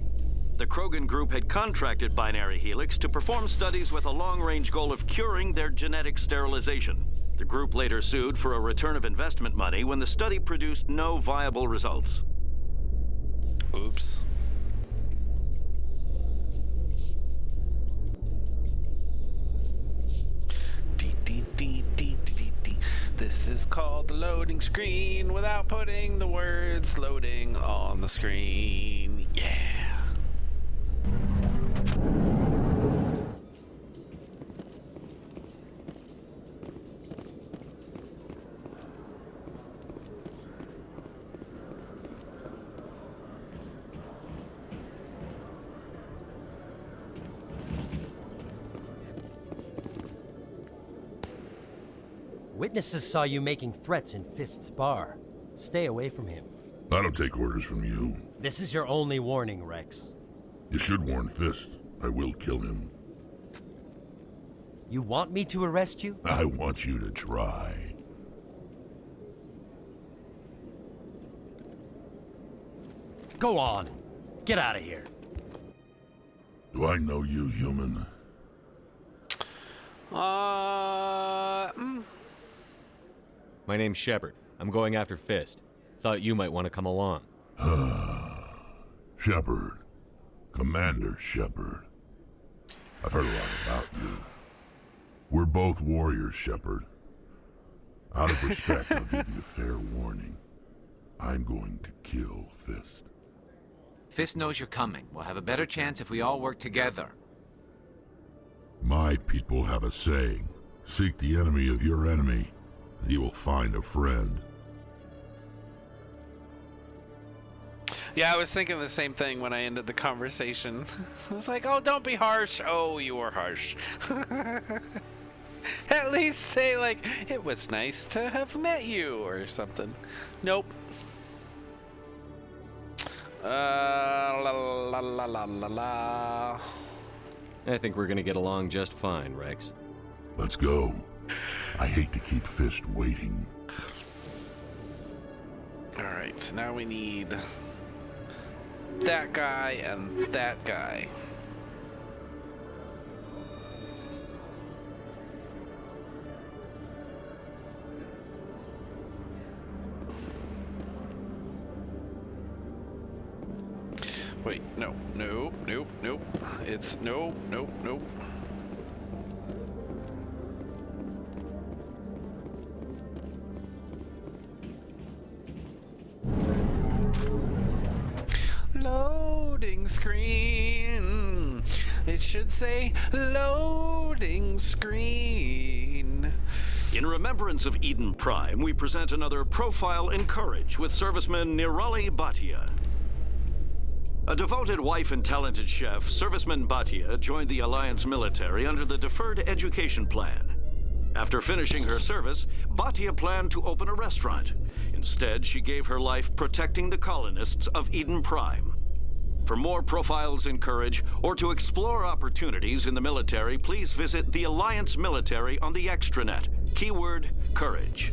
The Krogan group had contracted Binary Helix to perform studies with a long-range goal of curing their genetic sterilization. The group later sued for a return of investment money when the study produced no viable results. Oops. This is called the loading screen without putting the words loading on the screen. Yeah. Witnesses saw you making threats in Fist's bar. Stay away from him. I don't take orders from you. This is your only warning, Rex. You should warn Fist. I will kill him. You want me to arrest you? I want you to try. Go on. Get out of here. Do I know you, human? My name's Shepard. I'm going after Fist. Thought you might want to come along. Shepard. Commander Shepard. I've heard a lot about you. We're both warriors, Shepard. Out of respect, I'll give you a fair warning. I'm going to kill Fist. Fist knows you're coming. We'll have a better chance if we all work together. My people have a saying. Seek the enemy of your enemy, and you will find a friend. Yeah, I was thinking the same thing when I ended the conversation. I was like, oh, don't be harsh. Oh, you were harsh. At least say, like, it was nice to have met you, or something. Nope. La la la la la la. I think we're gonna get along just fine, Rex. Let's go. I hate to keep Fist waiting. Alright, so now we need that guy and that guy. Wait, no, no, nope, nope. It's no, nope, nope. Loading screen. It should say loading screen. In remembrance of Eden Prime, we present another profile in courage with serviceman Nirali Bhatia. A devoted wife and talented chef, Serviceman Bhatia joined the Alliance military under the Deferred Education Plan. After finishing her service, Bhatia planned to open a restaurant. Instead, she gave her life protecting the colonists of Eden Prime. For more profiles in courage, or to explore opportunities in the military, please visit the Alliance military on the extranet. Keyword, courage.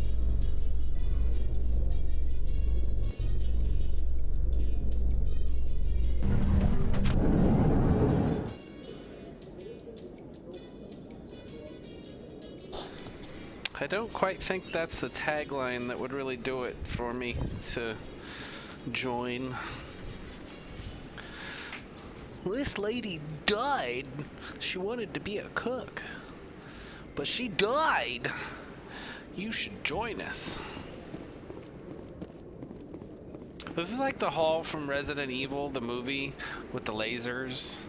I don't quite think that's the tagline that would really do it for me to join. This lady died. She wanted to be a cook, but she died. You should join us. This is like the hall from Resident Evil, the movie with the lasers.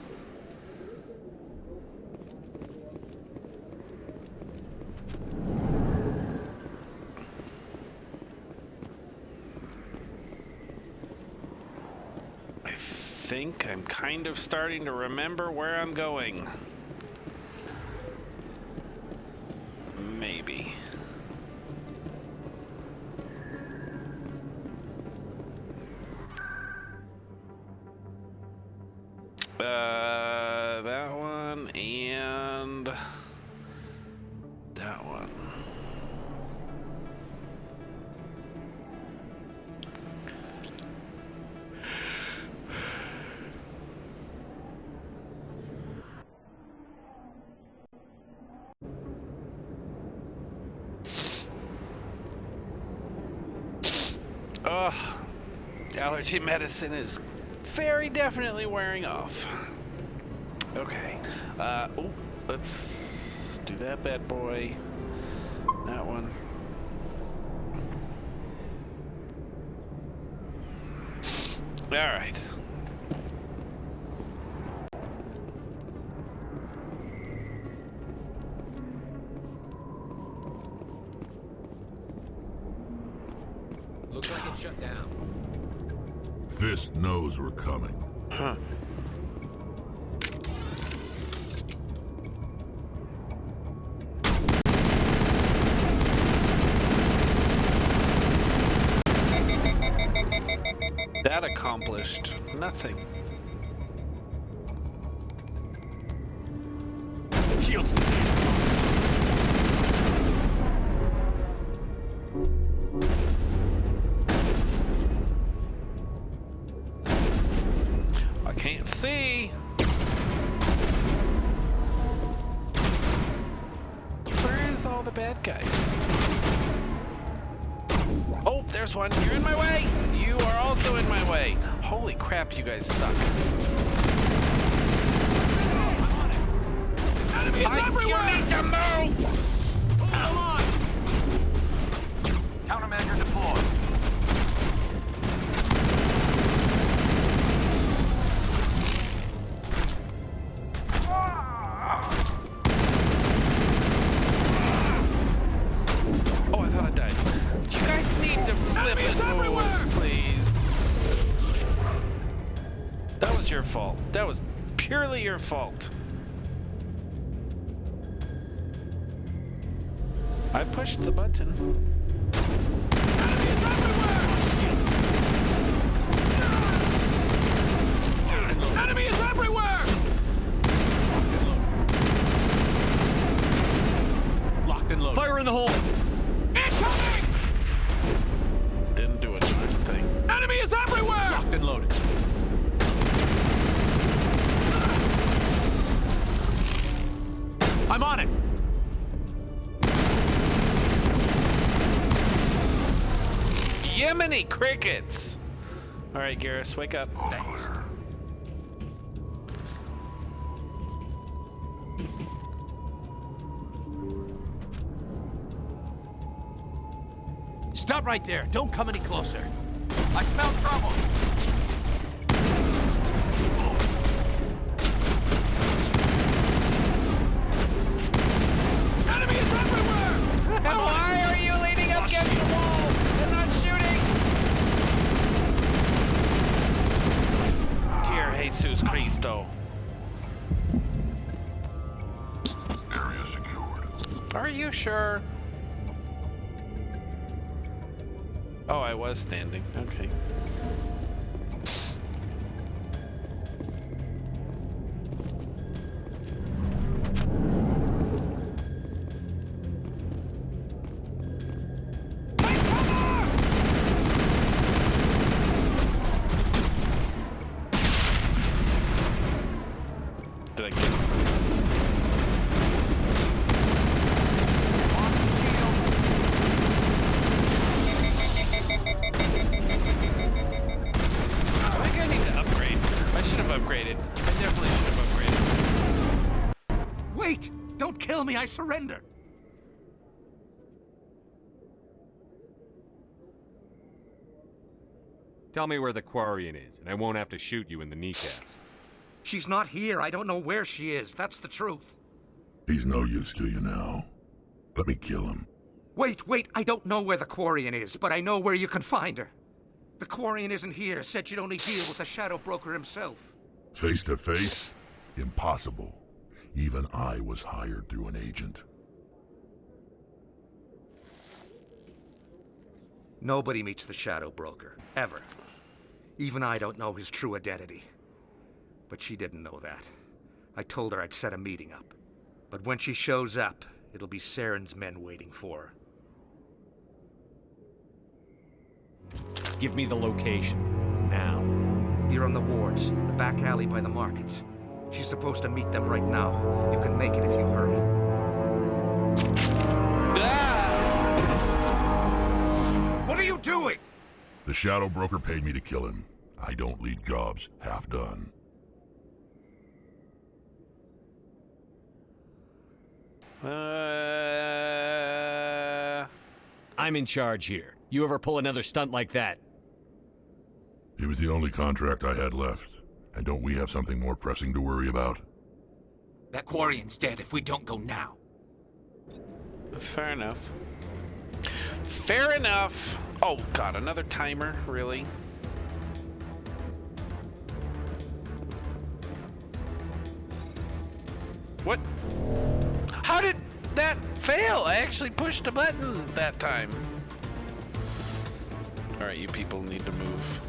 I think I'm kind of starting to remember where I'm going. Maybe. That one and that one. Ugh, allergy medicine is very definitely wearing off. Okay, oh, let's do that bad boy. That one. All right. Looks like it's shut down. Fist knows we're coming. Huh. That accomplished nothing. Shields disabled. I can't see. Where is all the bad guys? Oh, there's one. You're in my way. You are also in my way. Holy crap, you guys suck. Enemies everywhere! You need to move! Hold the line! Countermeasure deployed. flip and move, please. That was your fault. That was purely your fault. I pushed the button. Enemy is everywhere! Locked and loaded. Fire in the hole! Incoming! Didn't do a darn thing. Enemy is everywhere! Locked and loaded. I'm on it! Yemeni crickets! Alright, Garrus, wake up. Thanks. Stop right there. Don't come any closer. I smell trouble. Enemy is everywhere! Why are you leaning up against the wall and not shooting? Dear Jesus Cristo. Area secured. Are you sure? Oh, I was standing. Okay. Did I get it? I think I need to upgrade. I should have upgraded. I definitely should have upgraded. Wait! Don't kill me, I surrender! Tell me where the Quarian is, and I won't have to shoot you in the kneecaps. She's not here. I don't know where she is. That's the truth. He's no use to you now. Let me kill him. Wait! I don't know where the Quarian is, but I know where you can find her. The Quarian isn't here. Said she'd only deal with the Shadow Broker himself. Face to face? Impossible. Even I was hired through an agent. Nobody meets the Shadow Broker, ever. Even I don't know his true identity. But she didn't know that. I told her I'd set a meeting up. But when she shows up, it'll be Saren's men waiting for her. Give me the location. Now. Here on the wards, the back alley by the markets. She's supposed to meet them right now. You can make it if you hurry. What are you doing? The Shadow Broker paid me to kill him. I don't leave jobs half done. I'm in charge here. You ever pull another stunt like that? It was the only contract I had left. And don't we have something more pressing to worry about? That Quarian's dead if we don't go now. Fair enough. Fair enough. Oh god, another timer? Really? What? How did that fail? I actually pushed a button that time. Alright, you people need to move.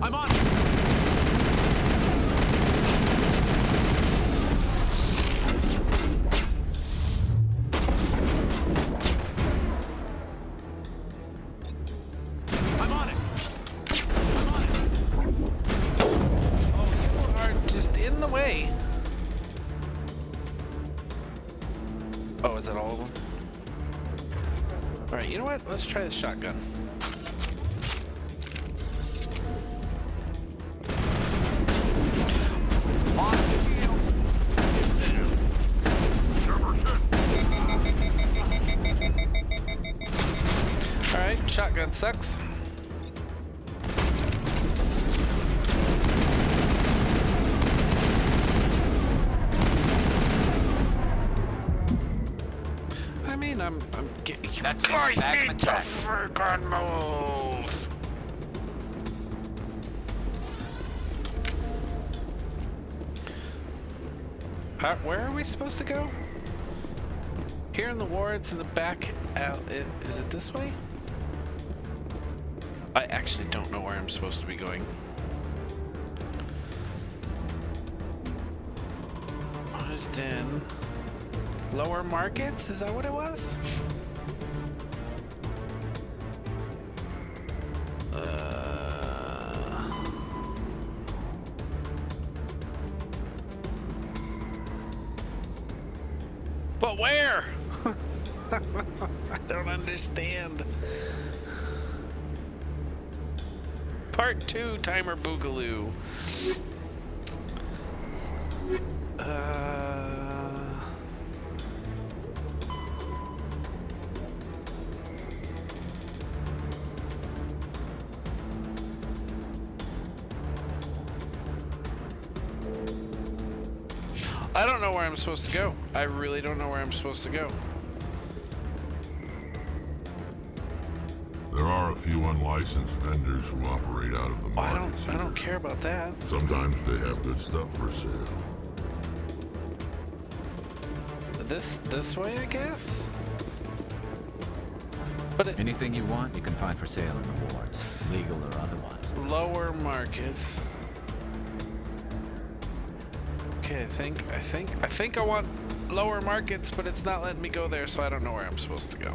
I'm on it! I'm on it! I'm on it! Oh, you are just in the way. Oh, is that all of them? Alright, you know what? Let's try the shotgun. Alright, shotgun sucks. That's it. Guys Back in need the to track. freaking move. Where are we supposed to go? Here in the wards in the back. Is it this way? I actually don't know where I'm supposed to be going. Honest in lower markets? Is that what it was? But where? I don't understand. Part 2 timer boogaloo. I don't know where I'm supposed to go. I really don't know where I'm supposed to go. There are a few unlicensed vendors who operate out of the markets. I don't care about that. Sometimes they have good stuff for sale. This way, I guess? But anything you want, you can find for sale in the wards, legal or otherwise. Lower markets. Okay, I think I want lower markets, but it's not letting me go there, so I don't know where I'm supposed to go.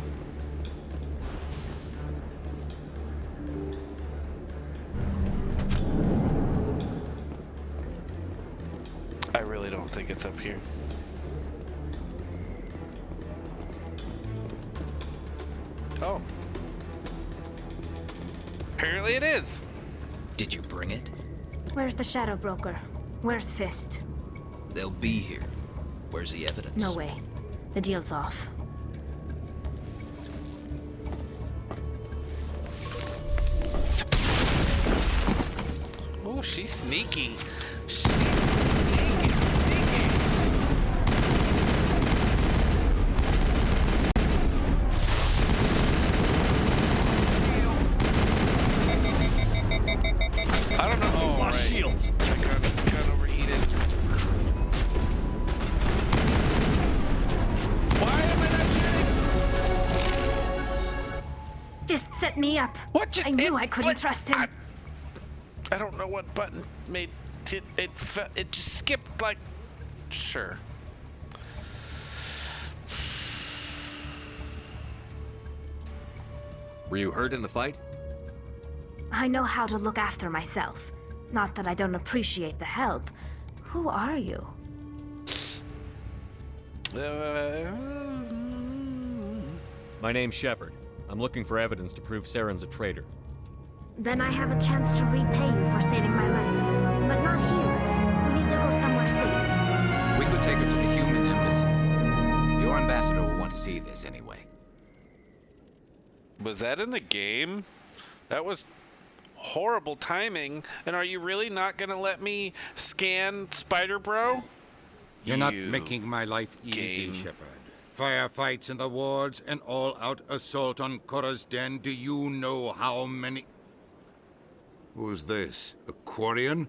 I really don't think it's up here. Oh. Apparently it is. Did you bring it? Where's the Shadow Broker? Where's Fist? They'll be here. Where's the evidence? No way. The deal's off. Oh, she's sneaky. I don't know. Oh, Lost right. shields. I got overheated. Why am I not shooting? Fist set me up. What? I knew I couldn't trust him. I don't know what button made it. It just skipped like. Sure. Were you hurt in the fight? I know how to look after myself. Not that I don't appreciate the help. Who are you? My name's Shepard. I'm looking for evidence to prove Saren's a traitor. Then I have a chance to repay you for saving my life. But not here. We need to go somewhere safe. We could take her to the human embassy. Your ambassador will want to see this anyway. Was that in the game? That was horrible timing. And are you really not gonna let me scan Spider Bro? You're not making my life easy, Shepard. Firefights in the wards, an all-out assault on Korra's den. Do you know how many... Who's this? A Quarian?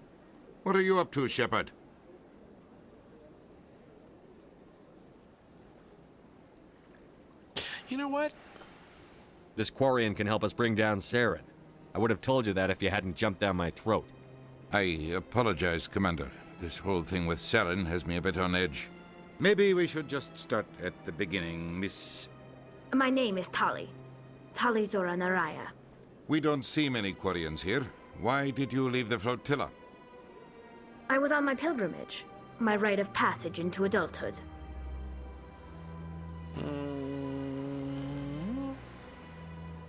What are you up to, Shepard? You know what? This Quarian can help us bring down Saren. I would have told you that if you hadn't jumped down my throat. I apologize, Commander. This whole thing with Saren has me a bit on edge. Maybe we should just start at the beginning, Miss... My name is Tali. Tali Zora Naraya. We don't see many Quarians here. Why did you leave the flotilla? I was on my pilgrimage. My rite of passage into adulthood.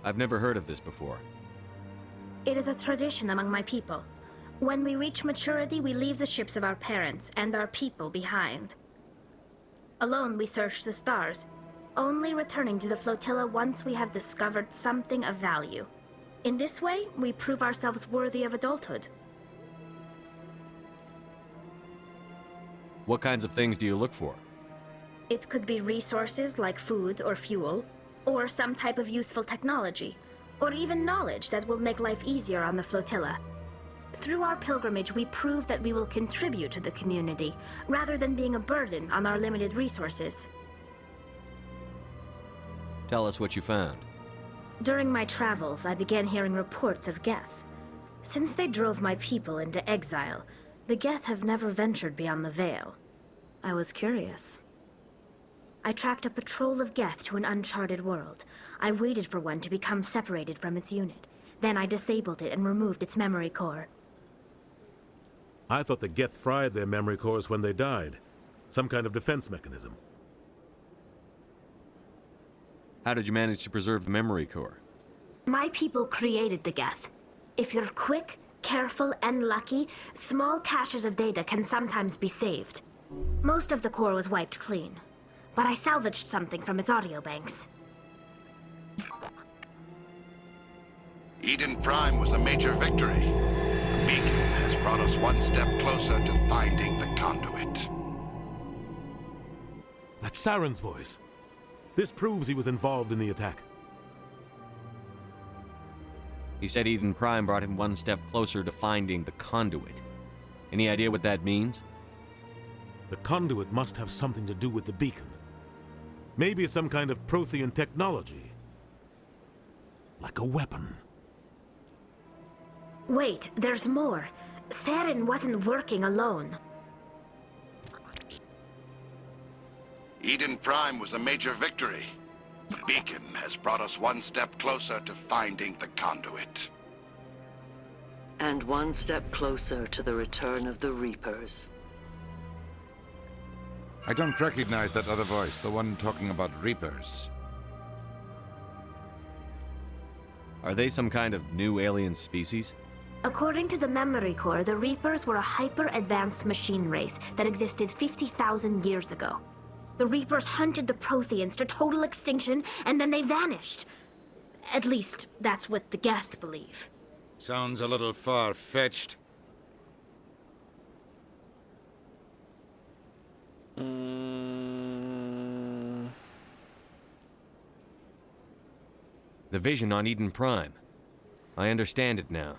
I've never heard of this before. It is a tradition among my people. When we reach maturity, we leave the ships of our parents and our people behind. Alone, we search the stars, only returning to the flotilla once we have discovered something of value. In this way, we prove ourselves worthy of adulthood. What kinds of things do you look for? It could be resources like food or fuel, Or some type of useful technology, or even knowledge that will make life easier on the flotilla. Through our pilgrimage, we prove that we will contribute to the community, rather than being a burden on our limited resources. Tell us what you found. During my travels, I began hearing reports of Geth. Since they drove my people into exile, the Geth have never ventured beyond the Veil. I was curious. I tracked a patrol of Geth to an uncharted world. I waited for one to become separated from its unit. Then I disabled it and removed its memory core. I thought the Geth fried their memory cores when they died. Some kind of defense mechanism. How did you manage to preserve the memory core? My people created the Geth. If you're quick, careful, and lucky, small caches of data can sometimes be saved. Most of the core was wiped clean, but I salvaged something from its audio banks. Eden Prime was a major victory. The beacon has brought us one step closer to finding the conduit. That's Saren's voice. This proves he was involved in the attack. He said Eden Prime brought him one step closer to finding the conduit. Any idea what that means? The conduit must have something to do with the beacon. Maybe it's some kind of Prothean technology. Like a weapon. Wait, there's more. Saren wasn't working alone. Eden Prime was a major victory. The beacon has brought us one step closer to finding the conduit. And one step closer to the return of the Reapers. I don't recognize that other voice, the one talking about Reapers. Are they some kind of new alien species? According to the memory core, the Reapers were a hyper-advanced machine race that existed 50,000 years ago. The Reapers hunted the Protheans to total extinction, and then they vanished. At least, that's what the Geth believe. Sounds a little far-fetched. The vision on Eden Prime. I understand it now.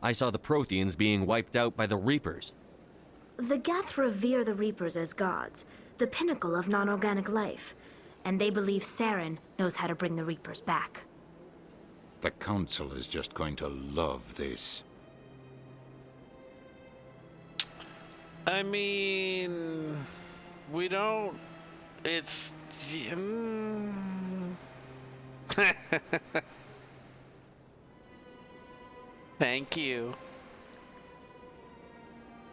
I saw the Protheans being wiped out by the Reapers. The Geth revere the Reapers as gods, the pinnacle of non-organic life, and they believe Saren knows how to bring the Reapers back. The Council is just going to love this. I mean, we don't... It's... Thank you.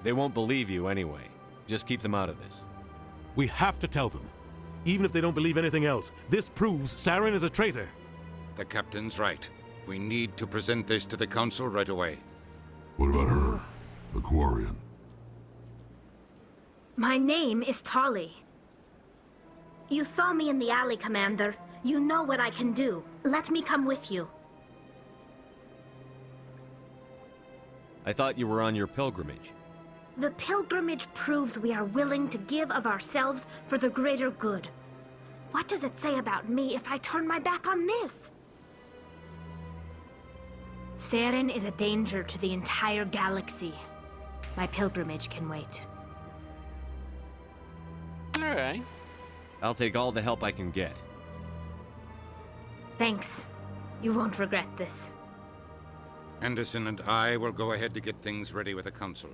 They won't believe you anyway. Just keep them out of this. We have to tell them. Even if they don't believe anything else, this proves Saren is a traitor. The captain's right. We need to present this to the Council right away. What about her? The Quarian. My name is Tali. You saw me in the alley, Commander. You know what I can do. Let me come with you. I thought you were on your pilgrimage. The pilgrimage proves we are willing to give of ourselves for the greater good. What does it say about me if I turn my back on this? Saren is a danger to the entire galaxy. My pilgrimage can wait. All right. I'll take all the help I can get. Thanks. You won't regret this. Anderson and I will go ahead to get things ready with the Council.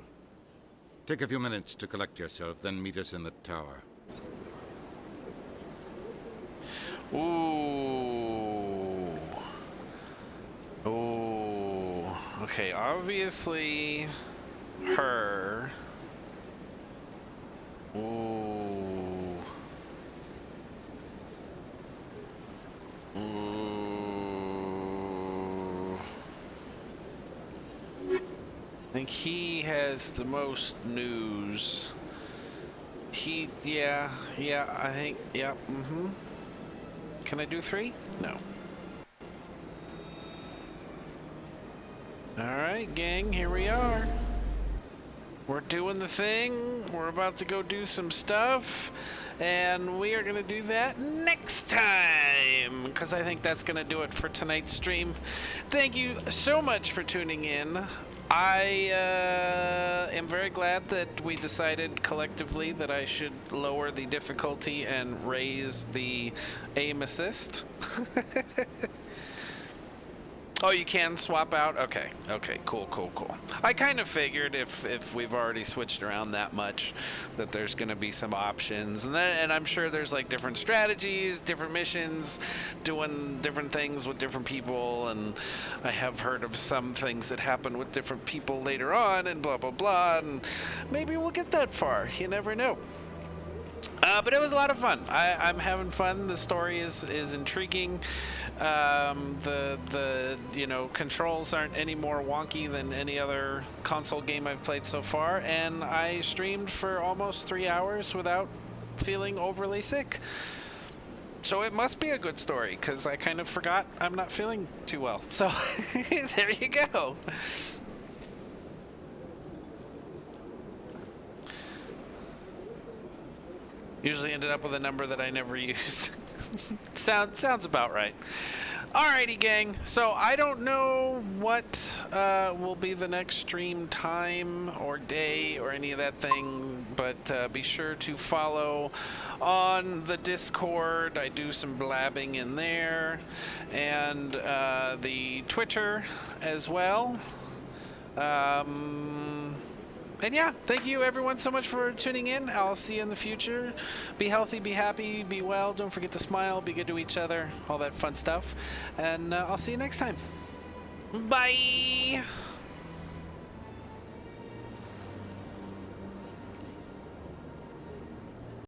Take a few minutes to collect yourself, then meet us in the tower. Ooh. Ooh. Okay, obviously her. Ooh. Ooh. I think he has the most news. Yeah, I think, yeah, Can I do 3? No. Alright, gang, here we are. we're doing the thing. We're about to go do some stuff. And we are going to do that next time, because I think that's going to do it for tonight's stream. Thank you so much for tuning in. I am very glad that we decided collectively that I should lower the difficulty and raise the aim assist. Oh, you can swap out? Okay. Okay, cool. I kind of figured if we've already switched around that much that there's going to be some options. And I'm sure there's like different strategies, different missions, doing different things with different people. And I have heard of some things that happen with different people later on and blah, blah, blah. And maybe we'll get that far. You never know. But it was a lot of fun. I'm having fun. The story is intriguing. The controls aren't any more wonky than any other console game I've played so far, and I streamed for almost 3 hours without feeling overly sick. So it must be a good story, because I kind of forgot I'm not feeling too well. So there you go. Usually ended up with a number that I never used. Sounds about right. Alrighty, gang. So I don't know what will be the next stream time or day or any of that thing, but be sure to follow on the Discord. I do some blabbing in there, and the Twitter as well. And yeah, thank you everyone so much for tuning in. I'll see you in the future. Be healthy, be happy, be well. Don't forget to smile, be good to each other, all that fun stuff. And I'll see you next time. Bye!